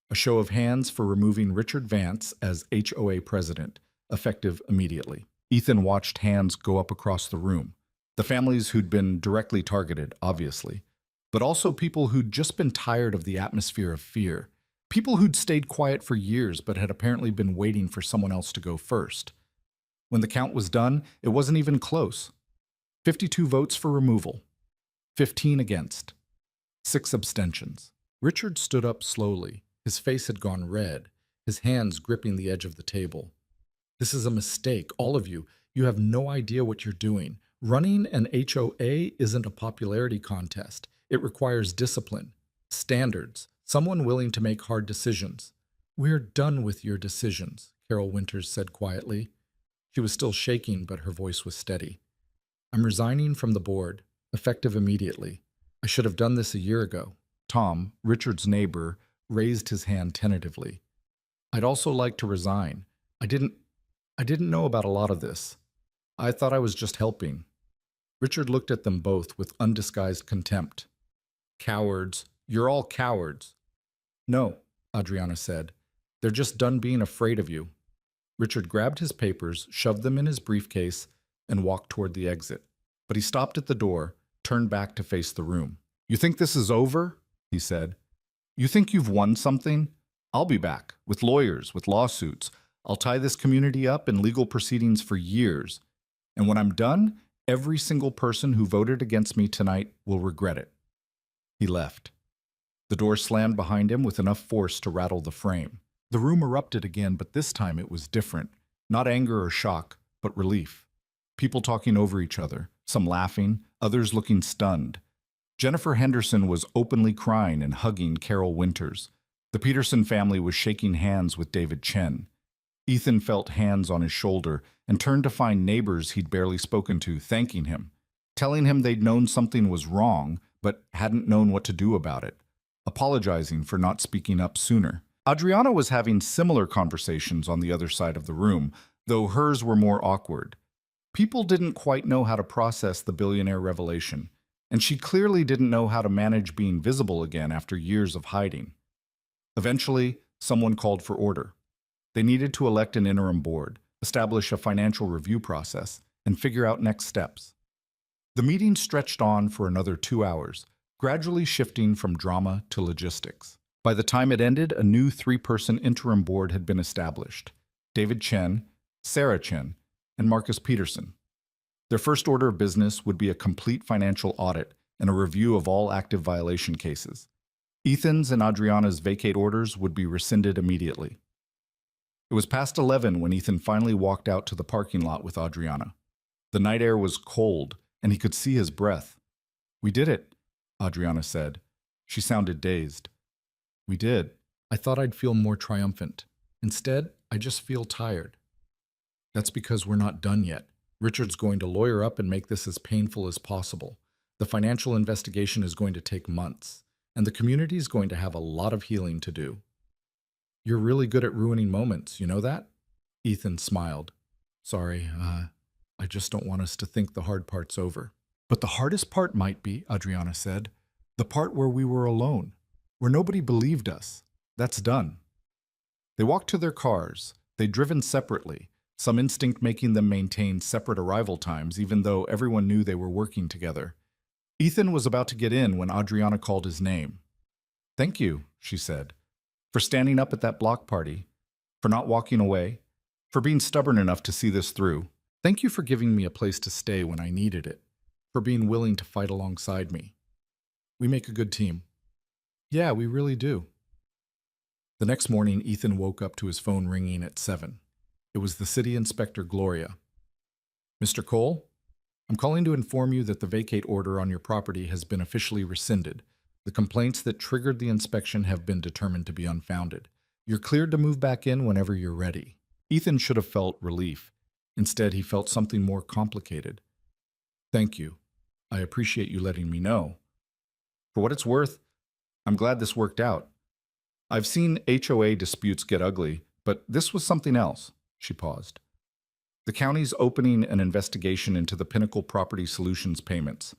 A show of hands for removing Richard Vance as HOA president, effective immediately. Ethan watched hands go up across the room. The families who'd been directly targeted, obviously, but also people who'd just been tired of the atmosphere of fear. People who'd stayed quiet for years but had apparently been waiting for someone else to go first. When the count was done, it wasn't even close. 52 votes for removal, 15 against, 6 abstentions. Richard stood up slowly. His face had gone red, his hands gripping the edge of the table. This is a mistake, all of you. You have no idea what you're doing. Running an HOA isn't a popularity contest. It requires discipline, standards, someone willing to make hard decisions. We're done with your decisions, Carol Winters said quietly. She was still shaking, but her voice was steady. I'm resigning from the board, effective immediately. I should have done this a year ago. Tom, Richard's neighbor, raised his hand tentatively. I'd also like to resign. I didn't know about a lot of this. I thought I was just helping. Richard looked at them both with undisguised contempt. Cowards. You're all cowards. No, Adriana said. They're just done being afraid of you. Richard grabbed his papers, shoved them in his briefcase, and walked toward the exit. But he stopped at the door, turned back to face the room. You think this is over? He said. You think you've won something? I'll be back, with lawyers, with lawsuits. I'll tie this community up in legal proceedings for years. And when I'm done, every single person who voted against me tonight will regret it. He left. The door slammed behind him with enough force to rattle the frame. The room erupted again, but this time it was different. Not anger or shock, but relief. People talking over each other, some laughing, others looking stunned. Jennifer Henderson was openly crying and hugging Carol Winters. The Peterson family was shaking hands with David Chen. Ethan felt hands on his shoulder and turned to find neighbors he'd barely spoken to thanking him, telling him they'd known something was wrong but hadn't known what to do about it, apologizing for not speaking up sooner. Adriana was having similar conversations on the other side of the room, though hers were more awkward. People didn't quite know how to process the billionaire revelation, and she clearly didn't know how to manage being visible again after years of hiding. Eventually, someone called for order. They needed to elect an interim board, establish a financial review process, and figure out next steps. The meeting stretched on for another 2 hours, gradually shifting from drama to logistics. By the time it ended, a new 3-person interim board had been established. David Chen, Sarah Chen, and Marcus Peterson. Their first order of business would be a complete financial audit and a review of all active violation cases. Ethan's and Adriana's vacate orders would be rescinded immediately. It was past 11 when Ethan finally walked out to the parking lot with Adriana. The night air was cold, and he could see his breath. "We did it," Adriana said. She sounded dazed. "We did. I thought I'd feel more triumphant. Instead, I just feel tired." "That's because we're not done yet. Richard's going to lawyer up and make this as painful as possible. The financial investigation is going to take months, and the community is going to have a lot of healing to do." "You're really good at ruining moments, you know that?" Ethan smiled. "Sorry, I just don't want us to think the hard part's over." "But the hardest part might be," Adriana said, "the part where we were alone, where nobody believed us. That's done." They walked to their cars. They'd driven separately, some instinct making them maintain separate arrival times, even though everyone knew they were working together. Ethan was about to get in when Adriana called his name. "Thank you," she said, "for standing up at that block party, for not walking away, for being stubborn enough to see this through. Thank you for giving me a place to stay when I needed it, for being willing to fight alongside me. We make a good team." "Yeah, we really do." The next morning, Ethan woke up to his phone ringing at 7. It was the city inspector, Gloria. "Mr. Cole, I'm calling to inform you that the vacate order on your property has been officially rescinded. The complaints that triggered the inspection have been determined to be unfounded. You're cleared to move back in whenever you're ready." Ethan should have felt relief. Instead, he felt something more complicated. "Thank you. I appreciate you letting me know. For what it's worth, I'm glad this worked out. I've seen HOA disputes get ugly, but this was something else." She paused. "The county's opening an investigation into the Pinnacle Property Solutions payments.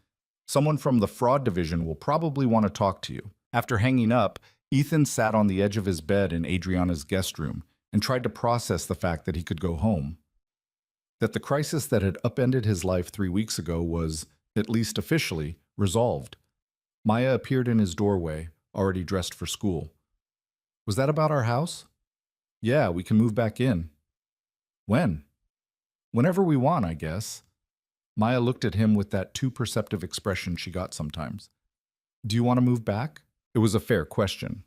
Someone from the fraud division will probably want to talk to you." After hanging up, Ethan sat on the edge of his bed in Adriana's guest room and tried to process the fact that he could go home. That the crisis that had upended his life 3 weeks ago was, at least officially, resolved. Maya appeared in his doorway, already dressed for school. "Was that about our house?" "Yeah, we can move back in." "When?" "Whenever we want, I guess." Maya looked at him with that too perceptive expression she got sometimes. "Do you want to move back?" It was a fair question.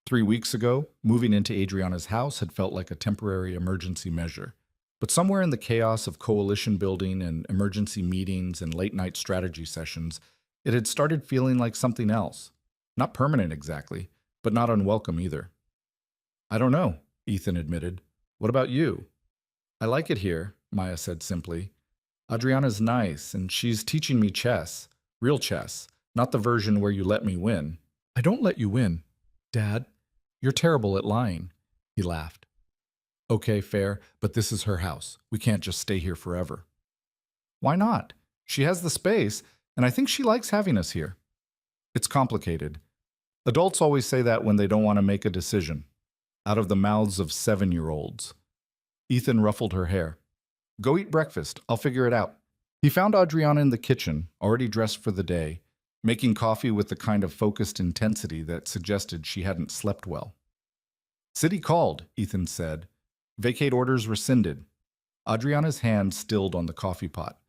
3 weeks ago, moving into Adriana's house had felt like a temporary emergency measure. But somewhere in the chaos of coalition building and emergency meetings and late-night strategy sessions, it had started feeling like something else. Not permanent exactly, but not unwelcome either. "I don't know," Ethan admitted. "What about you?" "I like it here," Maya said simply. "Adriana's nice, and she's teaching me chess. Real chess, not the version where you let me win." "I don't let you win. Dad, you're terrible at lying," he laughed. "Okay, fair, but this is her house. We can't just stay here forever." "Why not? She has the space, and I think she likes having us here." "It's complicated. Adults always say that when they don't want to make a decision. Out of the mouths of 7-year-olds. Ethan ruffled her hair. "Go eat breakfast. I'll figure it out." He found Adriana in the kitchen, already dressed for the day, making coffee with the kind of focused intensity that suggested she hadn't slept well. "City called," Ethan said. "Vacate orders rescinded." Adriana's hand stilled on the coffee pot.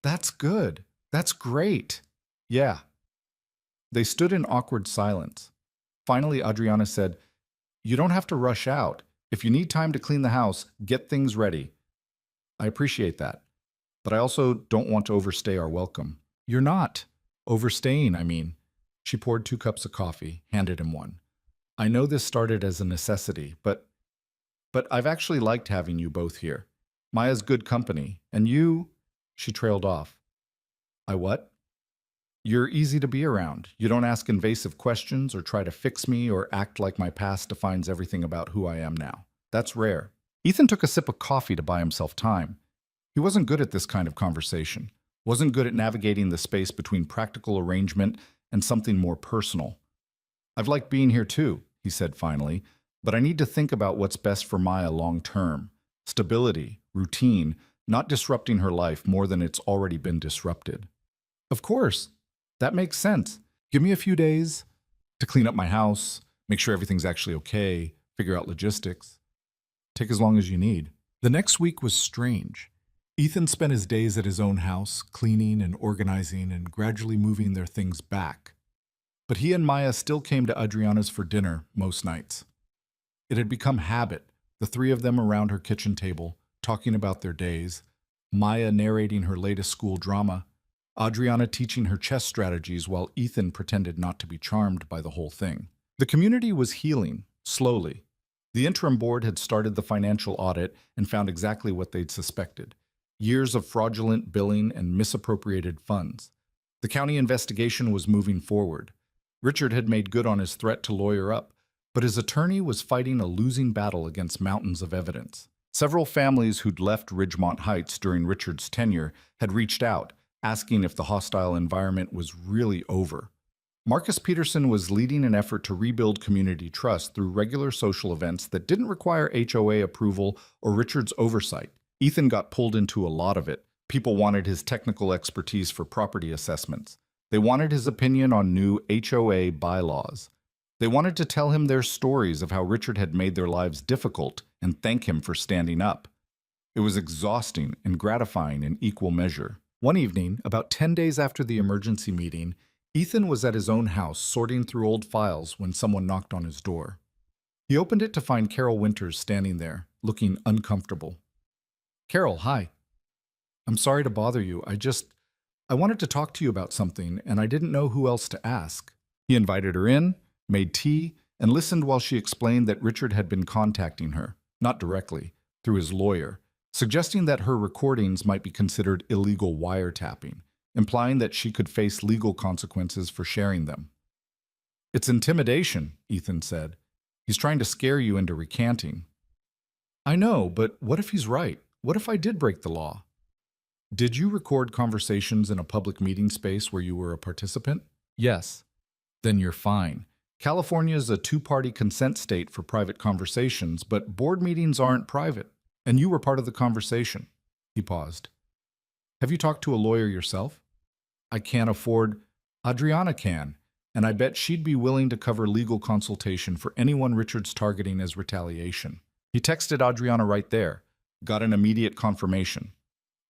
"That's good. That's great." "Yeah." They stood in awkward silence. Finally, Adriana said, "You don't have to rush out. If you need time to clean the house, get things ready." "I appreciate that. But I also don't want to overstay our welcome." "You're not. Overstaying, I mean." She poured 2 cups of coffee, handed him one. "I know this started as a necessity, but I've actually liked having you both here. Maya's good company, and you—" She trailed off. "I what?" "You're easy to be around. You don't ask invasive questions or try to fix me or act like my past defines everything about who I am now. That's rare." Ethan took a sip of coffee to buy himself time. He wasn't good at this kind of conversation, wasn't good at navigating the space between practical arrangement and something more personal. "I've liked being here too," he said finally, "but I need to think about what's best for Maya long term. Stability, routine, not disrupting her life more than it's already been disrupted." "Of course. That makes sense. Give me a few days to clean up my house, make sure everything's actually okay, figure out logistics. Take as long as you need." The next week was strange. Ethan spent his days at his own house, cleaning and organizing and gradually moving their things back. But he and Maya still came to Adriana's for dinner most nights. It had become habit, the three of them around her kitchen table, talking about their days, Maya narrating her latest school drama, Adriana teaching her chess strategies while Ethan pretended not to be charmed by the whole thing. The community was healing, slowly. The interim board had started the financial audit and found exactly what they'd suspected: years of fraudulent billing and misappropriated funds. The county investigation was moving forward. Richard had made good on his threat to lawyer up, but his attorney was fighting a losing battle against mountains of evidence. Several families who'd left Ridgemont Heights during Richard's tenure had reached out, asking if the hostile environment was really over. Marcus Peterson was leading an effort to rebuild community trust through regular social events that didn't require HOA approval or Richard's oversight. Ethan got pulled into a lot of it. People wanted his technical expertise for property assessments. They wanted his opinion on new HOA bylaws. They wanted to tell him their stories of how Richard had made their lives difficult and thank him for standing up. It was exhausting and gratifying in equal measure. One evening, about 10 days after the emergency meeting, Ethan was at his own house sorting through old files when someone knocked on his door. He opened it to find Carol Winters standing there, looking uncomfortable. "Carol, hi. I'm sorry to bother you. I wanted to talk to you about something, and I didn't know who else to ask." He invited her in, made tea, and listened while she explained that Richard had been contacting her, not directly, through his lawyer, suggesting that her recordings might be considered illegal wiretapping, implying that she could face legal consequences for sharing them. "It's intimidation," Ethan said. "He's trying to scare you into recanting." "I know, but what if he's right? What if I did break the law?" "Did you record conversations in a public meeting space where you were a participant?" "Yes." "Then you're fine. California is a two-party consent state for private conversations, but board meetings aren't private, and you were part of the conversation." He paused. "Have you talked to a lawyer yourself?" "I can't afford—" "Adriana can, and I bet she'd be willing to cover legal consultation for anyone Richard's targeting as retaliation." He texted Adriana right there, got an immediate confirmation.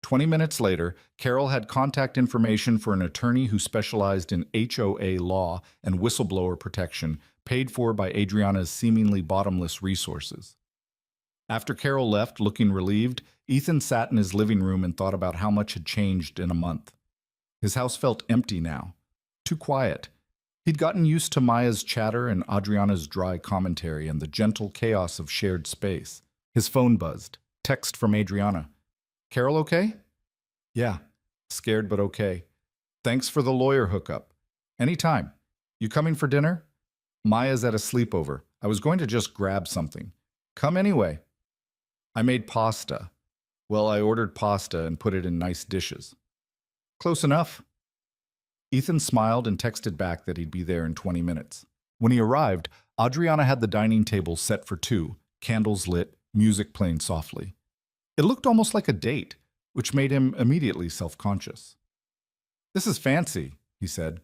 20 minutes later, Carol had contact information for an attorney who specialized in HOA law and whistleblower protection, paid for by Adriana's seemingly bottomless resources. After Carol left, looking relieved, Ethan sat in his living room and thought about how much had changed in a month. His house felt empty now, too quiet. He'd gotten used to Maya's chatter and Adriana's dry commentary and the gentle chaos of shared space. His phone buzzed. Text from Adriana. "Carol okay?" "Yeah. Scared but okay. Thanks for the lawyer hookup. Anytime. You coming for dinner?" "Maya's at a sleepover. I was going to just grab something." "Come anyway." "I made pasta." "Well, I ordered pasta and put it in nice dishes." "Close enough." Ethan smiled and texted back that he'd be there in 20 minutes. When he arrived, Adriana had the dining table set for two, candles lit, music playing softly. It looked almost like a date, which made him immediately self-conscious. "This is fancy," he said.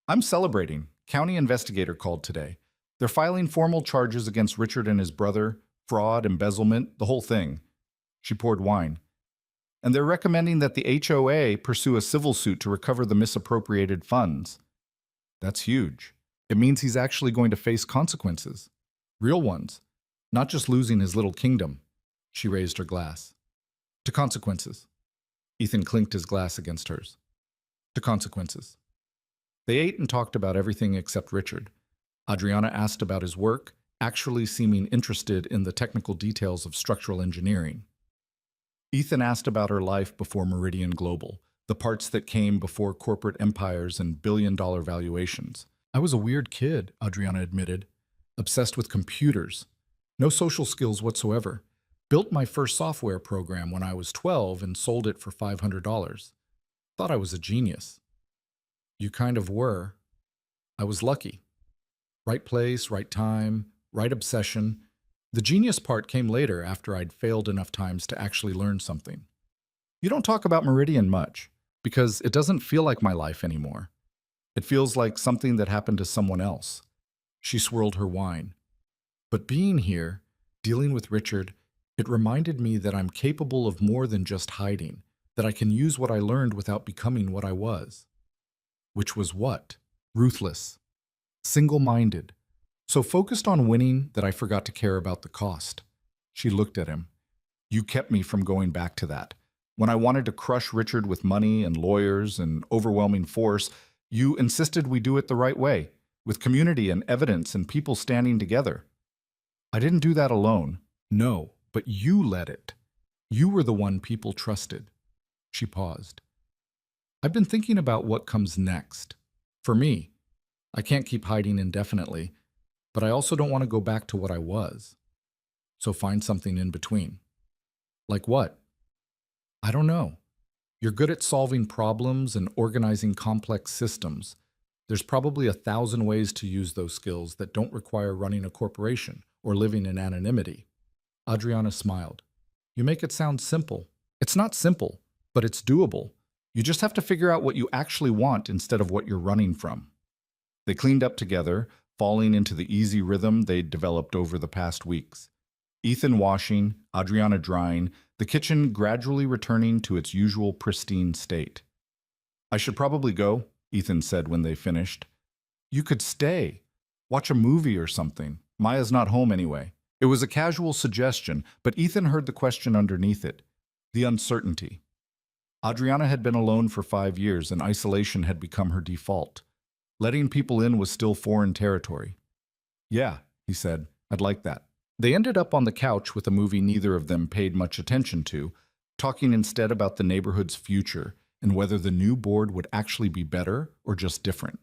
"I'm celebrating. County investigator called today. They're filing formal charges against Richard and his brother, fraud, embezzlement, the whole thing." She poured wine. "And they're recommending that the HOA pursue a civil suit to recover the misappropriated funds." "That's huge. It means he's actually going to face consequences. Real ones. Not just losing his little kingdom." She raised her glass. "To consequences." Ethan clinked his glass against hers. "To consequences." They ate and talked about everything except Richard. Adriana asked about his work, actually seeming interested in the technical details of structural engineering. Ethan asked about her life before Meridian Global, the parts that came before corporate empires and billion-dollar valuations. "I was a weird kid," Adriana admitted. "Obsessed with computers. No social skills whatsoever. Built my first software program when I was 12 and sold it for $500. Thought I was a genius." "You kind of were." "I was lucky. Right place, right time, right obsession. The genius part came later after I'd failed enough times to actually learn something." "You don't talk about Meridian much, because it doesn't feel like my life anymore. It feels like something that happened to someone else." She swirled her wine. "But being here, dealing with Richard, it reminded me that I'm capable of more than just hiding, that I can use what I learned without becoming what I was." "Which was what?" "Ruthless. Single-minded. So focused on winning that I forgot to care about the cost. She looked at him. You kept me from going back to that. When I wanted to crush Richard with money and lawyers and overwhelming force, you insisted we do it the right way, with community and evidence and people standing together. I didn't do that alone. No, but you led it. You were the one people trusted. She paused. I've been thinking about what comes next. For me, I can't keep hiding indefinitely, but I also don't want to go back to what I was. So find something in between. Like what? I don't know. You're good at solving problems and organizing complex systems. There's probably 1,000 ways to use those skills that don't require running a corporation or living in anonymity. Adriana smiled. You make it sound simple. It's not simple, but it's doable. You just have to figure out what you actually want instead of what you're running from. They cleaned up together, falling into the easy rhythm they'd developed over the past weeks. Ethan washing, Adriana drying, the kitchen gradually returning to its usual pristine state. I should probably go, Ethan said when they finished. You could stay. Watch a movie or something. Maya's not home anyway. It was a casual suggestion, but Ethan heard the question underneath it. The uncertainty. Adriana had been alone for 5 years and isolation had become her default. Letting people in was still foreign territory. Yeah, he said, I'd like that. They ended up on the couch with a movie neither of them paid much attention to, talking instead about the neighborhood's future and whether the new board would actually be better or just different.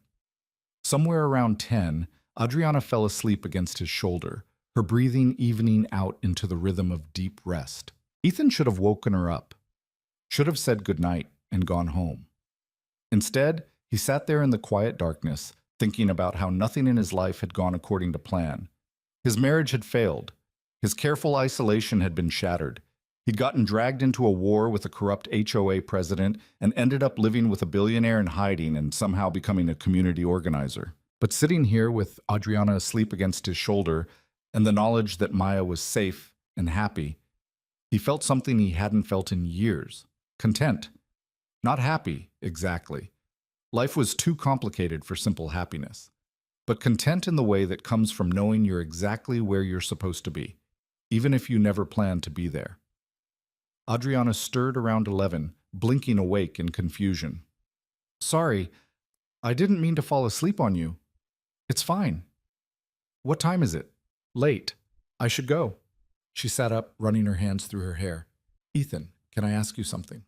Somewhere around 10, Adriana fell asleep against his shoulder, her breathing evening out into the rhythm of deep rest. Ethan should have woken her up, should have said goodnight and gone home. Instead, he sat there in the quiet darkness, thinking about how nothing in his life had gone according to plan. His marriage had failed. His careful isolation had been shattered. He'd gotten dragged into a war with a corrupt HOA president and ended up living with a billionaire in hiding and somehow becoming a community organizer. But sitting here with Adriana asleep against his shoulder and the knowledge that Maya was safe and happy, he felt something he hadn't felt in years. Content. Not happy, exactly. Life was too complicated for simple happiness. But content in the way that comes from knowing you're exactly where you're supposed to be, even if you never planned to be there. Adriana stirred around 11, blinking awake in confusion. Sorry, I didn't mean to fall asleep on you. It's fine. What time is it? Late. I should go. She sat up, running her hands through her hair. Ethan, can I ask you something?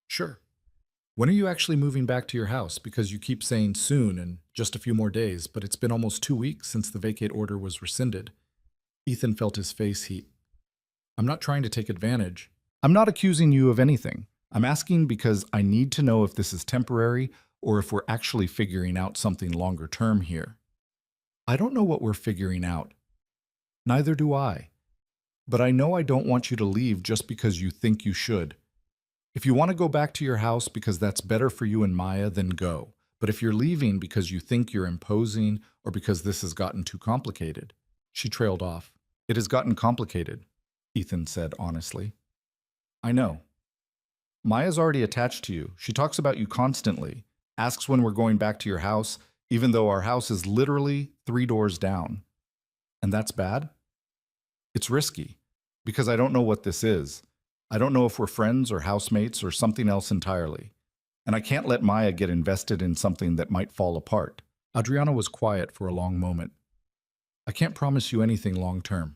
Sure. When are you actually moving back to your house? Because you keep saying soon and just a few more days, but it's been almost 2 weeks since the vacate order was rescinded. Ethan felt his face heat. I'm not trying to take advantage. I'm not accusing you of anything. I'm asking because I need to know if this is temporary or if we're actually figuring out something longer term here. I don't know what we're figuring out. Neither do I. But I know I don't want you to leave just because you think you should. If you want to go back to your house because that's better for you and Maya, then go. But if you're leaving because you think you're imposing or because this has gotten too complicated, she trailed off. It has gotten complicated, Ethan said honestly. I know. Maya's already attached to you. She talks about you constantly, asks when we're going back to your house, even though our house is literally 3 doors down. And that's bad? It's risky, because I don't know what this is. I don't know if we're friends or housemates or something else entirely. And I can't let Maya get invested in something that might fall apart. Adriana was quiet for a long moment. I can't promise you anything long term.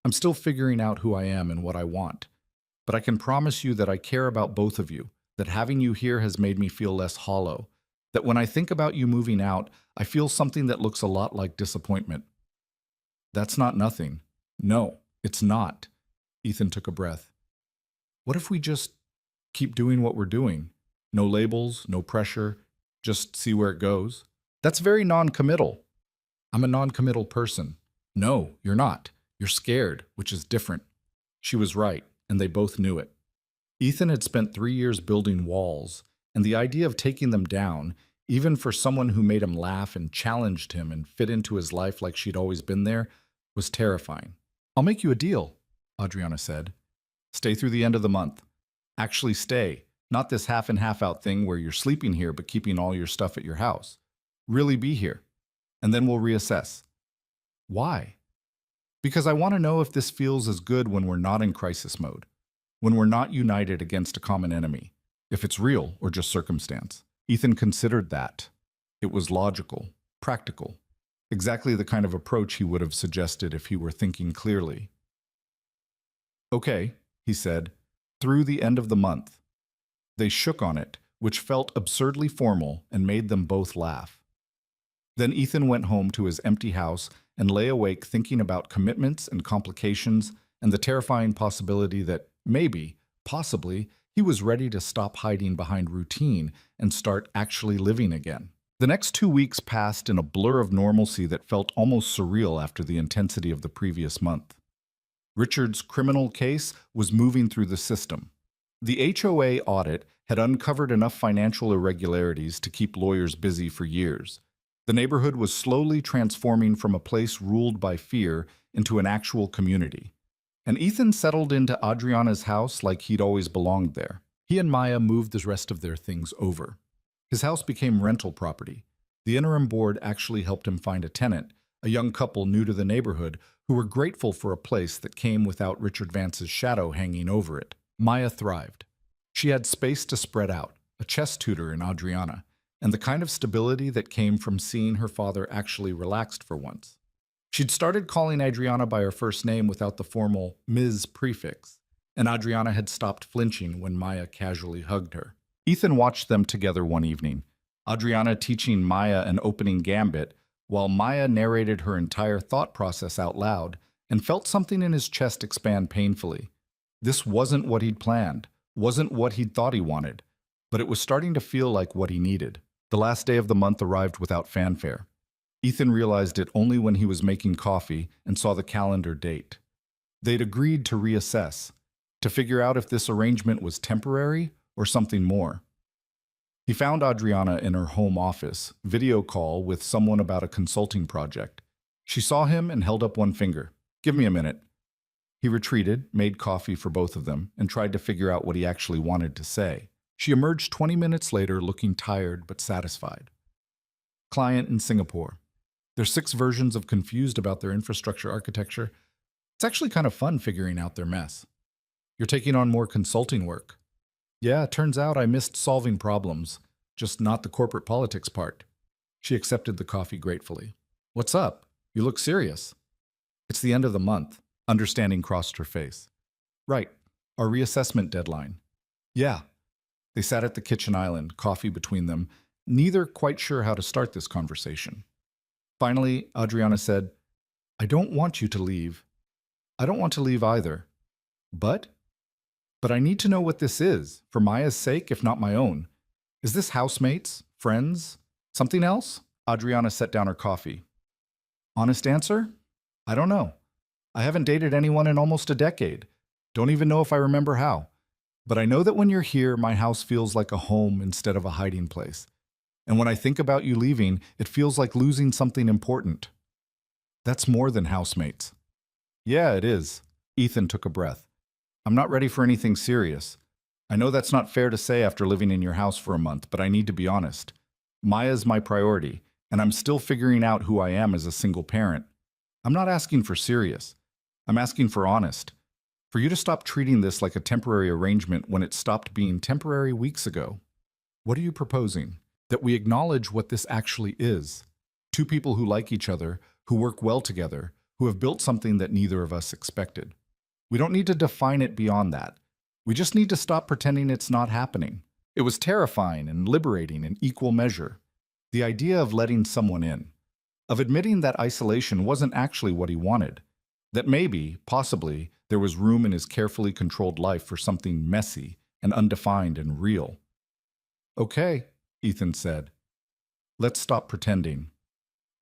I'm still figuring out who I am and what I want. But I can promise you that I care about both of you, that having you here has made me feel less hollow, that when I think about you moving out, I feel something that looks a lot like disappointment. That's not nothing. No, it's not. Ethan took a breath. What if we just keep doing what we're doing? No labels, no pressure, just see where it goes. That's very non-committal. I'm a non-committal person. No, you're not. You're scared, which is different. She was right, and they both knew it. Ethan had spent 3 years building walls, and the idea of taking them down, even for someone who made him laugh and challenged him and fit into his life like she'd always been there, was terrifying. I'll make you a deal, Adriana said. Stay through the end of the month. Actually stay, not this half and half out thing where you're sleeping here but keeping all your stuff at your house. Really be here. and then we'll reassess. Why? Because I want to know if this feels as good when we're not in crisis mode, when we're not united against a common enemy, if it's real or just circumstance. Ethan considered that. It was logical, practical, exactly the kind of approach he would have suggested if he were thinking clearly. Okay, he said, through the end of the month. They shook on it, which felt absurdly formal and made them both laugh. Then Ethan went home to his empty house and lay awake thinking about commitments and complications and the terrifying possibility that maybe, possibly, he was ready to stop hiding behind routine and start actually living again. The next 2 weeks passed in a blur of normalcy that felt almost surreal after the intensity of the previous month. Richard's criminal case was moving through the system. The HOA audit had uncovered enough financial irregularities to keep lawyers busy for years. The neighborhood was slowly transforming from a place ruled by fear into an actual community. And Ethan settled into Adriana's house like he'd always belonged there. He and Maya moved the rest of their things over. His house became rental property. The interim board actually helped him find a tenant, a young couple new to the neighborhood who were grateful for a place that came without Richard Vance's shadow hanging over it. Maya thrived. She had space to spread out, a chess tutor in Adriana, and the kind of stability that came from seeing her father actually relaxed for once. She'd started calling Adriana by her first name without the formal Ms. prefix, and Adriana had stopped flinching when Maya casually hugged her. Ethan watched them together one evening, Adriana teaching Maya an opening gambit, while Maya narrated her entire thought process out loud, and felt something in his chest expand painfully. This wasn't what he'd planned, wasn't what he'd thought he wanted, but it was starting to feel like what he needed. The last day of the month arrived without fanfare. Ethan realized it only when he was making coffee and saw the calendar date. They'd agreed to reassess, to figure out if this arrangement was temporary or something more. He found Adriana in her home office, video call with someone about a consulting project. She saw him and held up one finger. "Give me a minute." He retreated, made coffee for both of them, and tried to figure out what he actually wanted to say. She emerged 20 minutes later looking tired but satisfied. Client in Singapore. There's 6 versions of confused about their infrastructure architecture. It's actually kind of fun figuring out their mess. You're taking on more consulting work. Yeah, it turns out I missed solving problems, just not the corporate politics part. She accepted the coffee gratefully. What's up? You look serious. It's the end of the month. Understanding crossed her face. Right, our reassessment deadline. Yeah. They sat at the kitchen island, coffee between them, neither quite sure how to start this conversation. Finally, Adriana said, "I don't want you to leave. I don't want to leave either. But I need to know what this is, for Maya's sake, if not my own. Is this housemates, friends, something else?" Adriana set down her coffee. Honest answer? I don't know. I haven't dated anyone in almost a decade. Don't even know if I remember how. But I know that when you're here, my house feels like a home instead of a hiding place. And when I think about you leaving, it feels like losing something important. That's more than housemates. Yeah, it is. Ethan took a breath. I'm not ready for anything serious. I know that's not fair to say after living in your house for a month, but I need to be honest. Maya's my priority, and I'm still figuring out who I am as a single parent. I'm not asking for serious. I'm asking for honest. For you to stop treating this like a temporary arrangement when it stopped being temporary weeks ago. What are you proposing? That we acknowledge what this actually is. 2 people who like each other, who work well together, who have built something that neither of us expected. We don't need to define it beyond that. We just need to stop pretending it's not happening. It was terrifying and liberating in equal measure. The idea of letting someone in, of admitting that isolation wasn't actually what he wanted, that maybe, possibly, there was room in his carefully controlled life for something messy and undefined and real. Okay, Ethan said. Let's stop pretending.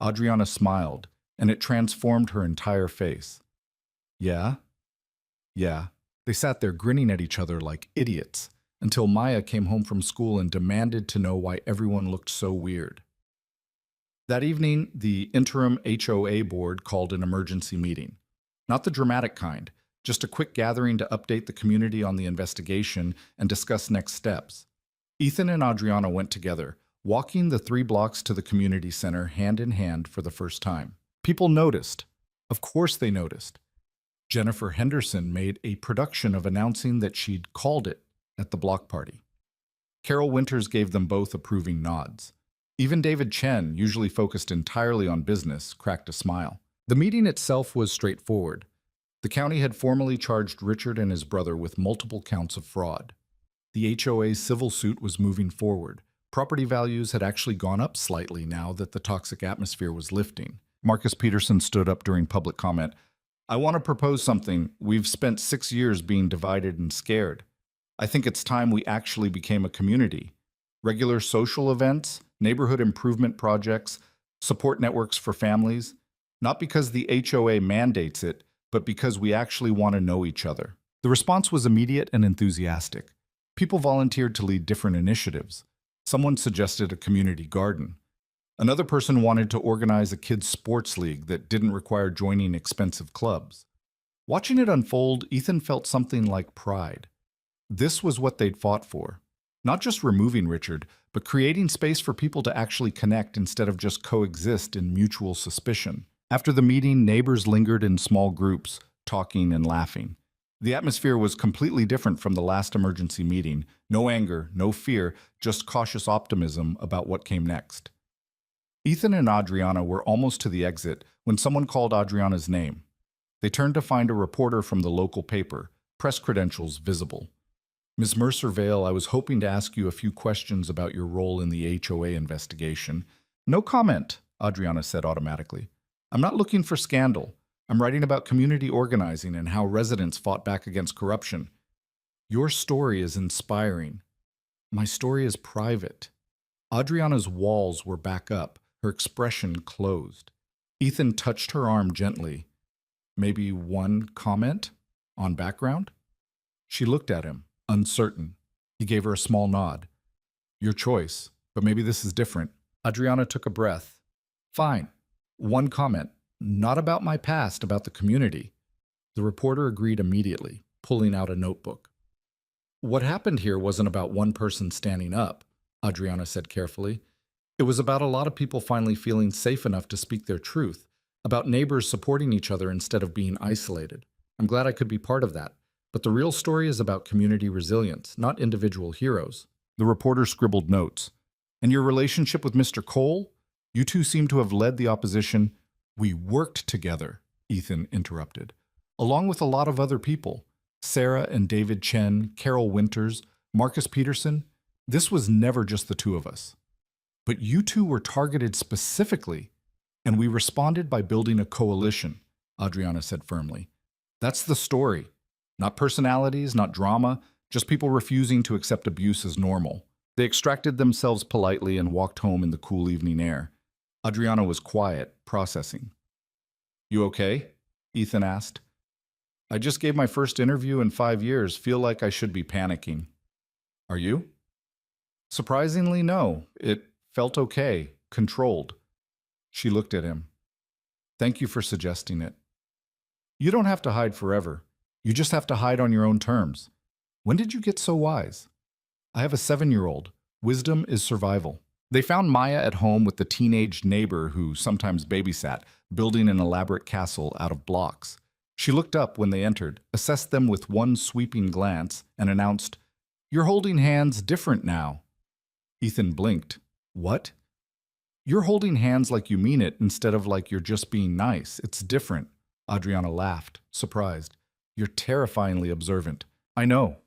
Adriana smiled, and it transformed her entire face. Yeah? Yeah. They sat there grinning at each other like idiots, until Maya came home from school and demanded to know why everyone looked so weird. That evening, the interim HOA board called an emergency meeting. Not the dramatic kind, just a quick gathering to update the community on the investigation and discuss next steps. Ethan and Adriana went together, walking the 3 blocks to the community center hand in hand for the first time. People noticed. Of course they noticed. Jennifer Henderson made a production of announcing that she'd called it at the block party. Carol Winters gave them both approving nods. Even David Chen, usually focused entirely on business, cracked a smile. The meeting itself was straightforward. The county had formally charged Richard and his brother with multiple counts of fraud. The HOA's civil suit was moving forward. Property values had actually gone up slightly now that the toxic atmosphere was lifting. Marcus Peterson stood up during public comment. I want to propose something. We've spent 6 years being divided and scared. I think it's time we actually became a community. Regular social events, neighborhood improvement projects, support networks for families. Not because the HOA mandates it, but because we actually want to know each other. The response was immediate and enthusiastic. People volunteered to lead different initiatives. Someone suggested a community garden. Another person wanted to organize a kids' sports league that didn't require joining expensive clubs. Watching it unfold, Ethan felt something like pride. This was what they'd fought for. Not just removing Richard, but creating space for people to actually connect instead of just coexist in mutual suspicion. After the meeting, neighbors lingered in small groups, talking and laughing. The atmosphere was completely different from the last emergency meeting. No anger, no fear, just cautious optimism about what came next. Ethan and Adriana were almost to the exit when someone called Adriana's name. They turned to find a reporter from the local paper, press credentials visible. Ms. Mercer-Vale, I was hoping to ask you a few questions about your role in the HOA investigation. No comment, Adriana said automatically. I'm not looking for scandal. I'm writing about community organizing and how residents fought back against corruption. Your story is inspiring. My story is private. Adriana's walls were back up, her expression closed. Ethan touched her arm gently. Maybe one comment on background? She looked at him, uncertain. He gave her a small nod. Your choice, but maybe this is different. Adriana took a breath. Fine. One comment. Not about my past, about the community. The reporter agreed immediately, pulling out a notebook. What happened here wasn't about one person standing up, Adriana said carefully. It was about a lot of people finally feeling safe enough to speak their truth, about neighbors supporting each other instead of being isolated. I'm glad I could be part of that. But the real story is about community resilience, not individual heroes. The reporter scribbled notes. And your relationship with Mr. Cole? You two seem to have led the opposition. We worked together, Ethan interrupted, along with a lot of other people. Sarah and David Chen, Carol Winters, Marcus Peterson. This was never just the two of us. But you two were targeted specifically, and we responded by building a coalition, Adriana said firmly. That's the story. Not personalities, not drama, just people refusing to accept abuse as normal. They extracted themselves politely and walked home in the cool evening air. Adriana was quiet, processing. You okay? Ethan asked. I just gave my first interview in 5 years. Feel like I should be panicking. Are you? Surprisingly, no. It felt okay, controlled. She looked at him. Thank you for suggesting it. You don't have to hide forever. You just have to hide on your own terms. When did you get so wise? I have a 7-year-old. Wisdom is survival. They found Maya at home with the teenage neighbor who sometimes babysat, building an elaborate castle out of blocks. She looked up when they entered, assessed them with one sweeping glance, and announced, You're holding hands different now. Ethan blinked. What? You're holding hands like you mean it instead of like you're just being nice. It's different. Adriana laughed, surprised. You're terrifyingly observant. I know.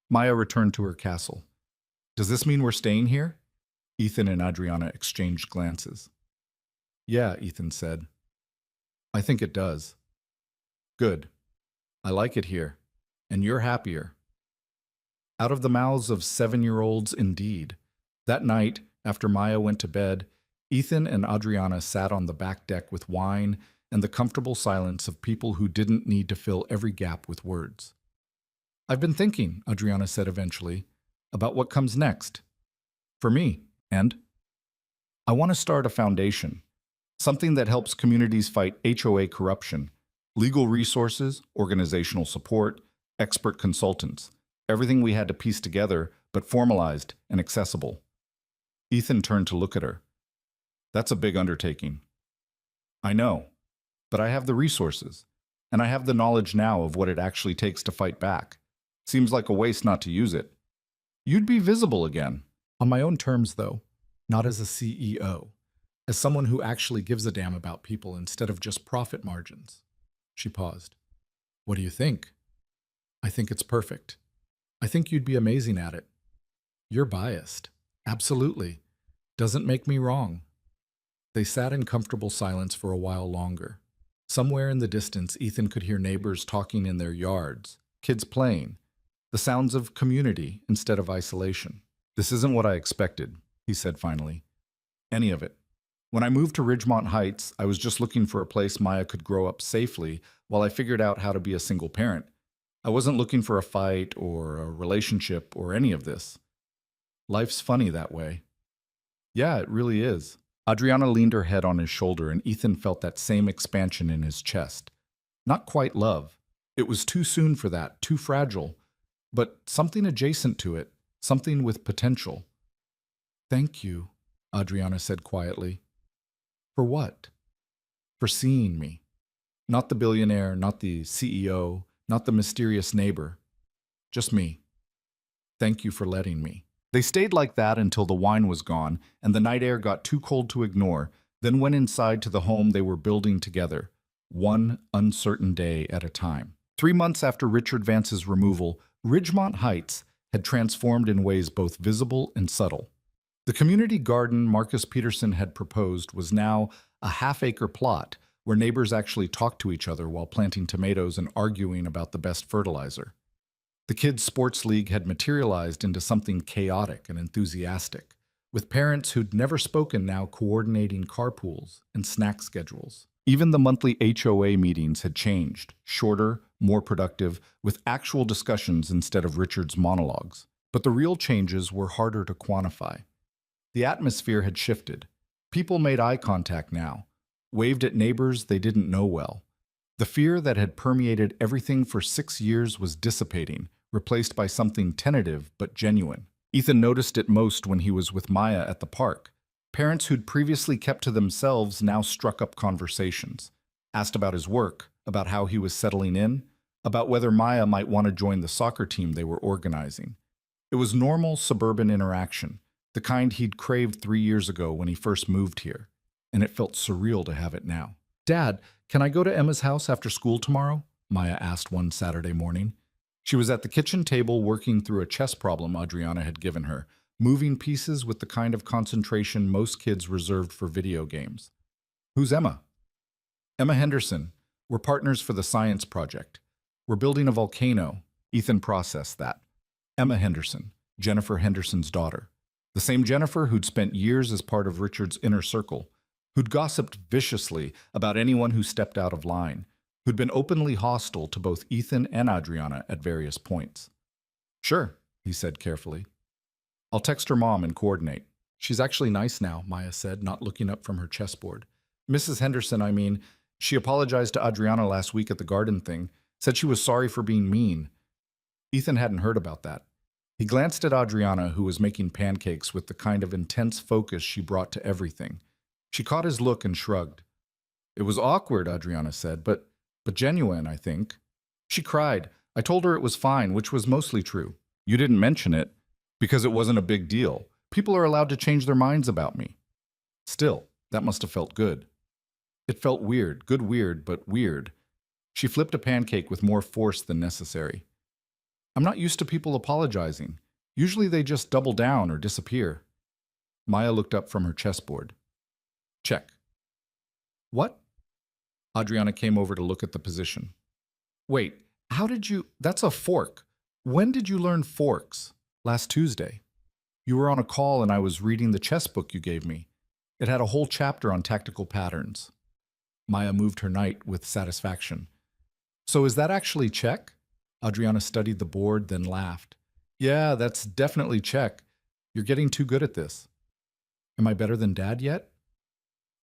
Maya returned to her castle. Does this mean we're staying here? Ethan and Adriana exchanged glances. Yeah, Ethan said. I think it does. Good. I like it here. And you're happier. Out of the mouths of 7-year-olds, indeed. That night, after Maya went to bed, Ethan and Adriana sat on the back deck with wine and the comfortable silence of people who didn't need to fill every gap with words. I've been thinking, Adriana said eventually, about what comes next. For me, and I want to start a foundation, something that helps communities fight HOA corruption, legal resources, organizational support, expert consultants, everything we had to piece together, but formalized and accessible. Ethan turned to look at her. That's a big undertaking. I know, but I have the resources, and I have the knowledge now of what it actually takes to fight back. Seems like a waste not to use it. You'd be visible again. On my own terms, though, not as a CEO, as someone who actually gives a damn about people instead of just profit margins. She paused. What do you think? I think it's perfect. I think you'd be amazing at it. You're biased. Absolutely. Doesn't make me wrong. They sat in comfortable silence for a while longer. Somewhere in the distance, Ethan could hear neighbors talking in their yards, kids playing, the sounds of community instead of isolation. This isn't what I expected, he said finally. Any of it. When I moved to Ridgemont Heights, I was just looking for a place Maya could grow up safely while I figured out how to be a single parent. I wasn't looking for a fight or a relationship or any of this. Life's funny that way. Yeah, it really is. Adriana leaned her head on his shoulder, and Ethan felt that same expansion in his chest. Not quite love. It was too soon for that, too fragile. But something adjacent to it, something with potential. Thank you, Adriana said quietly. For what? For seeing me. Not the billionaire, not the CEO, not the mysterious neighbor. Just me. Thank you for letting me. They stayed like that until the wine was gone and the night air got too cold to ignore, then went inside to the home they were building together, one uncertain day at a time. 3 months after Richard Vance's removal, Ridgemont Heights had transformed in ways both visible and subtle. The community garden Marcus Peterson had proposed was now a half-acre plot where neighbors actually talked to each other while planting tomatoes and arguing about the best fertilizer. The kids' sports league had materialized into something chaotic and enthusiastic, with parents who'd never spoken now coordinating carpools and snack schedules. Even the monthly HOA meetings had changed, shorter, more productive, with actual discussions instead of Richard's monologues. But the real changes were harder to quantify. The atmosphere had shifted. People made eye contact now, waved at neighbors they didn't know well. The fear that had permeated everything for 6 years was dissipating, replaced by something tentative but genuine. Ethan noticed it most when he was with Maya at the park. Parents who'd previously kept to themselves now struck up conversations, asked about his work, about how he was settling in, about whether Maya might want to join the soccer team they were organizing. It was normal suburban interaction, the kind he'd craved 3 years ago when he first moved here, and it felt surreal to have it now. Dad, can I go to Emma's house after school tomorrow? Maya asked one Saturday morning. She was at the kitchen table working through a chess problem Adriana had given her, moving pieces with the kind of concentration most kids reserved for video games. Who's Emma? Emma Henderson. We're partners for the science project. We're building a volcano. Ethan processed that. Emma Henderson, Jennifer Henderson's daughter. The same Jennifer who'd spent years as part of Richard's inner circle, who'd gossiped viciously about anyone who stepped out of line, who'd been openly hostile to both Ethan and Adriana at various points. Sure, he said carefully. I'll text her mom and coordinate. She's actually nice now, Maya said, not looking up from her chessboard. Mrs. Henderson, I mean, she apologized to Adriana last week at the garden thing, said she was sorry for being mean. Ethan hadn't heard about that. He glanced at Adriana, who was making pancakes with the kind of intense focus she brought to everything. She caught his look and shrugged. It was awkward, Adriana said, but genuine, I think. She cried. I told her it was fine, which was mostly true. You didn't mention it, because it wasn't a big deal. People are allowed to change their minds about me. Still, that must have felt good. It felt weird, good weird, but weird. She flipped a pancake with more force than necessary. I'm not used to people apologizing. Usually they just double down or disappear. Maya looked up from her chessboard. Check. What? Adriana came over to look at the position. Wait, how did you... That's a fork. When did you learn forks? Last Tuesday. You were on a call and I was reading the chess book you gave me. It had a whole chapter on tactical patterns. Maya moved her knight with satisfaction. So is that actually check? Adriana studied the board, then laughed. Yeah, that's definitely check. You're getting too good at this. Am I better than Dad yet?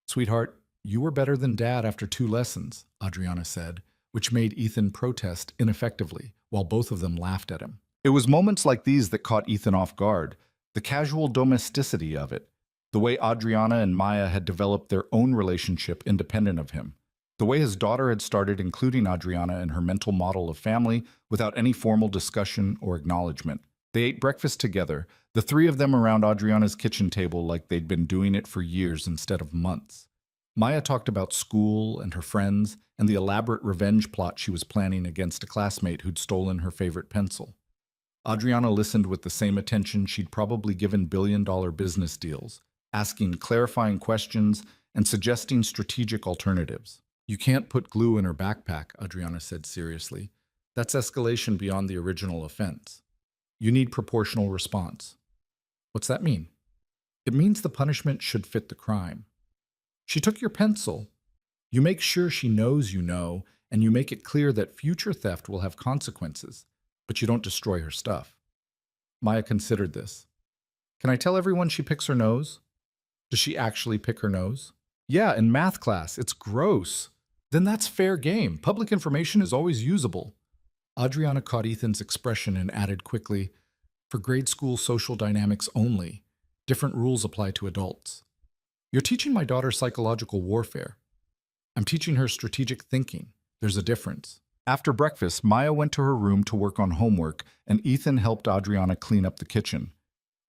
Sweetheart, you were better than Dad after 2 lessons, Adriana said, which made Ethan protest ineffectively, while both of them laughed at him. It was moments like these that caught Ethan off guard, the casual domesticity of it, The way Adriana and Maya had developed their own relationship independent of him. The way his daughter had started including Adriana in her mental model of family without any formal discussion or acknowledgement. They ate breakfast together, the three of them around Adriana's kitchen table like they'd been doing it for years instead of months. Maya talked about school and her friends and the elaborate revenge plot she was planning against a classmate who'd stolen her favorite pencil. Adriana listened with the same attention she'd probably given billion-dollar business deals, asking clarifying questions and suggesting strategic alternatives. You can't put glue in her backpack, Adriana said seriously. That's escalation beyond the original offense. You need proportional response. What's that mean? It means the punishment should fit the crime. She took your pencil. You make sure she knows you know, and you make it clear that future theft will have consequences, but you don't destroy her stuff. Maya considered this. Can I tell everyone she picks her nose? Does she actually pick her nose? Yeah, in math class. It's gross. Then that's fair game. Public information is always usable. Adriana caught Ethan's expression and added quickly, for grade school social dynamics only. Different rules apply to adults. You're teaching my daughter psychological warfare. I'm teaching her strategic thinking. There's a difference. After breakfast, Maya went to her room to work on homework, and Ethan helped Adriana clean up the kitchen.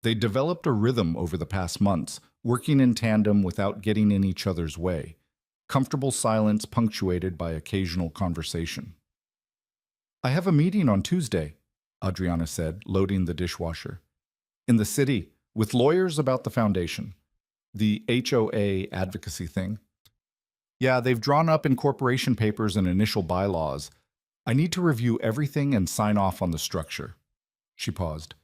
They developed a rhythm over the past months, working in tandem without getting in each other's way. Comfortable silence punctuated by occasional conversation. I have a meeting on Tuesday, Adriana said, loading the dishwasher. In the city, with lawyers about the foundation. The HOA advocacy thing. Yeah, they've drawn up incorporation papers and initial bylaws. I need to review everything and sign off on the structure. She paused.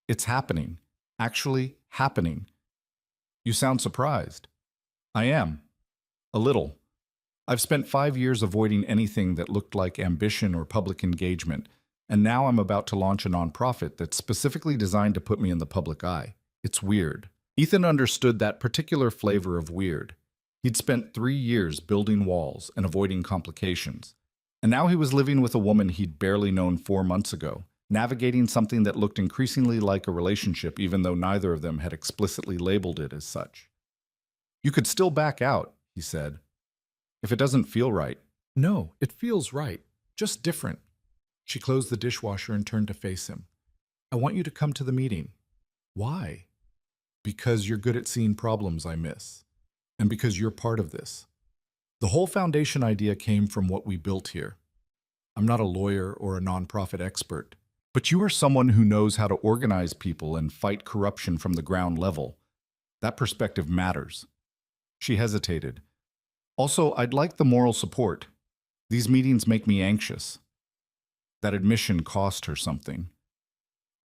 It's happening. Actually happening. You sound surprised. I am. A little. I've spent 5 years avoiding anything that looked like ambition or public engagement, and now I'm about to launch a nonprofit that's specifically designed to put me in the public eye. It's weird. Ethan understood that particular flavor of weird. He'd spent 3 years building walls and avoiding complications, and now he was living with a woman he'd barely known 4 months ago, navigating something that looked increasingly like a relationship even though neither of them had explicitly labeled it as such. You could still back out, he said. If it doesn't feel right. No, it feels right. Just different. She closed the dishwasher and turned to face him. I want you to come to the meeting. Why? Because you're good at seeing problems I miss. And because you're part of this. The whole foundation idea came from what we built here. I'm not a lawyer or a nonprofit expert, but you are someone who knows how to organize people and fight corruption from the ground level. That perspective matters. She hesitated. Also, I'd like the moral support. These meetings make me anxious. That admission cost her something.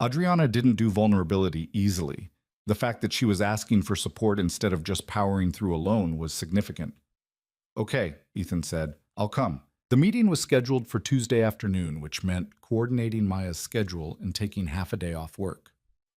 Adriana didn't do vulnerability easily. The fact that she was asking for support instead of just powering through alone was significant. Okay, Ethan said, I'll come. The meeting was scheduled for Tuesday afternoon, which meant coordinating Maya's schedule and taking half a day off work.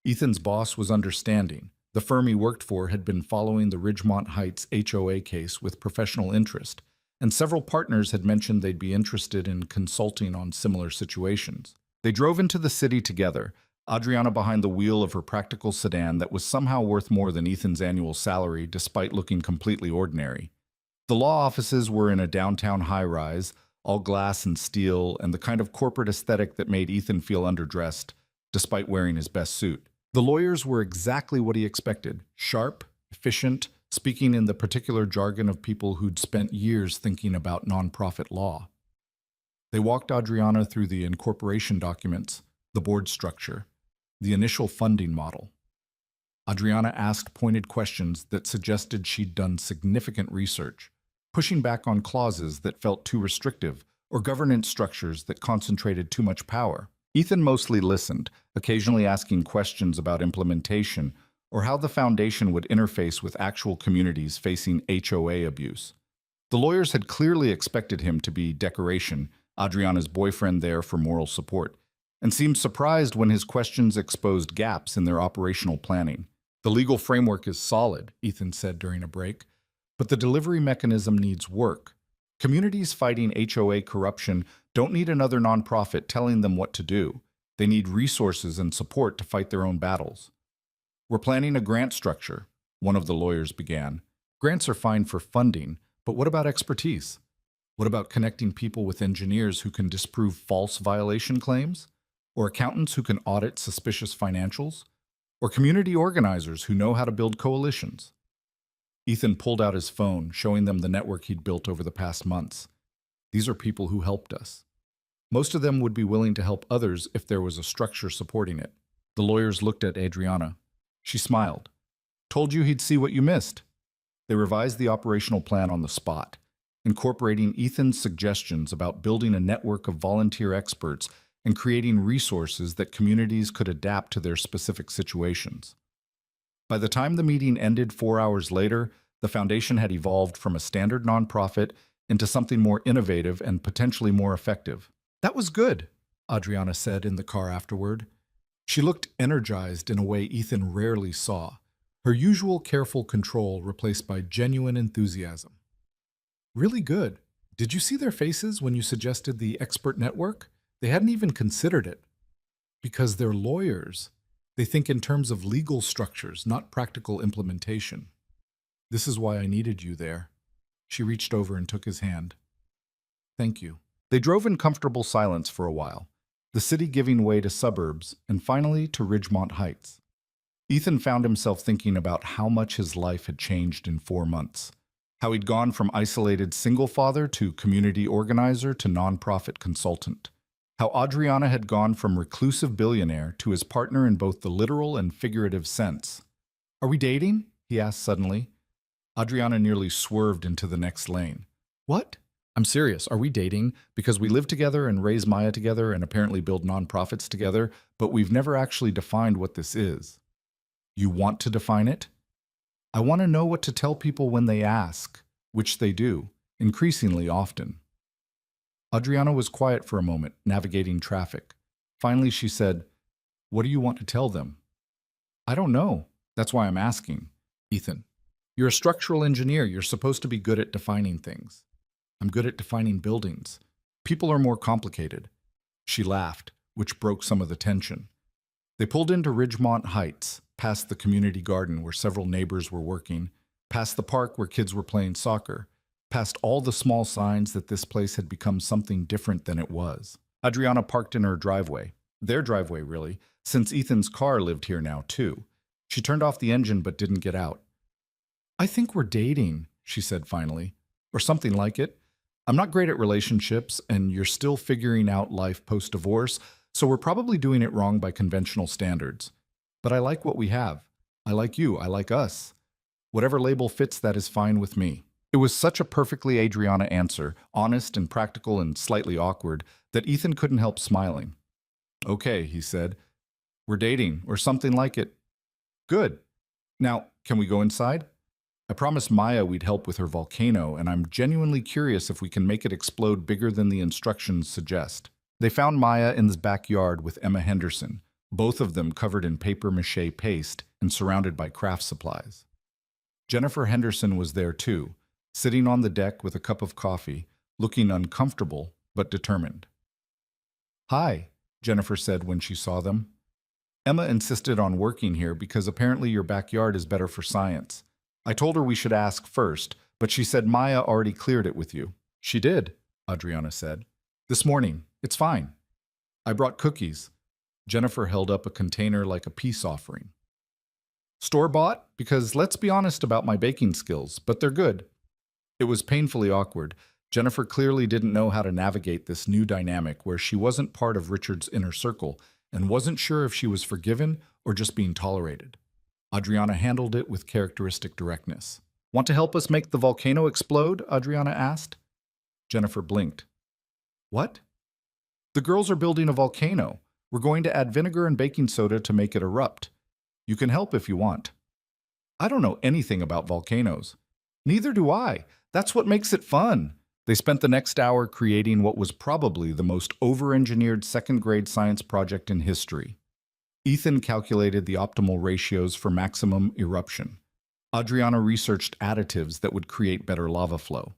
Ethan's boss was understanding. The firm he worked for had been following the Ridgemont Heights HOA case with professional interest, and several partners had mentioned they'd be interested in consulting on similar situations. They drove into the city together, Adriana behind the wheel of her practical sedan that was somehow worth more than Ethan's annual salary despite looking completely ordinary. The law offices were in a downtown high-rise, all glass and steel, and the kind of corporate aesthetic that made Ethan feel underdressed, despite wearing his best suit. The lawyers were exactly what he expected, sharp, efficient, speaking in the particular jargon of people who'd spent years thinking about nonprofit law. They walked Adriana through the incorporation documents, the board structure, the initial funding model. Adriana asked pointed questions that suggested she'd done significant research, pushing back on clauses that felt too restrictive or governance structures that concentrated too much power. Ethan mostly listened, occasionally asking questions about implementation or how the foundation would interface with actual communities facing HOA abuse. The lawyers had clearly expected him to be decoration, Adriana's boyfriend there for moral support, and seemed surprised when his questions exposed gaps in their operational planning. The legal framework is solid, Ethan said during a break, but the delivery mechanism needs work. Communities fighting HOA corruption don't need another nonprofit telling them what to do. They need resources and support to fight their own battles. We're planning a grant structure, One of the lawyers began. Grants are fine for funding, but what about expertise? What about connecting people with engineers who can disprove false violation claims? Or accountants who can audit suspicious financials? Or community organizers who know how to build coalitions? Ethan pulled out his phone, showing them the network he'd built over the past months. These are people who helped us. Most of them would be willing to help others if there was a structure supporting it. The lawyers looked at Adriana. She smiled. Told you he'd see what you missed. They revised the operational plan on the spot, incorporating Ethan's suggestions about building a network of volunteer experts and creating resources that communities could adapt to their specific situations. By the time the meeting ended 4 hours later, the foundation had evolved from a standard nonprofit into something more innovative and potentially more effective. That was good, Adriana said in the car afterward. She looked energized in a way Ethan rarely saw, her usual careful control replaced by genuine enthusiasm. Really good. Did you see their faces when you suggested the expert network? They hadn't even considered it. Because they're lawyers. They think in terms of legal structures, not practical implementation. This is why I needed you there. She reached over and took his hand. Thank you. They drove in comfortable silence for a while, the city giving way to suburbs and finally to Ridgemont Heights. Ethan found himself thinking about how much his life had changed in 4 months. How he'd gone from isolated single father to community organizer to nonprofit consultant. How Adriana had gone from reclusive billionaire to his partner in both the literal and figurative sense. Are we dating? He asked suddenly. Adriana nearly swerved into the next lane. What? I'm serious. Are we dating? Because we live together and raise Maya together and apparently build nonprofits together, but we've never actually defined what this is. You want to define it? I want to know what to tell people when they ask, which they do, increasingly often. Adriana was quiet for a moment, navigating traffic. Finally, she said, What do you want to tell them? I don't know. That's why I'm asking. Ethan, you're a structural engineer. You're supposed to be good at defining things. I'm good at defining buildings. People are more complicated. She laughed, which broke some of the tension. They pulled into Ridgemont Heights, past the community garden where several neighbors were working, past the park where kids were playing soccer, past all the small signs that this place had become something different than it was. Adriana parked in her driveway. Their driveway, really, since Ethan's car lived here now, too. She turned off the engine but didn't get out. I think we're dating, she said finally, or something like it. I'm not great at relationships, and you're still figuring out life post-divorce, so we're probably doing it wrong by conventional standards. But I like what we have. I like you. I like us. Whatever label fits that is fine with me. It was such a perfectly Adriana answer, honest and practical and slightly awkward, that Ethan couldn't help smiling. Okay, he said. We're dating, or something like it. Good. Now, can we go inside? I promised Maya we'd help with her volcano, and I'm genuinely curious if we can make it explode bigger than the instructions suggest. They found Maya in the backyard with Emma Henderson, both of them covered in papier-mâché paste and surrounded by craft supplies. Jennifer Henderson was there too, sitting on the deck with a cup of coffee, looking uncomfortable but determined. Hi, Jennifer said when she saw them. Emma insisted on working here because apparently your backyard is better for science. I told her we should ask first, but she said Maya already cleared it with you. She did, Adriana said. This morning. It's fine. I brought cookies. Jennifer held up a container like a peace offering. Store-bought? Because let's be honest about my baking skills, but they're good. It was painfully awkward. Jennifer clearly didn't know how to navigate this new dynamic where she wasn't part of Richard's inner circle and wasn't sure if she was forgiven or just being tolerated. Adriana handled it with characteristic directness. Want to help us make the volcano explode? Adriana asked. Jennifer blinked. What? The girls are building a volcano. We're going to add vinegar and baking soda to make it erupt. You can help if you want. I don't know anything about volcanoes. Neither do I. That's what makes it fun. They spent the next hour creating what was probably the most over-engineered second-grade science project in history. Ethan calculated the optimal ratios for maximum eruption. Adriana researched additives that would create better lava flow.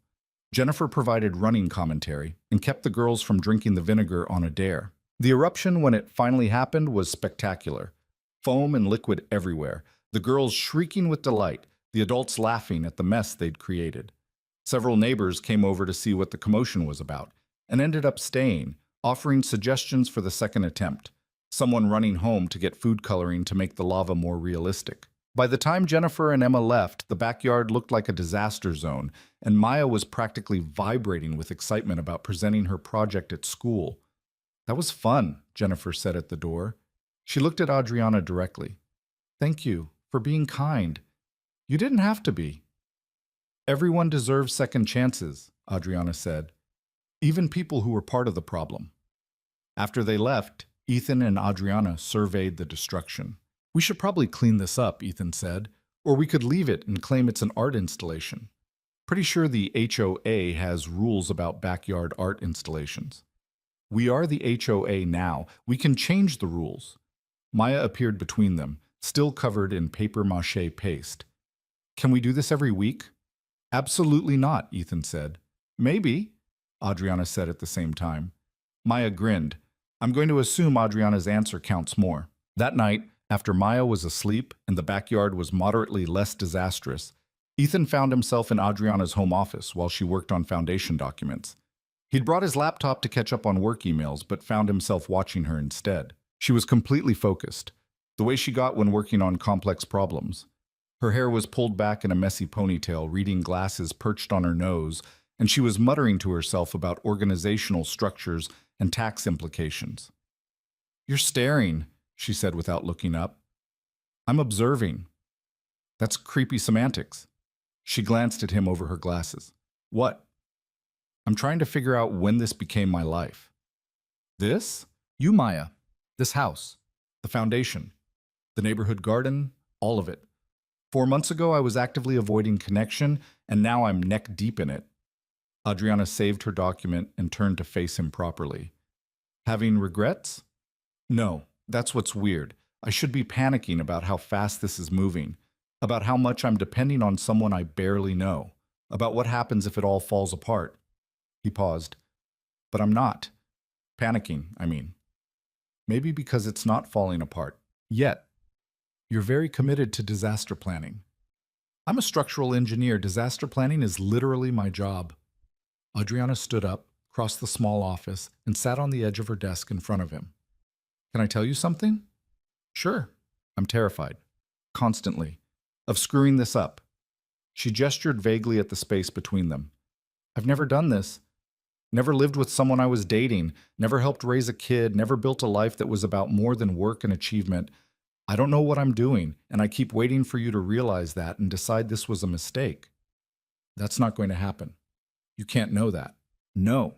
Jennifer provided running commentary and kept the girls from drinking the vinegar on a dare. The eruption, when it finally happened, was spectacular. Foam and liquid everywhere, the girls shrieking with delight, the adults laughing at the mess they'd created. Several neighbors came over to see what the commotion was about, and ended up staying, offering suggestions for the second attempt, someone running home to get food coloring to make the lava more realistic. By the time Jennifer and Emma left, the backyard looked like a disaster zone, and Maya was practically vibrating with excitement about presenting her project at school. That was fun, Jennifer said at the door. She looked at Adriana directly. Thank you for being kind. You didn't have to be. Everyone deserves second chances, Adriana said, even people who were part of the problem. After they left, Ethan and Adriana surveyed the destruction. We should probably clean this up, Ethan said, or we could leave it and claim it's an art installation. Pretty sure the HOA has rules about backyard art installations. We are the HOA now. We can change the rules. Maya appeared between them, still covered in papier-mâché paste. Can we do this every week? Absolutely not, Ethan said. Maybe, Adriana said at the same time. Maya grinned. I'm going to assume Adriana's answer counts more. That night, after Maya was asleep and the backyard was moderately less disastrous, Ethan found himself in Adriana's home office while she worked on foundation documents. He'd brought his laptop to catch up on work emails, but found himself watching her instead. She was completely focused, the way she got when working on complex problems. Her hair was pulled back in a messy ponytail, reading glasses perched on her nose, and she was muttering to herself about organizational structures and tax implications. You're staring, she said without looking up. I'm observing. That's creepy semantics. She glanced at him over her glasses. What? I'm trying to figure out when this became my life. This? You, Maya. This house. The foundation. The neighborhood garden. All of it. 4 months ago, I was actively avoiding connection, and now I'm neck deep in it. Adriana saved her document and turned to face him properly. Having regrets? No, that's what's weird. I should be panicking about how fast this is moving, about how much I'm depending on someone I barely know, about what happens if it all falls apart. He paused. But I'm not. Panicking, I mean. Maybe because it's not falling apart. Yet. You're very committed to disaster planning. I'm a structural engineer. Disaster planning is literally my job. Adriana stood up, crossed the small office, and sat on the edge of her desk in front of him. Can I tell you something? Sure. I'm terrified. Constantly. Of screwing this up. She gestured vaguely at the space between them. I've never done this. Never lived with someone I was dating. Never helped raise a kid. Never built a life that was about more than work and achievement. I don't know what I'm doing, and I keep waiting for you to realize that and decide this was a mistake. That's not going to happen. You can't know that. No.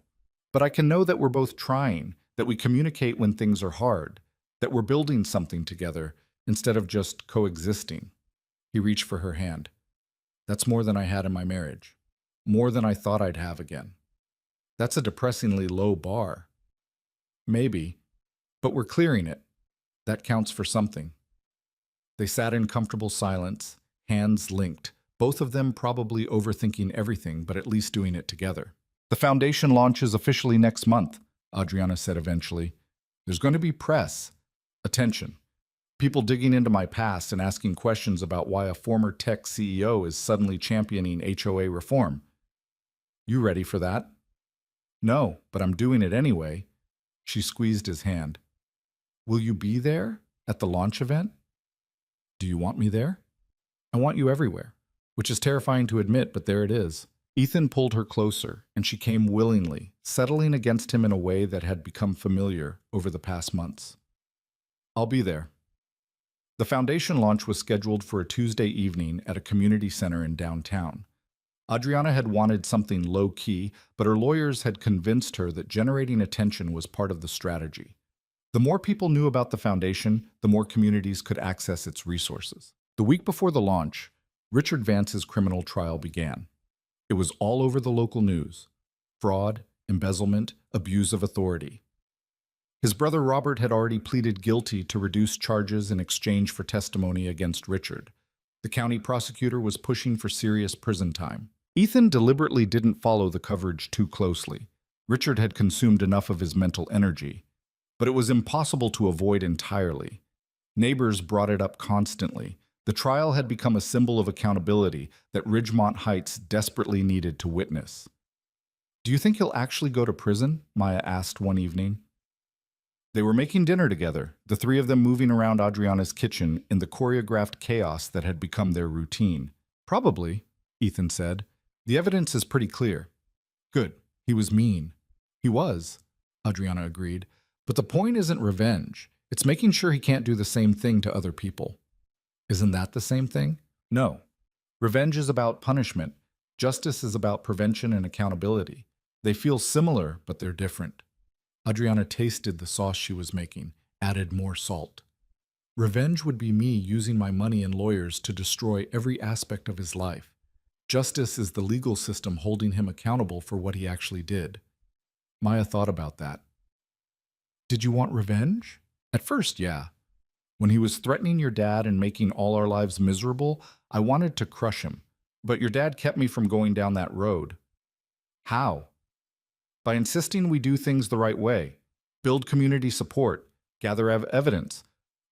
But I can know that we're both trying, that we communicate when things are hard, that we're building something together instead of just coexisting. He reached for her hand. That's more than I had in my marriage. More than I thought I'd have again. That's a depressingly low bar. Maybe, but we're clearing it. That counts for something. They sat in comfortable silence, hands linked, both of them probably overthinking everything, but at least doing it together. The foundation launches officially next month, Adriana said eventually. There's going to be press, attention, people digging into my past and asking questions about why a former tech CEO is suddenly championing HOA reform. You ready for that? No, but I'm doing it anyway. She squeezed his hand. Will you be there at the launch event? Do you want me there? I want you everywhere, which is terrifying to admit, but there it is. Ethan pulled her closer, and she came willingly, settling against him in a way that had become familiar over the past months. I'll be there. The foundation launch was scheduled for a Tuesday evening at a community center in downtown. Adriana had wanted something low-key, but her lawyers had convinced her that generating attention was part of the strategy. The more people knew about the foundation, the more communities could access its resources. The week before the launch, Richard Vance's criminal trial began. It was all over the local news. Fraud, embezzlement, abuse of authority. His brother Robert had already pleaded guilty to reduce charges in exchange for testimony against Richard. The county prosecutor was pushing for serious prison time. Ethan deliberately didn't follow the coverage too closely. Richard had consumed enough of his mental energy. But it was impossible to avoid entirely. Neighbors brought it up constantly. The trial had become a symbol of accountability that Ridgemont Heights desperately needed to witness. "Do you think he'll actually go to prison?" Maya asked one evening. They were making dinner together, the three of them moving around Adriana's kitchen in the choreographed chaos that had become their routine. "Probably," Ethan said. "The evidence is pretty clear." "Good. He was mean." "He was," Adriana agreed. "But the point isn't revenge. It's making sure he can't do the same thing to other people." "Isn't that the same thing?" "No. Revenge is about punishment. Justice is about prevention and accountability. They feel similar, but they're different." Adriana tasted the sauce she was making, added more salt. "Revenge would be me using my money and lawyers to destroy every aspect of his life. Justice is the legal system holding him accountable for what he actually did." Maya thought about that. "Did you want revenge?" "At first, yeah. When he was threatening your dad and making all our lives miserable, I wanted to crush him. But your dad kept me from going down that road." "How?" "By insisting we do things the right way. Build community support. Gather evidence.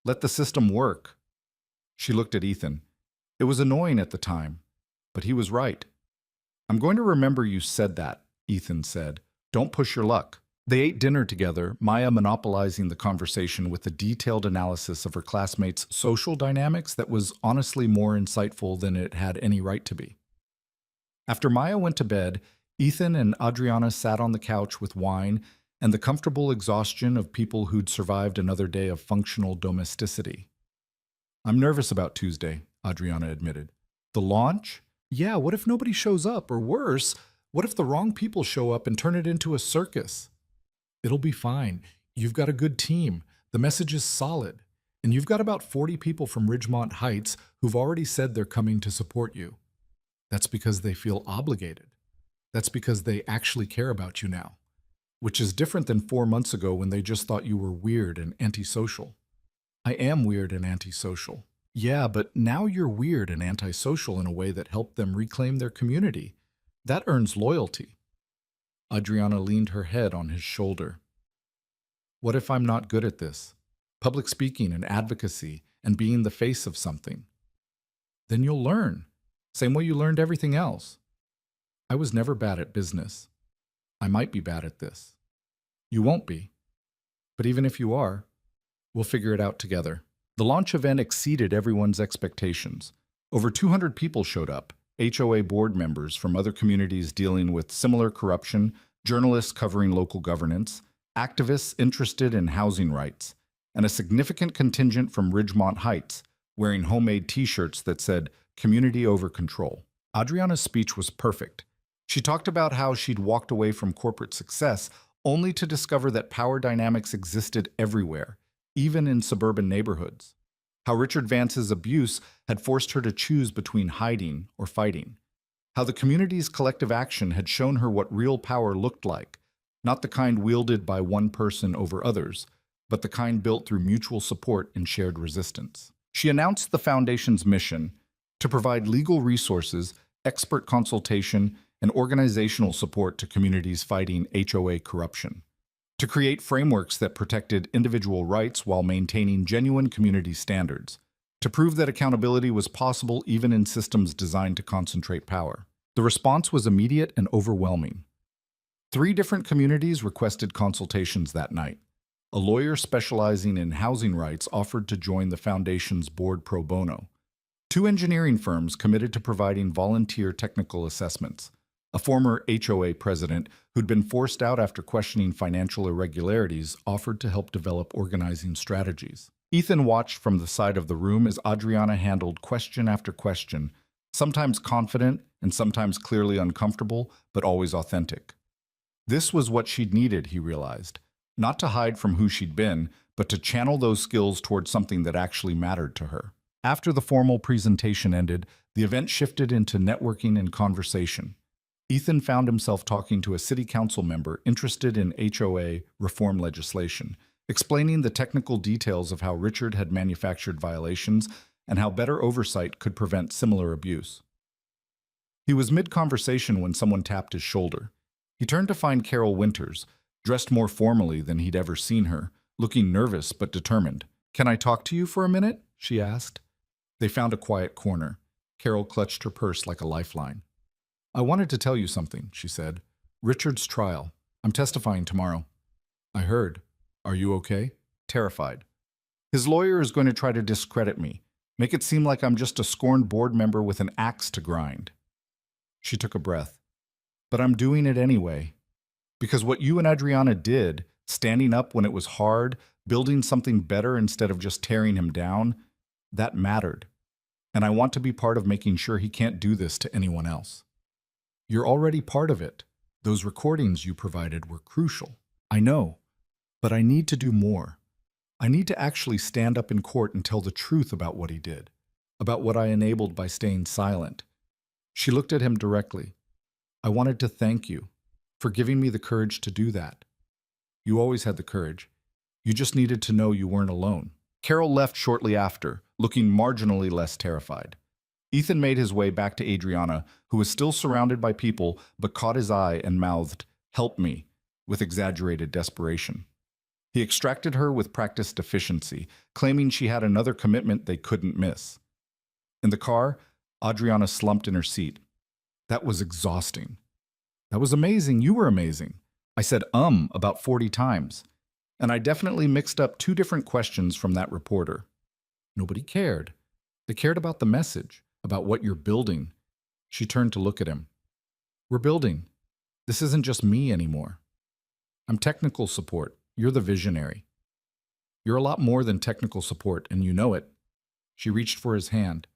Let the system work." She looked at Ethan. "It was annoying at the time, but he was right." "I'm going to remember you said that," Ethan said. "Don't push your luck." They ate dinner together, Maya monopolizing the conversation with a detailed analysis of her classmates' social dynamics that was honestly more insightful than it had any right to be. After Maya went to bed, Ethan and Adriana sat on the couch with wine and the comfortable exhaustion of people who'd survived another day of functional domesticity. "I'm nervous about Tuesday," Adriana admitted. "The launch? Yeah, what if nobody shows up? Or worse, what if the wrong people show up and turn it into a circus?" "It'll be fine. You've got a good team. The message is solid. And you've got about 40 people from Ridgemont Heights who've already said they're coming to support you. That's because they feel obligated. That's because they actually care about you now. Which is different than 4 months ago when they just thought you were weird and antisocial." "I am weird and antisocial." "Yeah, but now you're weird and antisocial in a way that helped them reclaim their community. That earns loyalty." Adriana leaned her head on his shoulder. "What if I'm not good at this? Public speaking and advocacy and being the face of something." "Then you'll learn. Same way you learned everything else." "I was never bad at business. I might be bad at this." "You won't be. But even if you are, we'll figure it out together." The launch event exceeded everyone's expectations. Over 200 people showed up, HOA board members from other communities dealing with similar corruption, journalists covering local governance, activists interested in housing rights, and a significant contingent from Ridgemont Heights, wearing homemade t-shirts that said, "Community over control." Adriana's speech was perfect. She talked about how she'd walked away from corporate success only to discover that power dynamics existed everywhere, even in suburban neighborhoods. How Richard Vance's abuse had forced her to choose between hiding or fighting. How the community's collective action had shown her what real power looked like, not the kind wielded by one person over others, but the kind built through mutual support and shared resistance. She announced the Foundation's mission to provide legal resources, expert consultation, and organizational support to communities fighting HOA corruption, to create frameworks that protected individual rights while maintaining genuine community standards, to prove that accountability was possible even in systems designed to concentrate power. The response was immediate and overwhelming. 3 different communities requested consultations that night. A lawyer specializing in housing rights offered to join the Foundation's board pro bono. 2 engineering firms committed to providing volunteer technical assessments. A former HOA president who'd been forced out after questioning financial irregularities offered to help develop organizing strategies. Ethan watched from the side of the room as Adriana handled question after question, sometimes confident and sometimes clearly uncomfortable, but always authentic. This was what she'd needed, he realized, not to hide from who she'd been, but to channel those skills towards something that actually mattered to her. After the formal presentation ended, the event shifted into networking and conversation. Ethan found himself talking to a city council member interested in HOA reform legislation, explaining the technical details of how Richard had manufactured violations and how better oversight could prevent similar abuse. He was mid-conversation when someone tapped his shoulder. He turned to find Carol Winters, dressed more formally than he'd ever seen her, looking nervous but determined. "Can I talk to you for a minute?" she asked. They found a quiet corner. Carol clutched her purse like a lifeline. I wanted to tell you something, she said. Richard's trial. I'm testifying tomorrow. I heard. Are you okay? Terrified. His lawyer is going to try to discredit me, make it seem like I'm just a scorned board member with an axe to grind. She took a breath. But I'm doing it anyway. Because what you and Adriana did, standing up when it was hard, building something better instead of just tearing him down, that mattered. And I want to be part of making sure he can't do this to anyone else. You're already part of it. Those recordings you provided were crucial. I know, but I need to do more. I need to actually stand up in court and tell the truth about what he did, about what I enabled by staying silent. She looked at him directly. I wanted to thank you for giving me the courage to do that. You always had the courage. You just needed to know you weren't alone. Carol left shortly after, looking marginally less terrified. Ethan made his way back to Adriana, who was still surrounded by people, but caught his eye and mouthed, "Help me," with exaggerated desperation. He extracted her with practiced efficiency, claiming she had another commitment they couldn't miss. In the car, Adriana slumped in her seat. That was exhausting. That was amazing. You were amazing. I said about 40 times. And I definitely mixed up 2 different questions from that reporter. Nobody cared. They cared about the message, about what you're building. She turned to look at him. We're building. This isn't just me anymore. I'm technical support. You're the visionary. You're a lot more than technical support, and you know it. She reached for his hand.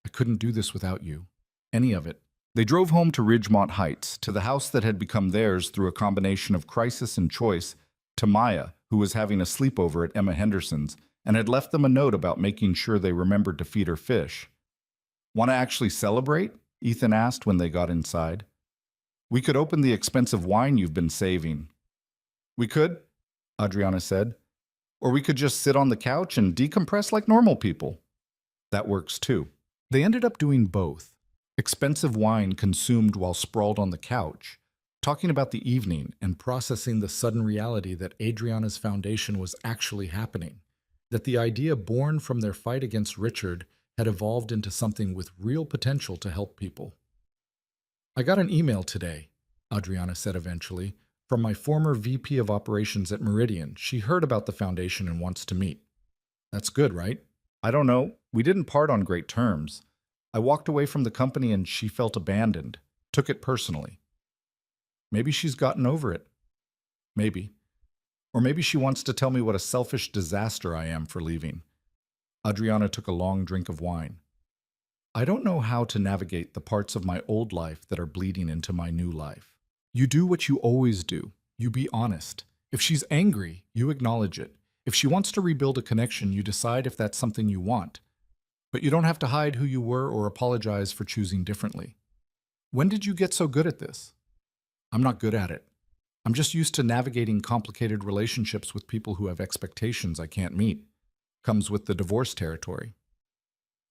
I couldn't do this without you. Any of it. They drove home to Ridgemont Heights, to the house that had become theirs through a combination of crisis and choice, to Maya, who was having a sleepover at Emma Henderson's, and had left them a note about making sure they remembered to feed her fish. Want to actually celebrate? Ethan asked when they got inside. We could open the expensive wine you've been saving. We could, Adriana said. Or we could just sit on the couch and decompress like normal people. That works too. They ended up doing both. Expensive wine consumed while sprawled on the couch, talking about the evening and processing the sudden reality that Adriana's foundation was actually happening, that the idea born from their fight against Richard had evolved into something with real potential to help people. I got an email today, Adriana said eventually, from my former VP of operations at Meridian. She heard about the foundation and wants to meet. That's good, right? I don't know. We didn't part on great terms. I walked away from the company and she felt abandoned, took it personally. Maybe she's gotten over it. Maybe. Or maybe she wants to tell me what a selfish disaster I am for leaving. Adriana took a long drink of wine. I don't know how to navigate the parts of my old life that are bleeding into my new life. You do what you always do. You be honest. If she's angry, you acknowledge it. If she wants to rebuild a connection, you decide if that's something you want. But you don't have to hide who you were or apologize for choosing differently. When did you get so good at this? I'm not good at it. I'm just used to navigating complicated relationships with people who have expectations I can't meet. Comes with the divorce territory.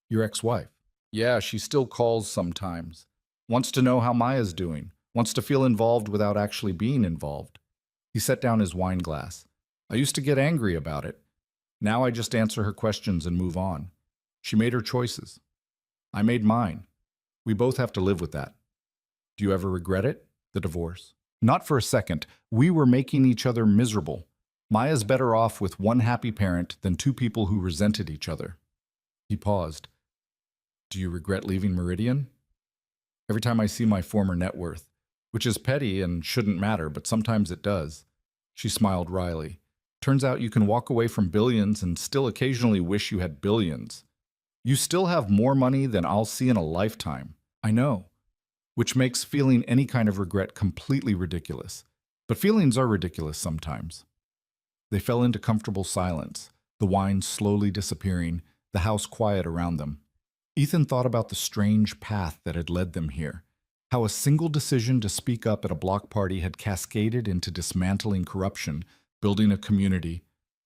Your ex-wife. Yeah, she still calls sometimes. Wants to know how Maya's doing. Wants to feel involved without actually being involved. He set down his wine glass. I used to get angry about it. Now I just answer her questions and move on. She made her choices. I made mine. We both have to live with that. Do you ever regret it? The divorce? Not for a second. We were making each other miserable. Maya's better off with one happy parent than 2 people who resented each other. He paused. Do you regret leaving Meridian? Every time I see my former net worth, which is petty and shouldn't matter, but sometimes it does. She smiled wryly. Turns out you can walk away from billions and still occasionally wish you had billions. You still have more money than I'll see in a lifetime. I know. Which makes feeling any kind of regret completely ridiculous. But feelings are ridiculous sometimes. They fell into comfortable silence, the wine slowly disappearing, the house quiet around them. Ethan thought about the strange path that had led them here, how a single decision to speak up at a block party had cascaded into dismantling corruption, building a community,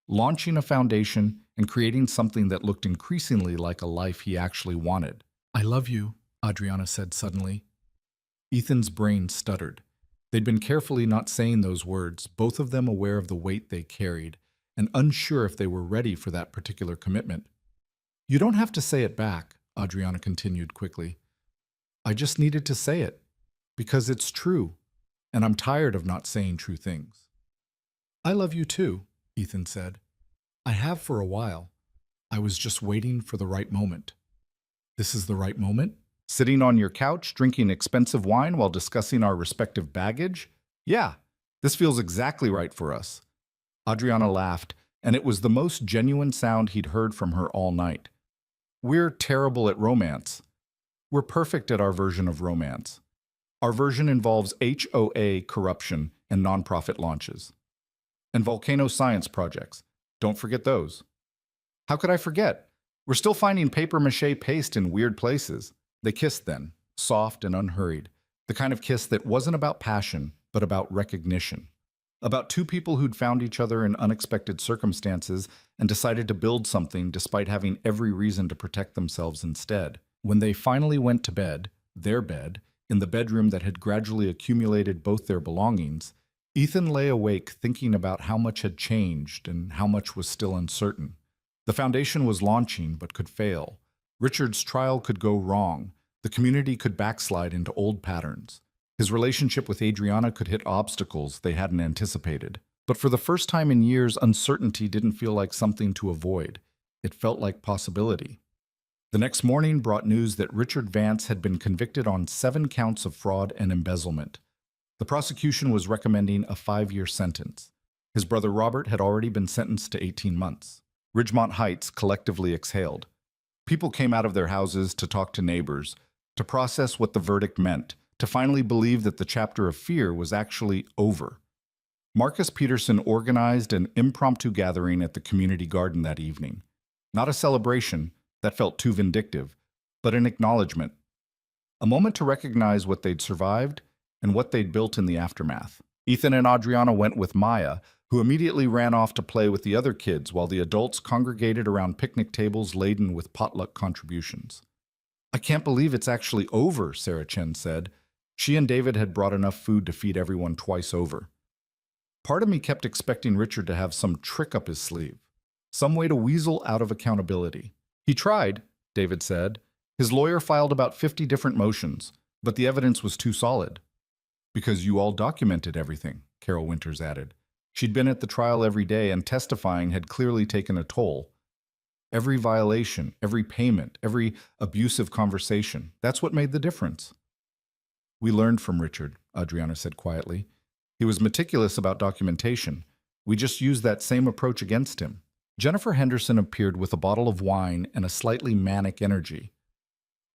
launching a foundation, and creating something that looked increasingly like a life he actually wanted. I love you, Adriana said suddenly. Ethan's brain stuttered. They'd been carefully not saying those words, both of them aware of the weight they carried, and unsure if they were ready for that particular commitment. You don't have to say it back, Adriana continued quickly. I just needed to say it, because it's true, and I'm tired of not saying true things. I love you too, Ethan said. I have for a while. I was just waiting for the right moment. This is the right moment? Sitting on your couch, drinking expensive wine while discussing our respective baggage? Yeah, this feels exactly right for us. Adriana laughed, and it was the most genuine sound he'd heard from her all night. We're terrible at romance. We're perfect at our version of romance. Our version involves HOA corruption and nonprofit launches. And volcano science projects. Don't forget those. How could I forget? We're still finding papier-mâché paste in weird places. They kissed then, soft and unhurried. The kind of kiss that wasn't about passion, but about recognition. About two people who'd found each other in unexpected circumstances and decided to build something despite having every reason to protect themselves instead. When they finally went to bed, their bed, in the bedroom that had gradually accumulated both their belongings, Ethan lay awake thinking about how much had changed and how much was still uncertain. The foundation was launching but could fail. Richard's trial could go wrong. The community could backslide into old patterns. His relationship with Adriana could hit obstacles they hadn't anticipated. But for the first time in years, uncertainty didn't feel like something to avoid. It felt like possibility. The next morning brought news that Richard Vance had been convicted on 7 counts of fraud and embezzlement. The prosecution was recommending a 5-year sentence. His brother Robert had already been sentenced to 18 months. Ridgemont Heights collectively exhaled. People came out of their houses to talk to neighbors, to process what the verdict meant, to finally believe that the chapter of fear was actually over. Marcus Peterson organized an impromptu gathering at the community garden that evening. Not a celebration, that felt too vindictive, but an acknowledgement. A moment to recognize what they'd survived and what they'd built in the aftermath. Ethan and Adriana went with Maya, who immediately ran off to play with the other kids while the adults congregated around picnic tables laden with potluck contributions. I can't believe it's actually over, Sarah Chen said. She and David had brought enough food to feed everyone twice over. Part of me kept expecting Richard to have some trick up his sleeve, some way to weasel out of accountability. He tried, David said. His lawyer filed about 50 different motions, but the evidence was too solid. Because you all documented everything, Carol Winters added. She'd been at the trial every day, and testifying had clearly taken a toll. Every violation, every payment, every abusive conversation, that's what made the difference. We learned from Richard, Adriana said quietly. He was meticulous about documentation. We just used that same approach against him. Jennifer Henderson appeared with a bottle of wine and a slightly manic energy.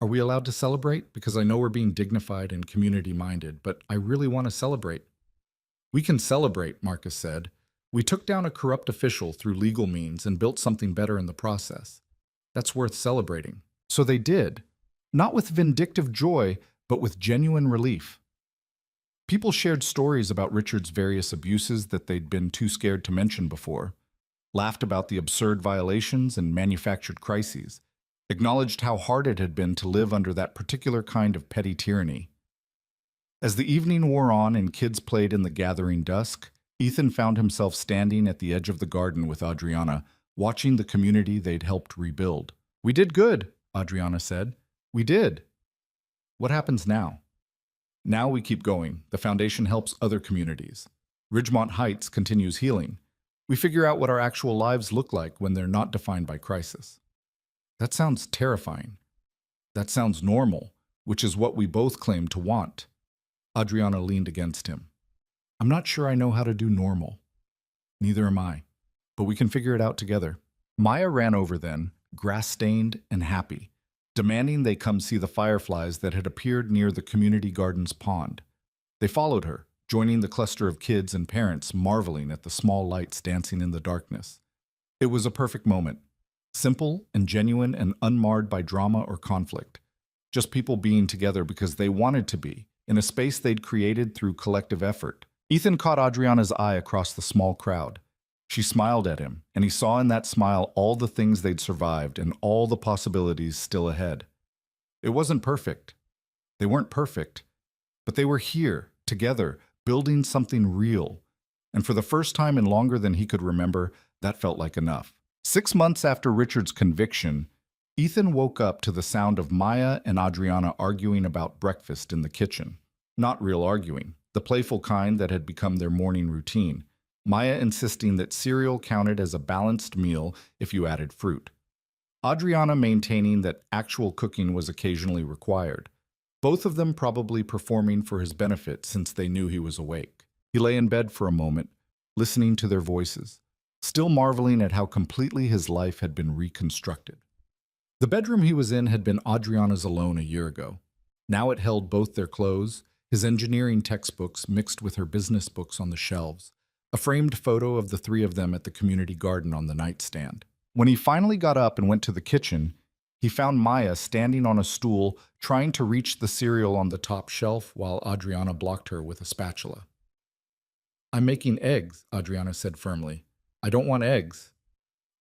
Are we allowed to celebrate? Because I know we're being dignified and community-minded, but I really want to celebrate. We can celebrate, Marcus said. We took down a corrupt official through legal means and built something better in the process. That's worth celebrating. So they did. Not with vindictive joy, but with genuine relief. People shared stories about Richard's various abuses that they'd been too scared to mention before, laughed about the absurd violations and manufactured crises, acknowledged how hard it had been to live under that particular kind of petty tyranny. As the evening wore on and kids played in the gathering dusk, Ethan found himself standing at the edge of the garden with Adriana, watching the community they'd helped rebuild. We did good, Adriana said. We did. What happens now? Now we keep going. The foundation helps other communities. Ridgemont Heights continues healing. We figure out what our actual lives look like when they're not defined by crisis. That sounds terrifying. That sounds normal, which is what we both claim to want. Adriana leaned against him. I'm not sure I know how to do normal. Neither am I, but we can figure it out together. Maya ran over then, grass-stained and happy, demanding they come see the fireflies that had appeared near the community garden's pond. They followed her, joining the cluster of kids and parents marveling at the small lights dancing in the darkness. It was a perfect moment, simple and genuine and unmarred by drama or conflict. Just people being together because they wanted to be, in a space they'd created through collective effort. Ethan caught Adriana's eye across the small crowd. She smiled at him, and he saw in that smile all the things they'd survived and all the possibilities still ahead. It wasn't perfect. They weren't perfect, but they were here, together, building something real. And for the first time in longer than he could remember, that felt like enough. 6 months after Richard's conviction, Ethan woke up to the sound of Maya and Adriana arguing about breakfast in the kitchen. Not real arguing, the playful kind that had become their morning routine. Maya insisting that cereal counted as a balanced meal if you added fruit. Adriana maintaining that actual cooking was occasionally required. Both of them probably performing for his benefit since they knew he was awake. He lay in bed for a moment, listening to their voices, still marveling at how completely his life had been reconstructed. The bedroom he was in had been Adriana's alone a year ago. Now it held both their clothes, his engineering textbooks mixed with her business books on the shelves, a framed photo of the three of them at the community garden on the nightstand. When he finally got up and went to the kitchen, he found Maya standing on a stool trying to reach the cereal on the top shelf while Adriana blocked her with a spatula. "I'm making eggs," Adriana said firmly. "I don't want eggs."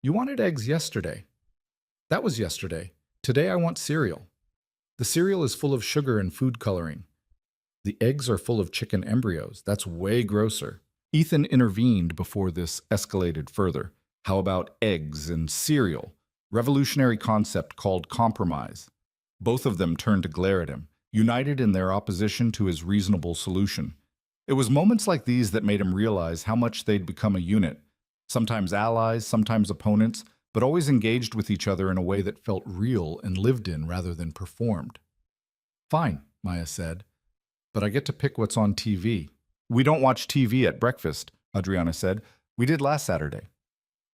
"You wanted eggs yesterday." "That was yesterday. Today I want cereal." "The cereal is full of sugar and food coloring." "The eggs are full of chicken embryos. That's way grosser." Ethan intervened before this escalated further. "How about eggs and cereal? Revolutionary concept called compromise." Both of them turned to glare at him, united in their opposition to his reasonable solution. It was moments like these that made him realize how much they'd become a unit, sometimes allies, sometimes opponents, but always engaged with each other in a way that felt real and lived in rather than performed. "Fine," Maya said, "but I get to pick what's on TV." "We don't watch TV at breakfast," Adriana said. "We did last Saturday."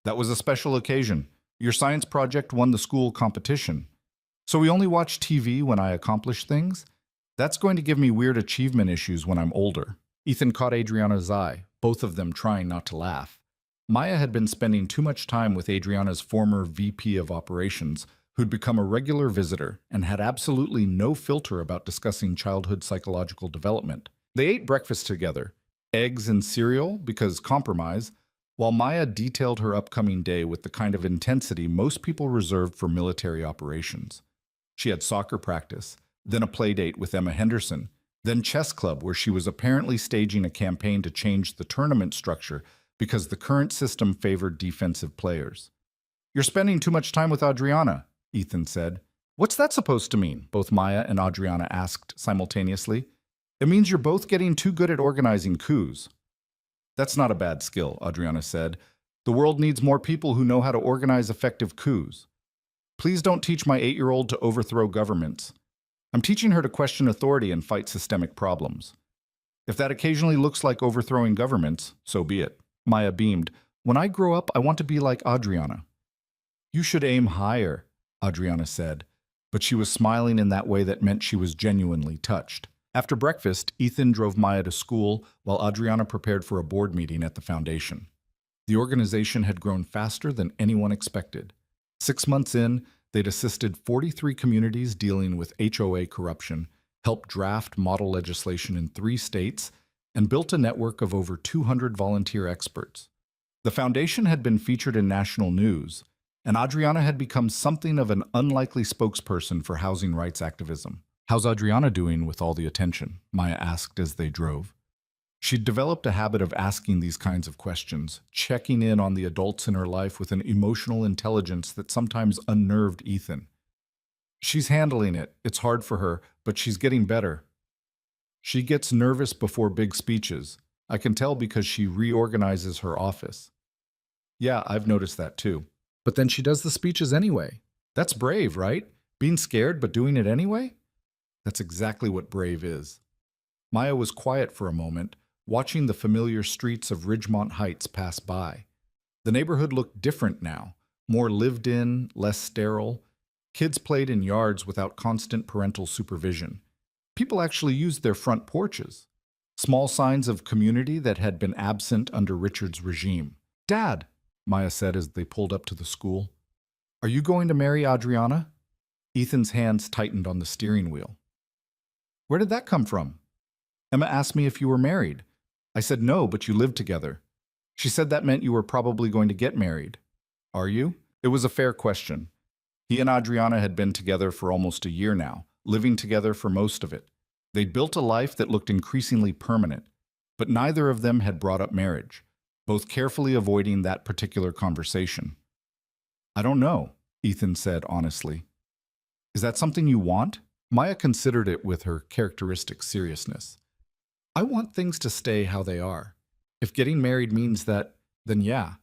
"That was a special occasion. Your science project won the school competition." "So we only watch TV when I accomplish things? That's going to give me weird achievement issues when I'm older." Ethan caught Adriana's eye, both of them trying not to laugh. Maya had been spending too much time with Adriana's former VP of operations, who'd become a regular visitor and had absolutely no filter about discussing childhood psychological development. They ate breakfast together, eggs and cereal because compromise, while Maya detailed her upcoming day with the kind of intensity most people reserved for military operations. She had soccer practice, then a play date with Emma Henderson, then chess club where she was apparently staging a campaign to change the tournament structure because the current system favored defensive players. "You're spending too much time with Adriana," Ethan said. "What's that supposed to mean?" both Maya and Adriana asked simultaneously. "It means you're both getting too good at organizing coups." "That's not a bad skill," Adriana said. "The world needs more people who know how to organize effective coups. Please don't teach my 8-year-old to overthrow governments. I'm teaching her to question authority and fight systemic problems. If that occasionally looks like overthrowing governments, so be it." Maya beamed. "When I grow up, I want to be like Adriana." "You should aim higher," Adriana said, but she was smiling in that way that meant she was genuinely touched. After breakfast, Ethan drove Maya to school while Adriana prepared for a board meeting at the foundation. The organization had grown faster than anyone expected. 6 months in, they'd assisted 43 communities dealing with HOA corruption, helped draft model legislation in 3 states, and built a network of over 200 volunteer experts. The foundation had been featured in national news, and Adriana had become something of an unlikely spokesperson for housing rights activism. "How's Adriana doing with all the attention?" Maya asked as they drove. She'd developed a habit of asking these kinds of questions, checking in on the adults in her life with an emotional intelligence that sometimes unnerved Ethan. "She's handling it. It's hard for her, but she's getting better. She gets nervous before big speeches. I can tell because she reorganizes her office." "Yeah, I've noticed that too. But then she does the speeches anyway. That's brave, right? Being scared but doing it anyway?" "That's exactly what brave is." Maya was quiet for a moment, watching the familiar streets of Ridgemont Heights pass by. The neighborhood looked different now, more lived in, less sterile. Kids played in yards without constant parental supervision. People actually used their front porches. Small signs of community that had been absent under Richard's regime. "Dad," Maya said as they pulled up to the school, "are you going to marry Adriana?" Ethan's hands tightened on the steering wheel. "Where did that come from?" "Emma asked me if you were married. I said no, but you lived together. She said that meant you were probably going to get married." "Are you?" It was a fair question. He and Adriana had been together for almost a year now, living together for most of it. They'd built a life that looked increasingly permanent, but neither of them had brought up marriage, both carefully avoiding that particular conversation. "I don't know," Ethan said honestly. Is that something you want? Maya considered it with her characteristic seriousness. I want things to stay how they are. If getting married means that, then yeah.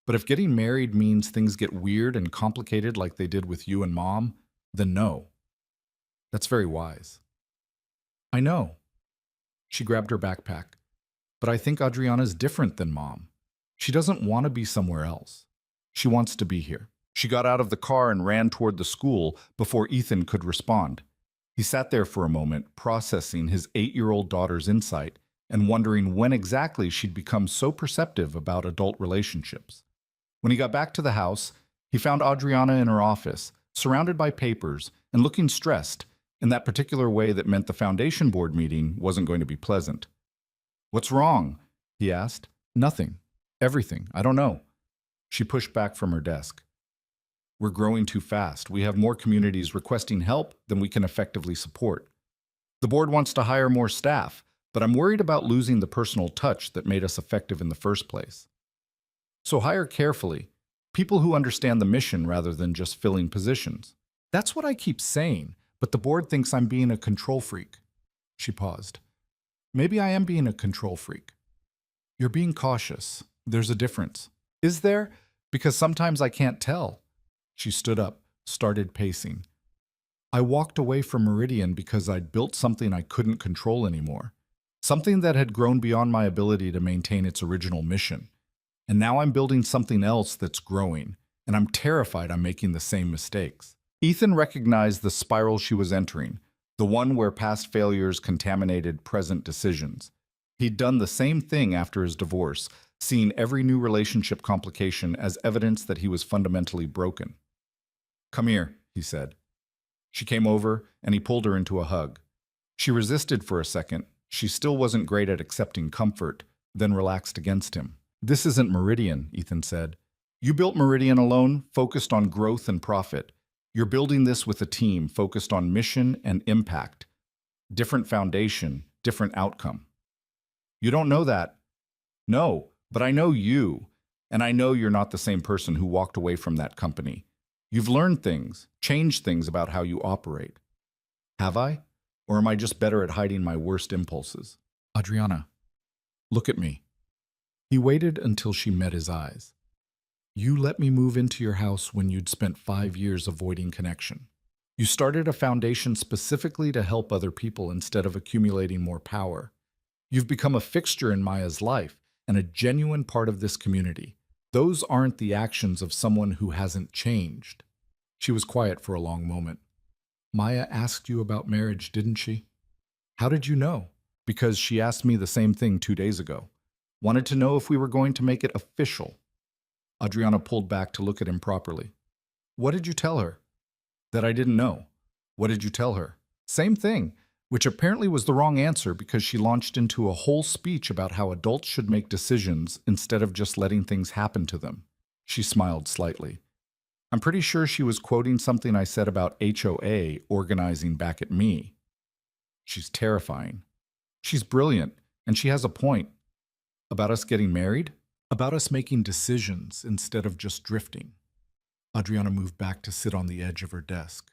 But if getting married means things get weird and complicated like they did with you and Mom, then no. That's very wise. I know. She grabbed her backpack. But I think Adriana's different than Mom. She doesn't want to be somewhere else. She wants to be here. She got out of the car and ran toward the school before Ethan could respond. He sat there for a moment, processing his 8-year-old daughter's insight and wondering when exactly she'd become so perceptive about adult relationships. When he got back to the house, he found Adriana in her office, surrounded by papers and looking stressed in that particular way that meant the foundation board meeting wasn't going to be pleasant. "What's wrong?" he asked. "Nothing. Everything. I don't know." She pushed back from her desk. "We're growing too fast. We have more communities requesting help than we can effectively support. The board wants to hire more staff, but I'm worried about losing the personal touch that made us effective in the first place. So hire carefully, people who understand the mission rather than just filling positions." "That's what I keep saying, but the board thinks I'm being a control freak." She paused. "Maybe I am being a control freak." "You're being cautious. There's a difference." "Is there? Because sometimes I can't tell." She stood up, started pacing. "I walked away from Meridian because I'd built something I couldn't control anymore. Something that had grown beyond my ability to maintain its original mission. And now I'm building something else that's growing, and I'm terrified I'm making the same mistakes." Ethan recognized the spiral she was entering, the one where past failures contaminated present decisions. He'd done the same thing after his divorce, seeing every new relationship complication as evidence that he was fundamentally broken. "Come here," he said. She came over, and he pulled her into a hug. She resisted for a second. She still wasn't great at accepting comfort, then relaxed against him. "This isn't Meridian," Ethan said. "You built Meridian alone, focused on growth and profit. You're building this with a team focused on mission and impact. Different foundation, different outcome." "You don't know that." "No, but I know you, and I know you're not the same person who walked away from that company. You've learned things, changed things about how you operate." "Have I? Or am I just better at hiding my worst impulses?" "Adriana, look at me." He waited until she met his eyes. "You let me move into your house when you'd spent 5 years avoiding connection. You started a foundation specifically to help other people instead of accumulating more power. You've become a fixture in Maya's life and a genuine part of this community. Those aren't the actions of someone who hasn't changed." She was quiet for a long moment. "Maya asked you about marriage, didn't she?" "How did you know?" "Because she asked me the same thing 2 days ago. Wanted to know if we were going to make it official." Adriana pulled back to look at him properly. "What did you tell her?" "That I didn't know." "What did you tell her?" "Same thing," which apparently was the wrong answer because she launched into a whole speech about how adults should make decisions instead of just letting things happen to them. She smiled slightly. "I'm pretty sure she was quoting something I said about HOA organizing back at me." "She's terrifying." "She's brilliant, and she has a point." "About us getting married?" "About us making decisions instead of just drifting." Adriana moved back to sit on the edge of her desk.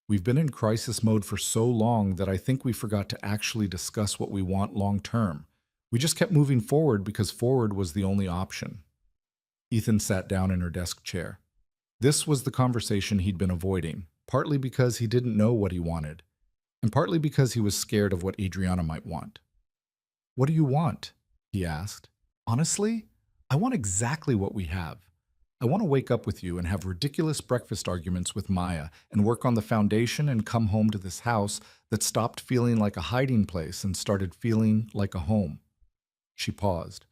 "We've been in crisis mode for so long that I think we forgot to actually discuss what we want long term. We just kept moving forward because forward was the only option." Ethan sat down in her desk chair. This was the conversation he'd been avoiding, partly because he didn't know what he wanted, and partly because he was scared of what Adriana might want. "What do you want?" he asked. "Honestly, I want exactly what we have. I want to wake up with you and have ridiculous breakfast arguments with Maya and work on the foundation and come home to this house that stopped feeling like a hiding place and started feeling like a home." She paused.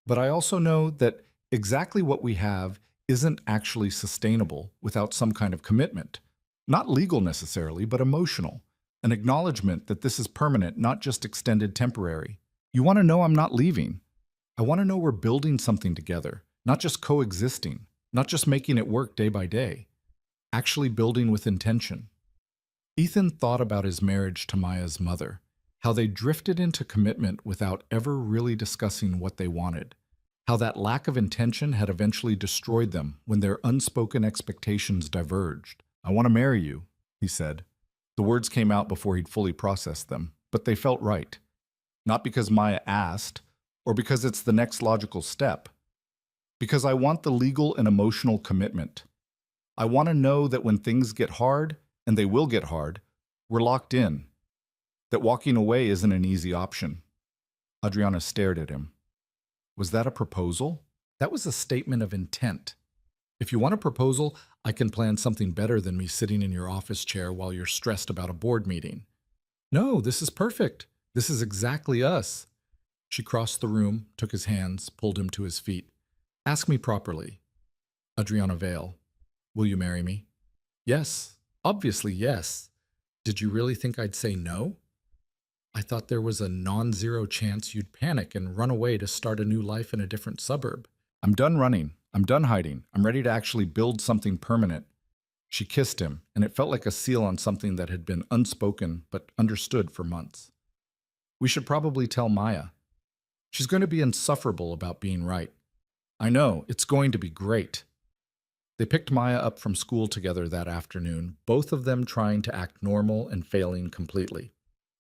"But I also know that exactly what we have isn't actually sustainable without some kind of commitment. Not legal necessarily, but emotional. An acknowledgement that this is permanent, not just extended temporary. You want to know I'm not leaving. I want to know we're building something together, not just coexisting, not just making it work day by day. Actually building with intention." Ethan thought about his marriage to Maya's mother, how they drifted into commitment without ever really discussing what they wanted, how that lack of intention had eventually destroyed them when their unspoken expectations diverged. "I want to marry you," he said. The words came out before he'd fully processed them, but they felt right. Not because Maya asked, or because it's the next logical step. Because I want the legal and emotional commitment. I want to know that when things get hard, and they will get hard, we're locked in. That walking away isn't an easy option. Adriana stared at him. Was that a proposal? That was a statement of intent. If you want a proposal, I can plan something better than me sitting in your office chair while you're stressed about a board meeting. No, this is perfect. This is exactly us. She crossed the room, took his hands, pulled him to his feet. Ask me properly. Adriana Vale, will you marry me? Yes, obviously yes. Did you really think I'd say no? I thought there was a non-zero chance you'd panic and run away to start a new life in a different suburb. I'm done running. I'm done hiding. I'm ready to actually build something permanent. She kissed him, and it felt like a seal on something that had been unspoken but understood for months. We should probably tell Maya. She's going to be insufferable about being right. I know, it's going to be great. They picked Maya up from school together that afternoon, both of them trying to act normal and failing completely.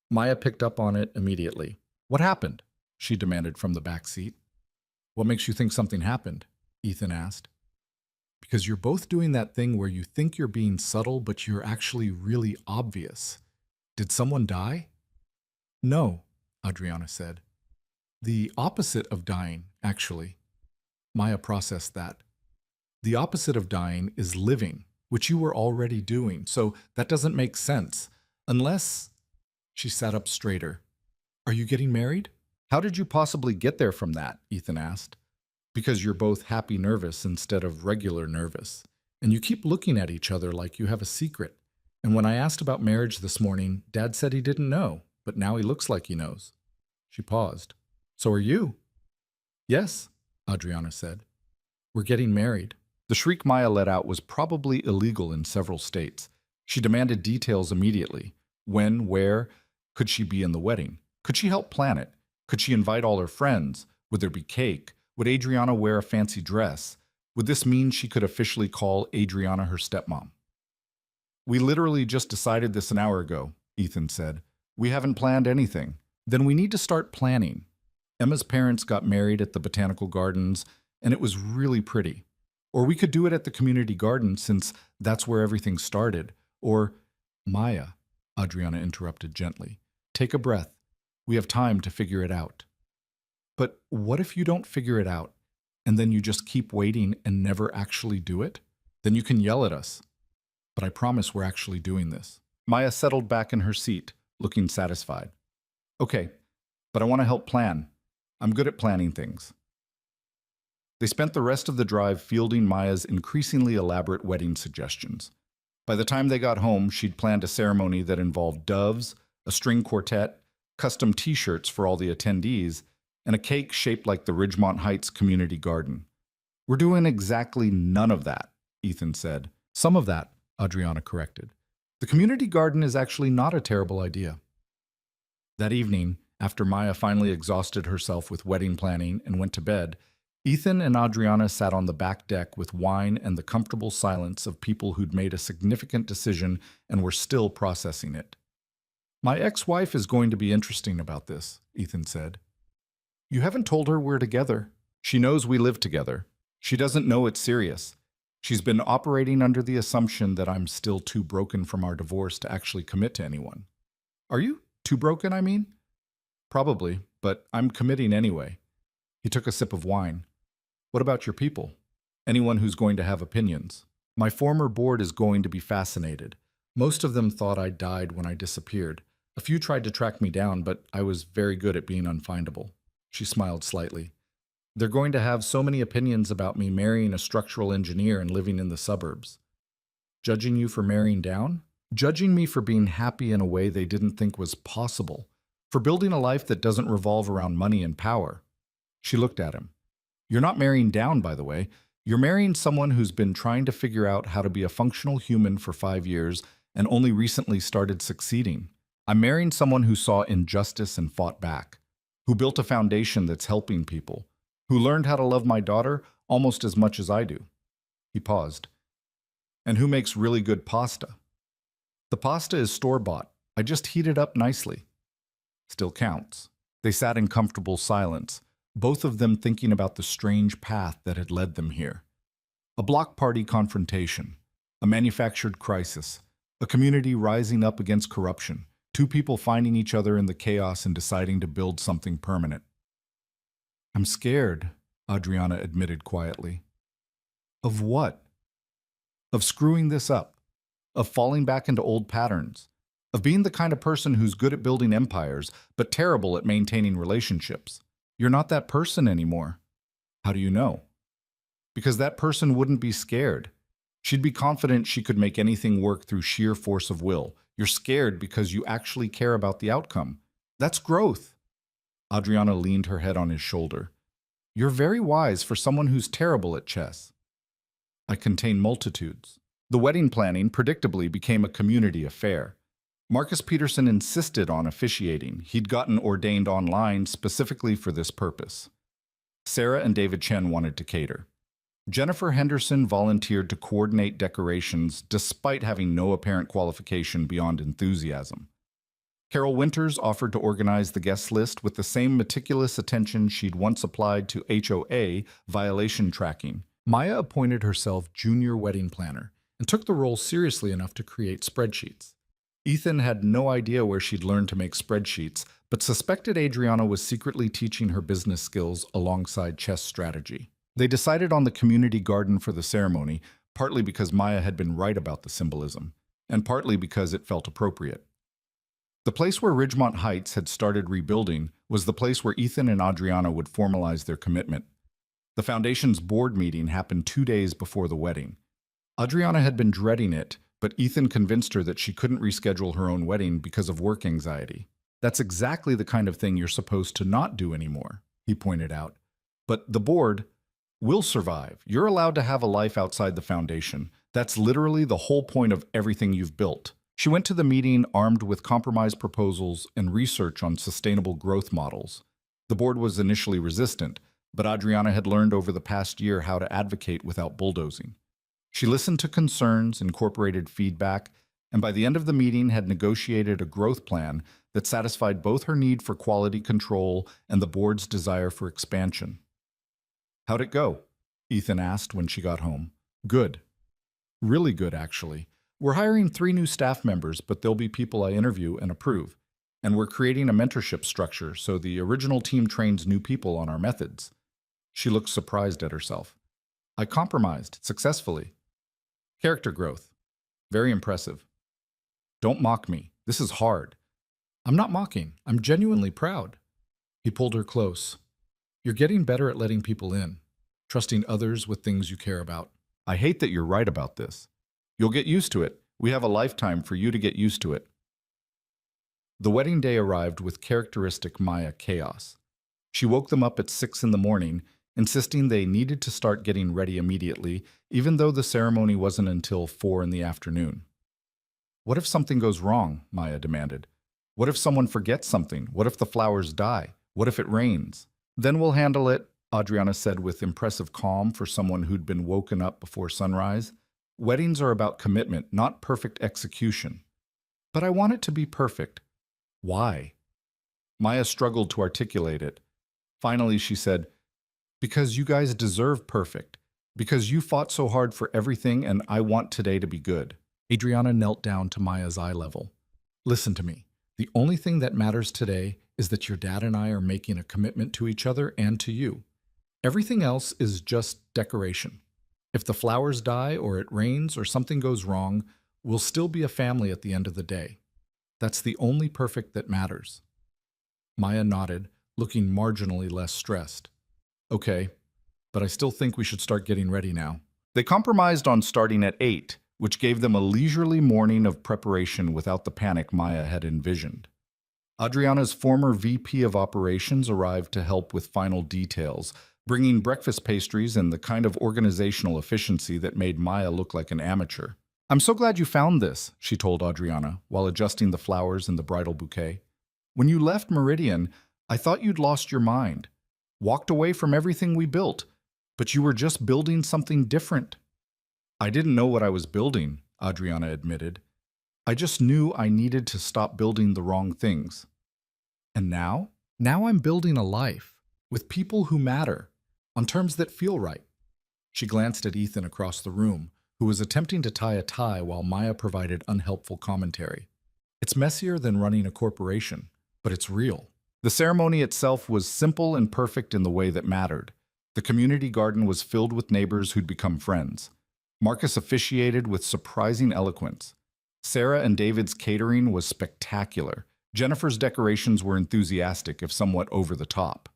Maya picked up on it immediately. What happened? She demanded from the back seat. What makes you think something happened? Ethan asked. Because you're both doing that thing where you think you're being subtle, but you're actually really obvious. Did someone die? No, Adriana said. The opposite of dying, actually. Maya processed that. The opposite of dying is living, which you were already doing, so that doesn't make sense. Unless... She sat up straighter. Are you getting married? How did you possibly get there from that? Ethan asked. Because you're both happy nervous instead of regular nervous. And you keep looking at each other like you have a secret. And when I asked about marriage this morning, Dad said he didn't know, but now he looks like he knows. She paused. So are you? Yes, Adriana said. We're getting married. The shriek Maya let out was probably illegal in several states. She demanded details immediately. When, where, could she be in the wedding? Could she help plan it? Could she invite all her friends? Would there be cake? Would Adriana wear a fancy dress? Would this mean she could officially call Adriana her stepmom? We literally just decided this an hour ago, Ethan said. We haven't planned anything. Then we need to start planning. Emma's parents got married at the Botanical Gardens, and it was really pretty. Or we could do it at the community garden since that's where everything started. Or, Maya, Adriana interrupted gently. Take a breath. We have time to figure it out. But what if you don't figure it out, and then you just keep waiting and never actually do it? Then you can yell at us. But I promise we're actually doing this. Maya settled back in her seat, looking satisfied. Okay, but I want to help plan. I'm good at planning things. They spent the rest of the drive fielding Maya's increasingly elaborate wedding suggestions. By the time they got home, she'd planned a ceremony that involved doves, a string quartet, custom t-shirts for all the attendees, and a cake shaped like the Ridgemont Heights community garden. We're doing exactly none of that, Ethan said. Some of that, Adriana corrected. The community garden is actually not a terrible idea. That evening, after Maya finally exhausted herself with wedding planning and went to bed, Ethan and Adriana sat on the back deck with wine and the comfortable silence of people who'd made a significant decision and were still processing it. My ex-wife is going to be interesting about this, Ethan said. You haven't told her we're together. She knows we live together. She doesn't know it's serious. She's been operating under the assumption that I'm still too broken from our divorce to actually commit to anyone. Are you? Too broken, I mean? Probably, but I'm committing anyway. He took a sip of wine. What about your people? Anyone who's going to have opinions? My former board is going to be fascinated. Most of them thought I died when I disappeared. A few tried to track me down, but I was very good at being unfindable. She smiled slightly. They're going to have so many opinions about me marrying a structural engineer and living in the suburbs. Judging you for marrying down? Judging me for being happy in a way they didn't think was possible. For building a life that doesn't revolve around money and power. She looked at him. You're not marrying down, by the way. You're marrying someone who's been trying to figure out how to be a functional human for 5 years and only recently started succeeding. I'm marrying someone who saw injustice and fought back, who built a foundation that's helping people, who learned how to love my daughter almost as much as I do. He paused. And who makes really good pasta? The pasta is store-bought. I just heat it up nicely. Still counts. They sat in comfortable silence, both of them thinking about the strange path that had led them here. A block party confrontation, a manufactured crisis, a community rising up against corruption, two people finding each other in the chaos and deciding to build something permanent. I'm scared, Adriana admitted quietly. Of what? Of screwing this up, of falling back into old patterns, of being the kind of person who's good at building empires, but terrible at maintaining relationships. You're not that person anymore. How do you know? Because that person wouldn't be scared. She'd be confident she could make anything work through sheer force of will. You're scared because you actually care about the outcome. That's growth. Adriana leaned her head on his shoulder. You're very wise for someone who's terrible at chess. I contain multitudes. The wedding planning predictably became a community affair. Marcus Peterson insisted on officiating. He'd gotten ordained online specifically for this purpose. Sarah and David Chen wanted to cater. Jennifer Henderson volunteered to coordinate decorations despite having no apparent qualification beyond enthusiasm. Carol Winters offered to organize the guest list with the same meticulous attention she'd once applied to HOA violation tracking. Maya appointed herself junior wedding planner and took the role seriously enough to create spreadsheets. Ethan had no idea where she'd learned to make spreadsheets, but suspected Adriana was secretly teaching her business skills alongside chess strategy. They decided on the community garden for the ceremony, partly because Maya had been right about the symbolism, and partly because it felt appropriate. The place where Ridgemont Heights had started rebuilding was the place where Ethan and Adriana would formalize their commitment. The foundation's board meeting happened 2 days before the wedding. Adriana had been dreading it, but Ethan convinced her that she couldn't reschedule her own wedding because of work anxiety. That's exactly the kind of thing you're supposed to not do anymore, he pointed out. But the board will survive. You're allowed to have a life outside the foundation. That's literally the whole point of everything you've built. She went to the meeting armed with compromise proposals and research on sustainable growth models. The board was initially resistant, but Adriana had learned over the past year how to advocate without bulldozing. She listened to concerns, incorporated feedback, and by the end of the meeting had negotiated a growth plan that satisfied both her need for quality control and the board's desire for expansion. How'd it go? Ethan asked when she got home. Good. Really good, actually. We're hiring 3 new staff members, but they'll be people I interview and approve. And we're creating a mentorship structure so the original team trains new people on our methods. She looked surprised at herself. I compromised successfully. Character growth. Very impressive. Don't mock me. This is hard. I'm not mocking. I'm genuinely proud. He pulled her close. You're getting better at letting people in, trusting others with things you care about. I hate that you're right about this. You'll get used to it. We have a lifetime for you to get used to it. The wedding day arrived with characteristic Maya chaos. She woke them up at 6 in the morning, insisting they needed to start getting ready immediately, even though the ceremony wasn't until 4 in the afternoon. What if something goes wrong? Maya demanded. What if someone forgets something? What if the flowers die? What if it rains? Then we'll handle it, Adriana said with impressive calm for someone who'd been woken up before sunrise. Weddings are about commitment, not perfect execution. But I want it to be perfect. Why? Maya struggled to articulate it. Finally, she said, because you guys deserve perfect. Because you fought so hard for everything and I want today to be good. Adriana knelt down to Maya's eye level. Listen to me. The only thing that matters today is that your dad and I are making a commitment to each other and to you. Everything else is just decoration. If the flowers die or it rains or something goes wrong, we'll still be a family at the end of the day. That's the only perfect that matters. Maya nodded, looking marginally less stressed. Okay, but I still think we should start getting ready now. They compromised on starting at 8, which gave them a leisurely morning of preparation without the panic Maya had envisioned. Adriana's former VP of operations arrived to help with final details, bringing breakfast pastries and the kind of organizational efficiency that made Maya look like an amateur. I'm so glad you found this, she told Adriana, while adjusting the flowers in the bridal bouquet. When you left Meridian, I thought you'd lost your mind, walked away from everything we built, but you were just building something different. I didn't know what I was building, Adriana admitted. I just knew I needed to stop building the wrong things. And now? Now I'm building a life with people who matter, on terms that feel right. She glanced at Ethan across the room, who was attempting to tie a tie while Maya provided unhelpful commentary. It's messier than running a corporation, but it's real. The ceremony itself was simple and perfect in the way that mattered. The community garden was filled with neighbors who'd become friends. Marcus officiated with surprising eloquence. Sarah and David's catering was spectacular. Jennifer's decorations were enthusiastic, if somewhat over the top.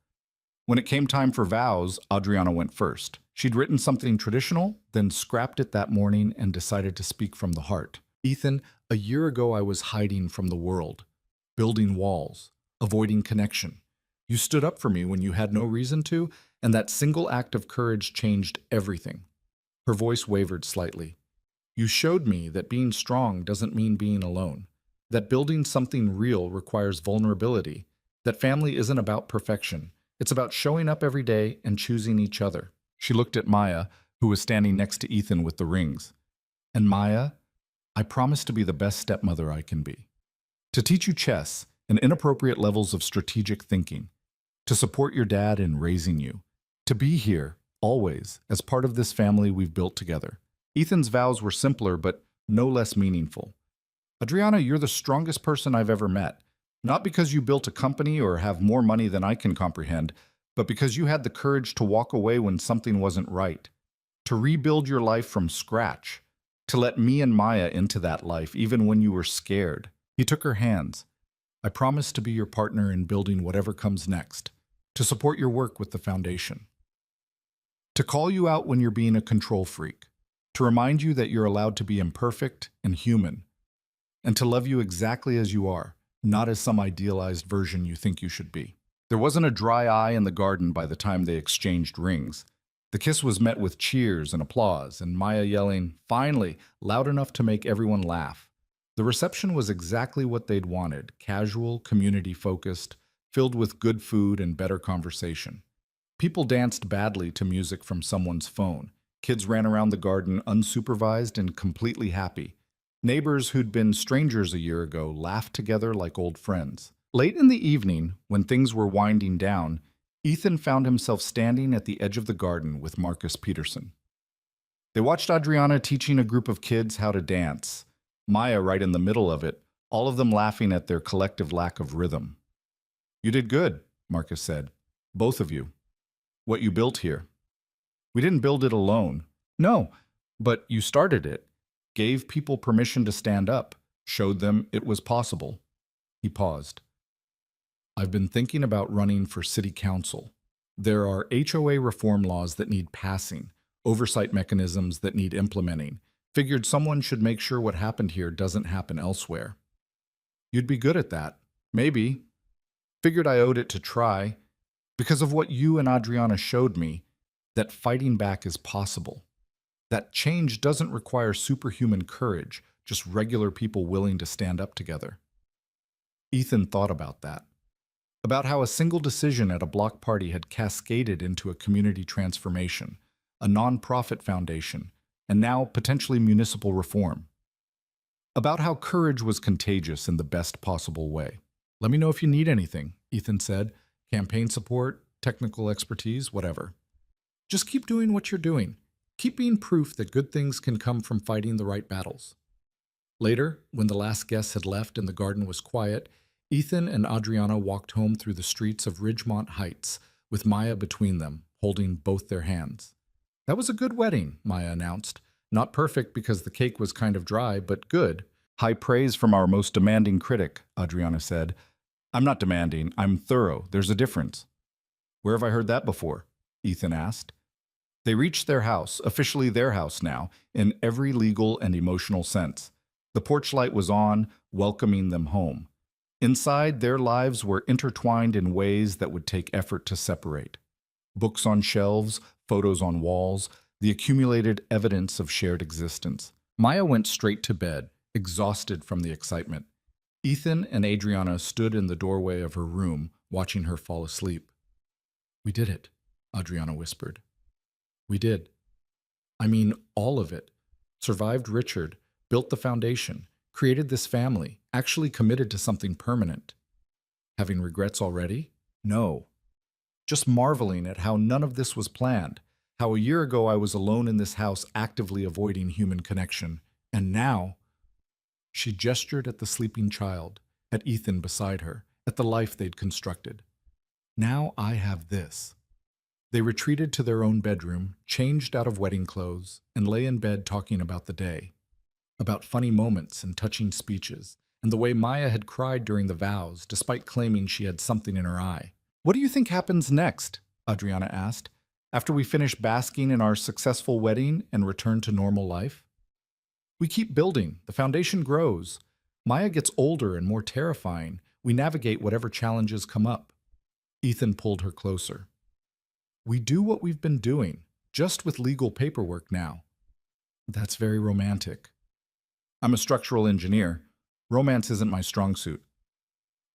When it came time for vows, Adriana went first. She'd written something traditional, then scrapped it that morning and decided to speak from the heart. Ethan, a year ago I was hiding from the world, building walls, avoiding connection. You stood up for me when you had no reason to, and that single act of courage changed everything. Her voice wavered slightly. You showed me that being strong doesn't mean being alone, that building something real requires vulnerability, that family isn't about perfection. It's about showing up every day and choosing each other. She looked at Maya, who was standing next to Ethan with the rings. And Maya, I promise to be the best stepmother I can be. To teach you chess and inappropriate levels of strategic thinking. To support your dad in raising you. To be here, always, as part of this family we've built together. Ethan's vows were simpler, but no less meaningful. Adriana, you're the strongest person I've ever met. Not because you built a company or have more money than I can comprehend, but because you had the courage to walk away when something wasn't right. To rebuild your life from scratch. To let me and Maya into that life, even when you were scared. He took her hands. I promise to be your partner in building whatever comes next. To support your work with the foundation. To call you out when you're being a control freak. To remind you that you're allowed to be imperfect and human. And to love you exactly as you are, not as some idealized version you think you should be. There wasn't a dry eye in the garden by the time they exchanged rings. The kiss was met with cheers and applause, and Maya yelling, finally, loud enough to make everyone laugh. The reception was exactly what they'd wanted, casual, community-focused, filled with good food and better conversation. People danced badly to music from someone's phone. Kids ran around the garden unsupervised and completely happy. Neighbors who'd been strangers a year ago laughed together like old friends. Late in the evening, when things were winding down, Ethan found himself standing at the edge of the garden with Marcus Peterson. They watched Adriana teaching a group of kids how to dance, Maya right in the middle of it, all of them laughing at their collective lack of rhythm. You did good, Marcus said. Both of you. What you built here. We didn't build it alone. No, but you started it. Gave people permission to stand up, showed them it was possible. He paused. I've been thinking about running for city council. There are HOA reform laws that need passing, oversight mechanisms that need implementing. Figured someone should make sure what happened here doesn't happen elsewhere. You'd be good at that. Maybe. Figured I owed it to try, because of what you and Adriana showed me, that fighting back is possible. That change doesn't require superhuman courage, just regular people willing to stand up together. Ethan thought about that. About how a single decision at a block party had cascaded into a community transformation, a nonprofit foundation, and now potentially municipal reform. About how courage was contagious in the best possible way. Let me know if you need anything, Ethan said. Campaign support, technical expertise, whatever. Just keep doing what you're doing. Keep being proof that good things can come from fighting the right battles. Later, when the last guests had left and the garden was quiet, Ethan and Adriana walked home through the streets of Ridgemont Heights, with Maya between them, holding both their hands. That was a good wedding, Maya announced. Not perfect because the cake was kind of dry, but good. High praise from our most demanding critic, Adriana said. I'm not demanding, I'm thorough. There's a difference. Where have I heard that before? Ethan asked. They reached their house, officially their house now, in every legal and emotional sense. The porch light was on, welcoming them home. Inside, their lives were intertwined in ways that would take effort to separate. Books on shelves, photos on walls, the accumulated evidence of shared existence. Maya went straight to bed, exhausted from the excitement. Ethan and Adriana stood in the doorway of her room, watching her fall asleep. We did it, Adriana whispered. We did. I mean, all of it. Survived Richard, built the foundation, created this family, actually committed to something permanent. Having regrets already? No. Just marveling at how none of this was planned, how a year ago I was alone in this house actively avoiding human connection, and now, she gestured at the sleeping child, at Ethan beside her, at the life they'd constructed. Now I have this. They retreated to their own bedroom, changed out of wedding clothes, and lay in bed talking about the day, about funny moments and touching speeches, and the way Maya had cried during the vows, despite claiming she had something in her eye. What do you think happens next? Adriana asked, after we finish basking in our successful wedding and return to normal life. We keep building. The foundation grows. Maya gets older and more terrifying. We navigate whatever challenges come up. Ethan pulled her closer. We do what we've been doing, just with legal paperwork now. That's very romantic. I'm a structural engineer. Romance isn't my strong suit.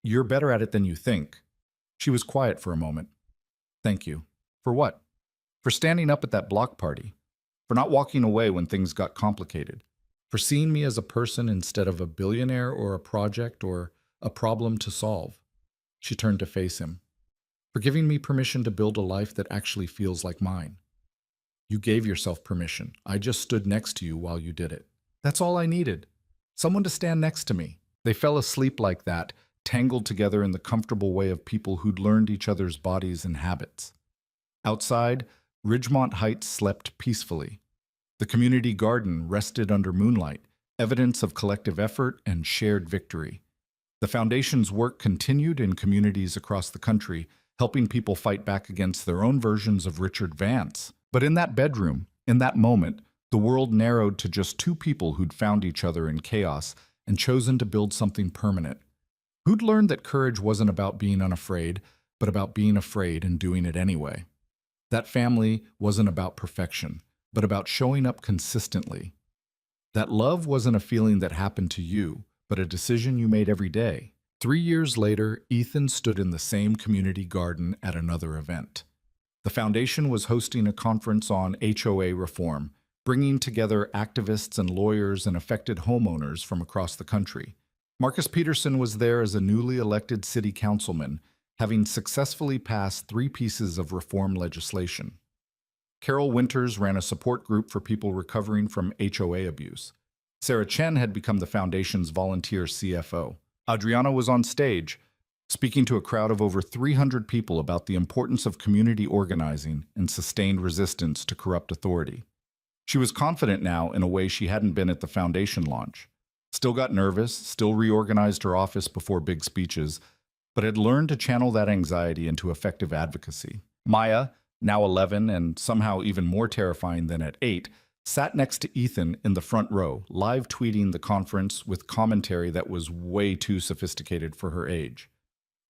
You're better at it than you think. She was quiet for a moment. Thank you. For what? For standing up at that block party. For not walking away when things got complicated. For seeing me as a person instead of a billionaire or a project or a problem to solve. She turned to face him. For giving me permission to build a life that actually feels like mine. You gave yourself permission. I just stood next to you while you did it. That's all I needed. Someone to stand next to me. They fell asleep like that, tangled together in the comfortable way of people who'd learned each other's bodies and habits. Outside, Ridgemont Heights slept peacefully. The community garden rested under moonlight, evidence of collective effort and shared victory. The Foundation's work continued in communities across the country, helping people fight back against their own versions of Richard Vance. But in that bedroom, in that moment, the world narrowed to just two people who'd found each other in chaos and chosen to build something permanent. Who'd learned that courage wasn't about being unafraid, but about being afraid and doing it anyway. That family wasn't about perfection, but about showing up consistently. That love wasn't a feeling that happened to you, but a decision you made every day. 3 years later, Ethan stood in the same community garden at another event. The Foundation was hosting a conference on HOA reform, bringing together activists and lawyers and affected homeowners from across the country. Marcus Peterson was there as a newly elected city councilman, having successfully passed 3 pieces of reform legislation. Carol Winters ran a support group for people recovering from HOA abuse. Sarah Chen had become the Foundation's volunteer CFO. Adriana was on stage, speaking to a crowd of over 300 people about the importance of community organizing and sustained resistance to corrupt authority. She was confident now in a way she hadn't been at the Foundation launch. Still got nervous, still reorganized her office before big speeches, but had learned to channel that anxiety into effective advocacy. Maya, now 11 and somehow even more terrifying than at 8, sat next to Ethan in the front row, live tweeting the conference with commentary that was way too sophisticated for her age.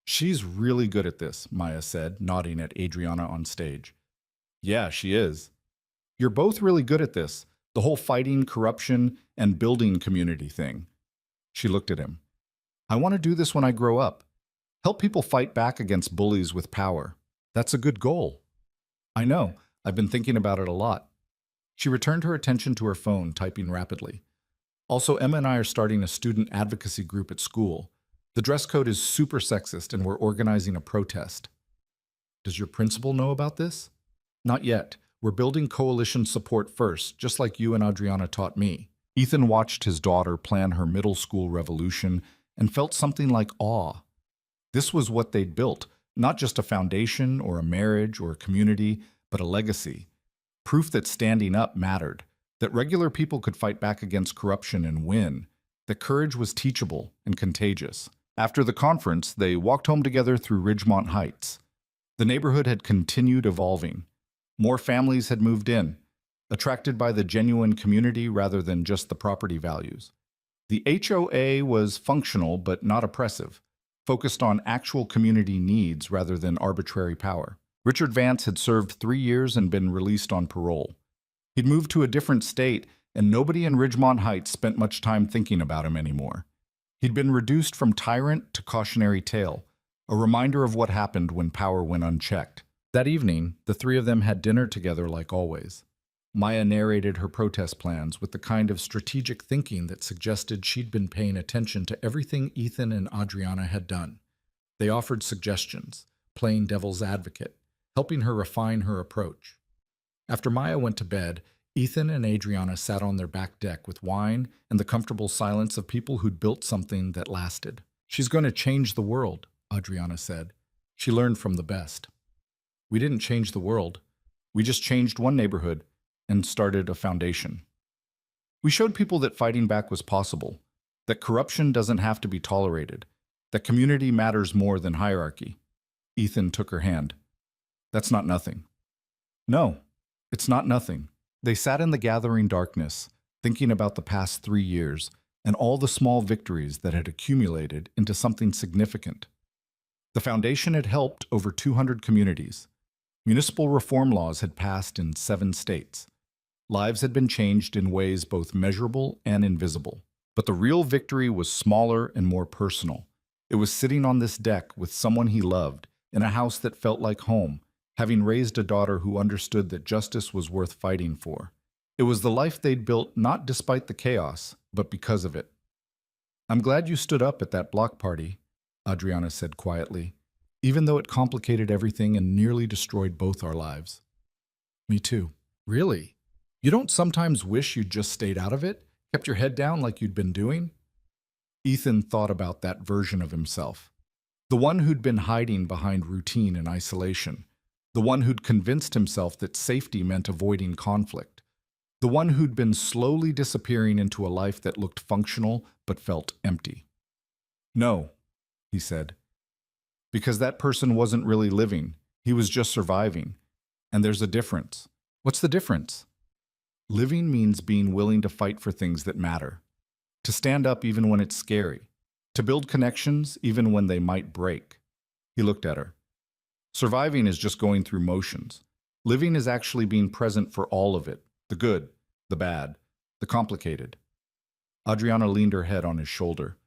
She's really good at this, Maya said, nodding at Adriana on stage. Yeah, she is. You're both really good at this, the whole fighting corruption and building community thing. She looked at him. I want to do this when I grow up. Help people fight back against bullies with power. That's a good goal. I know. I've been thinking about it a lot. She returned her attention to her phone, typing rapidly. Also, Emma and I are starting a student advocacy group at school. The dress code is super sexist and we're organizing a protest. Does your principal know about this? Not yet. We're building coalition support first, just like you and Adriana taught me. Ethan watched his daughter plan her middle school revolution and felt something like awe. This was what they'd built, not just a foundation or a marriage or a community, but a legacy. Proof that standing up mattered, that regular people could fight back against corruption and win, that courage was teachable and contagious. After the conference, they walked home together through Ridgemont Heights. The neighborhood had continued evolving. More families had moved in, attracted by the genuine community rather than just the property values. The HOA was functional but not oppressive, focused on actual community needs rather than arbitrary power. Richard Vance had served 3 years and been released on parole. He'd moved to a different state, and nobody in Ridgemont Heights spent much time thinking about him anymore. He'd been reduced from tyrant to cautionary tale, a reminder of what happened when power went unchecked. That evening, the 3 of them had dinner together like always. Maya narrated her protest plans with the kind of strategic thinking that suggested she'd been paying attention to everything Ethan and Adriana had done. They offered suggestions, playing devil's advocate, helping her refine her approach. After Maya went to bed, Ethan and Adriana sat on their back deck with wine and the comfortable silence of people who'd built something that lasted. "She's going to change the world," Adriana said. "She learned from the best." "We didn't change the world. We just changed one neighborhood and started a foundation. We showed people that fighting back was possible, that corruption doesn't have to be tolerated, that community matters more than hierarchy." Ethan took her hand. "That's not nothing." "No, it's not nothing." They sat in the gathering darkness, thinking about the past 3 years and all the small victories that had accumulated into something significant. The foundation had helped over 200 communities. Municipal reform laws had passed in 7 states. Lives had been changed in ways both measurable and invisible. But the real victory was smaller and more personal. It was sitting on this deck with someone he loved, in a house that felt like home, having raised a daughter who understood that justice was worth fighting for. It was the life they'd built not despite the chaos, but because of it. "I'm glad you stood up at that block party," Adriana said quietly, "even though it complicated everything and nearly destroyed both our lives." "Me too." "Really? You don't sometimes wish you'd just stayed out of it, kept your head down like you'd been doing?" Ethan thought about that version of himself. The one who'd been hiding behind routine and isolation. The one who'd convinced himself that safety meant avoiding conflict. The one who'd been slowly disappearing into a life that looked functional but felt empty. "No," he said, "because that person wasn't really living. He was just surviving. And there's a difference." "What's the difference?" "Living means being willing to fight for things that matter. To stand up even when it's scary. To build connections even when they might break." He looked at her. "Surviving is just going through motions. Living is actually being present for all of it. The good, the bad, the complicated." Adriana leaned her head on his shoulder.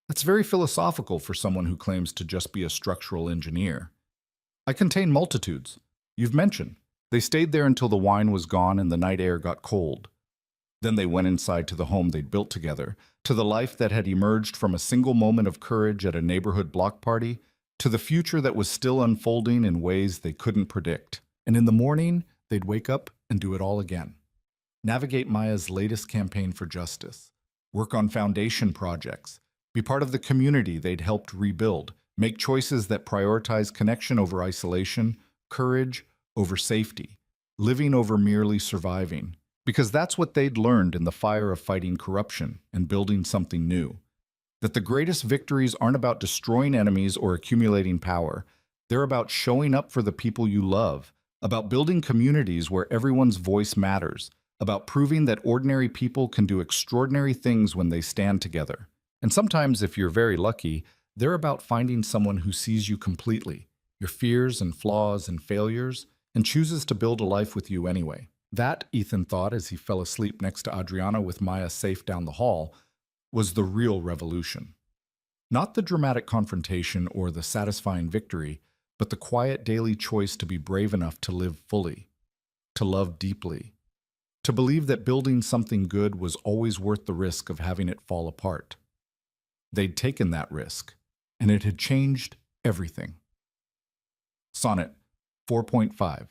"That's very philosophical for someone who claims to just be a structural engineer." "I contain multitudes. You've mentioned. They stayed there until the wine was gone and the night air got cold. Then they went inside to the home they'd built together, to the life that had emerged from a single moment of courage at a neighborhood block party, to the future that was still unfolding in ways they couldn't predict. And in the morning, they'd wake up and do it all again. Navigate Maya's latest campaign for justice. Work on foundation projects. Be part of the community they'd helped rebuild. Make choices that prioritize connection over isolation, courage over safety, living over merely surviving. Because that's what they'd learned in the fire of fighting corruption and building something new. That the greatest victories aren't about destroying enemies or accumulating power. They're about showing up for the people you love, about building communities where everyone's voice matters, about proving that ordinary people can do extraordinary things when they stand together. And sometimes, if you're very lucky, they're about finding someone who sees you completely, your fears and flaws and failures, and chooses to build a life with you anyway. That, Ethan thought as he fell asleep next to Adriana with Maya safe down the hall, was the real revolution. Not the dramatic confrontation or the satisfying victory, but the quiet daily choice to be brave enough to live fully, to love deeply, to believe that building something good was always worth the risk of having it fall apart. They'd taken that risk, and it had changed everything. Sonnet 4.5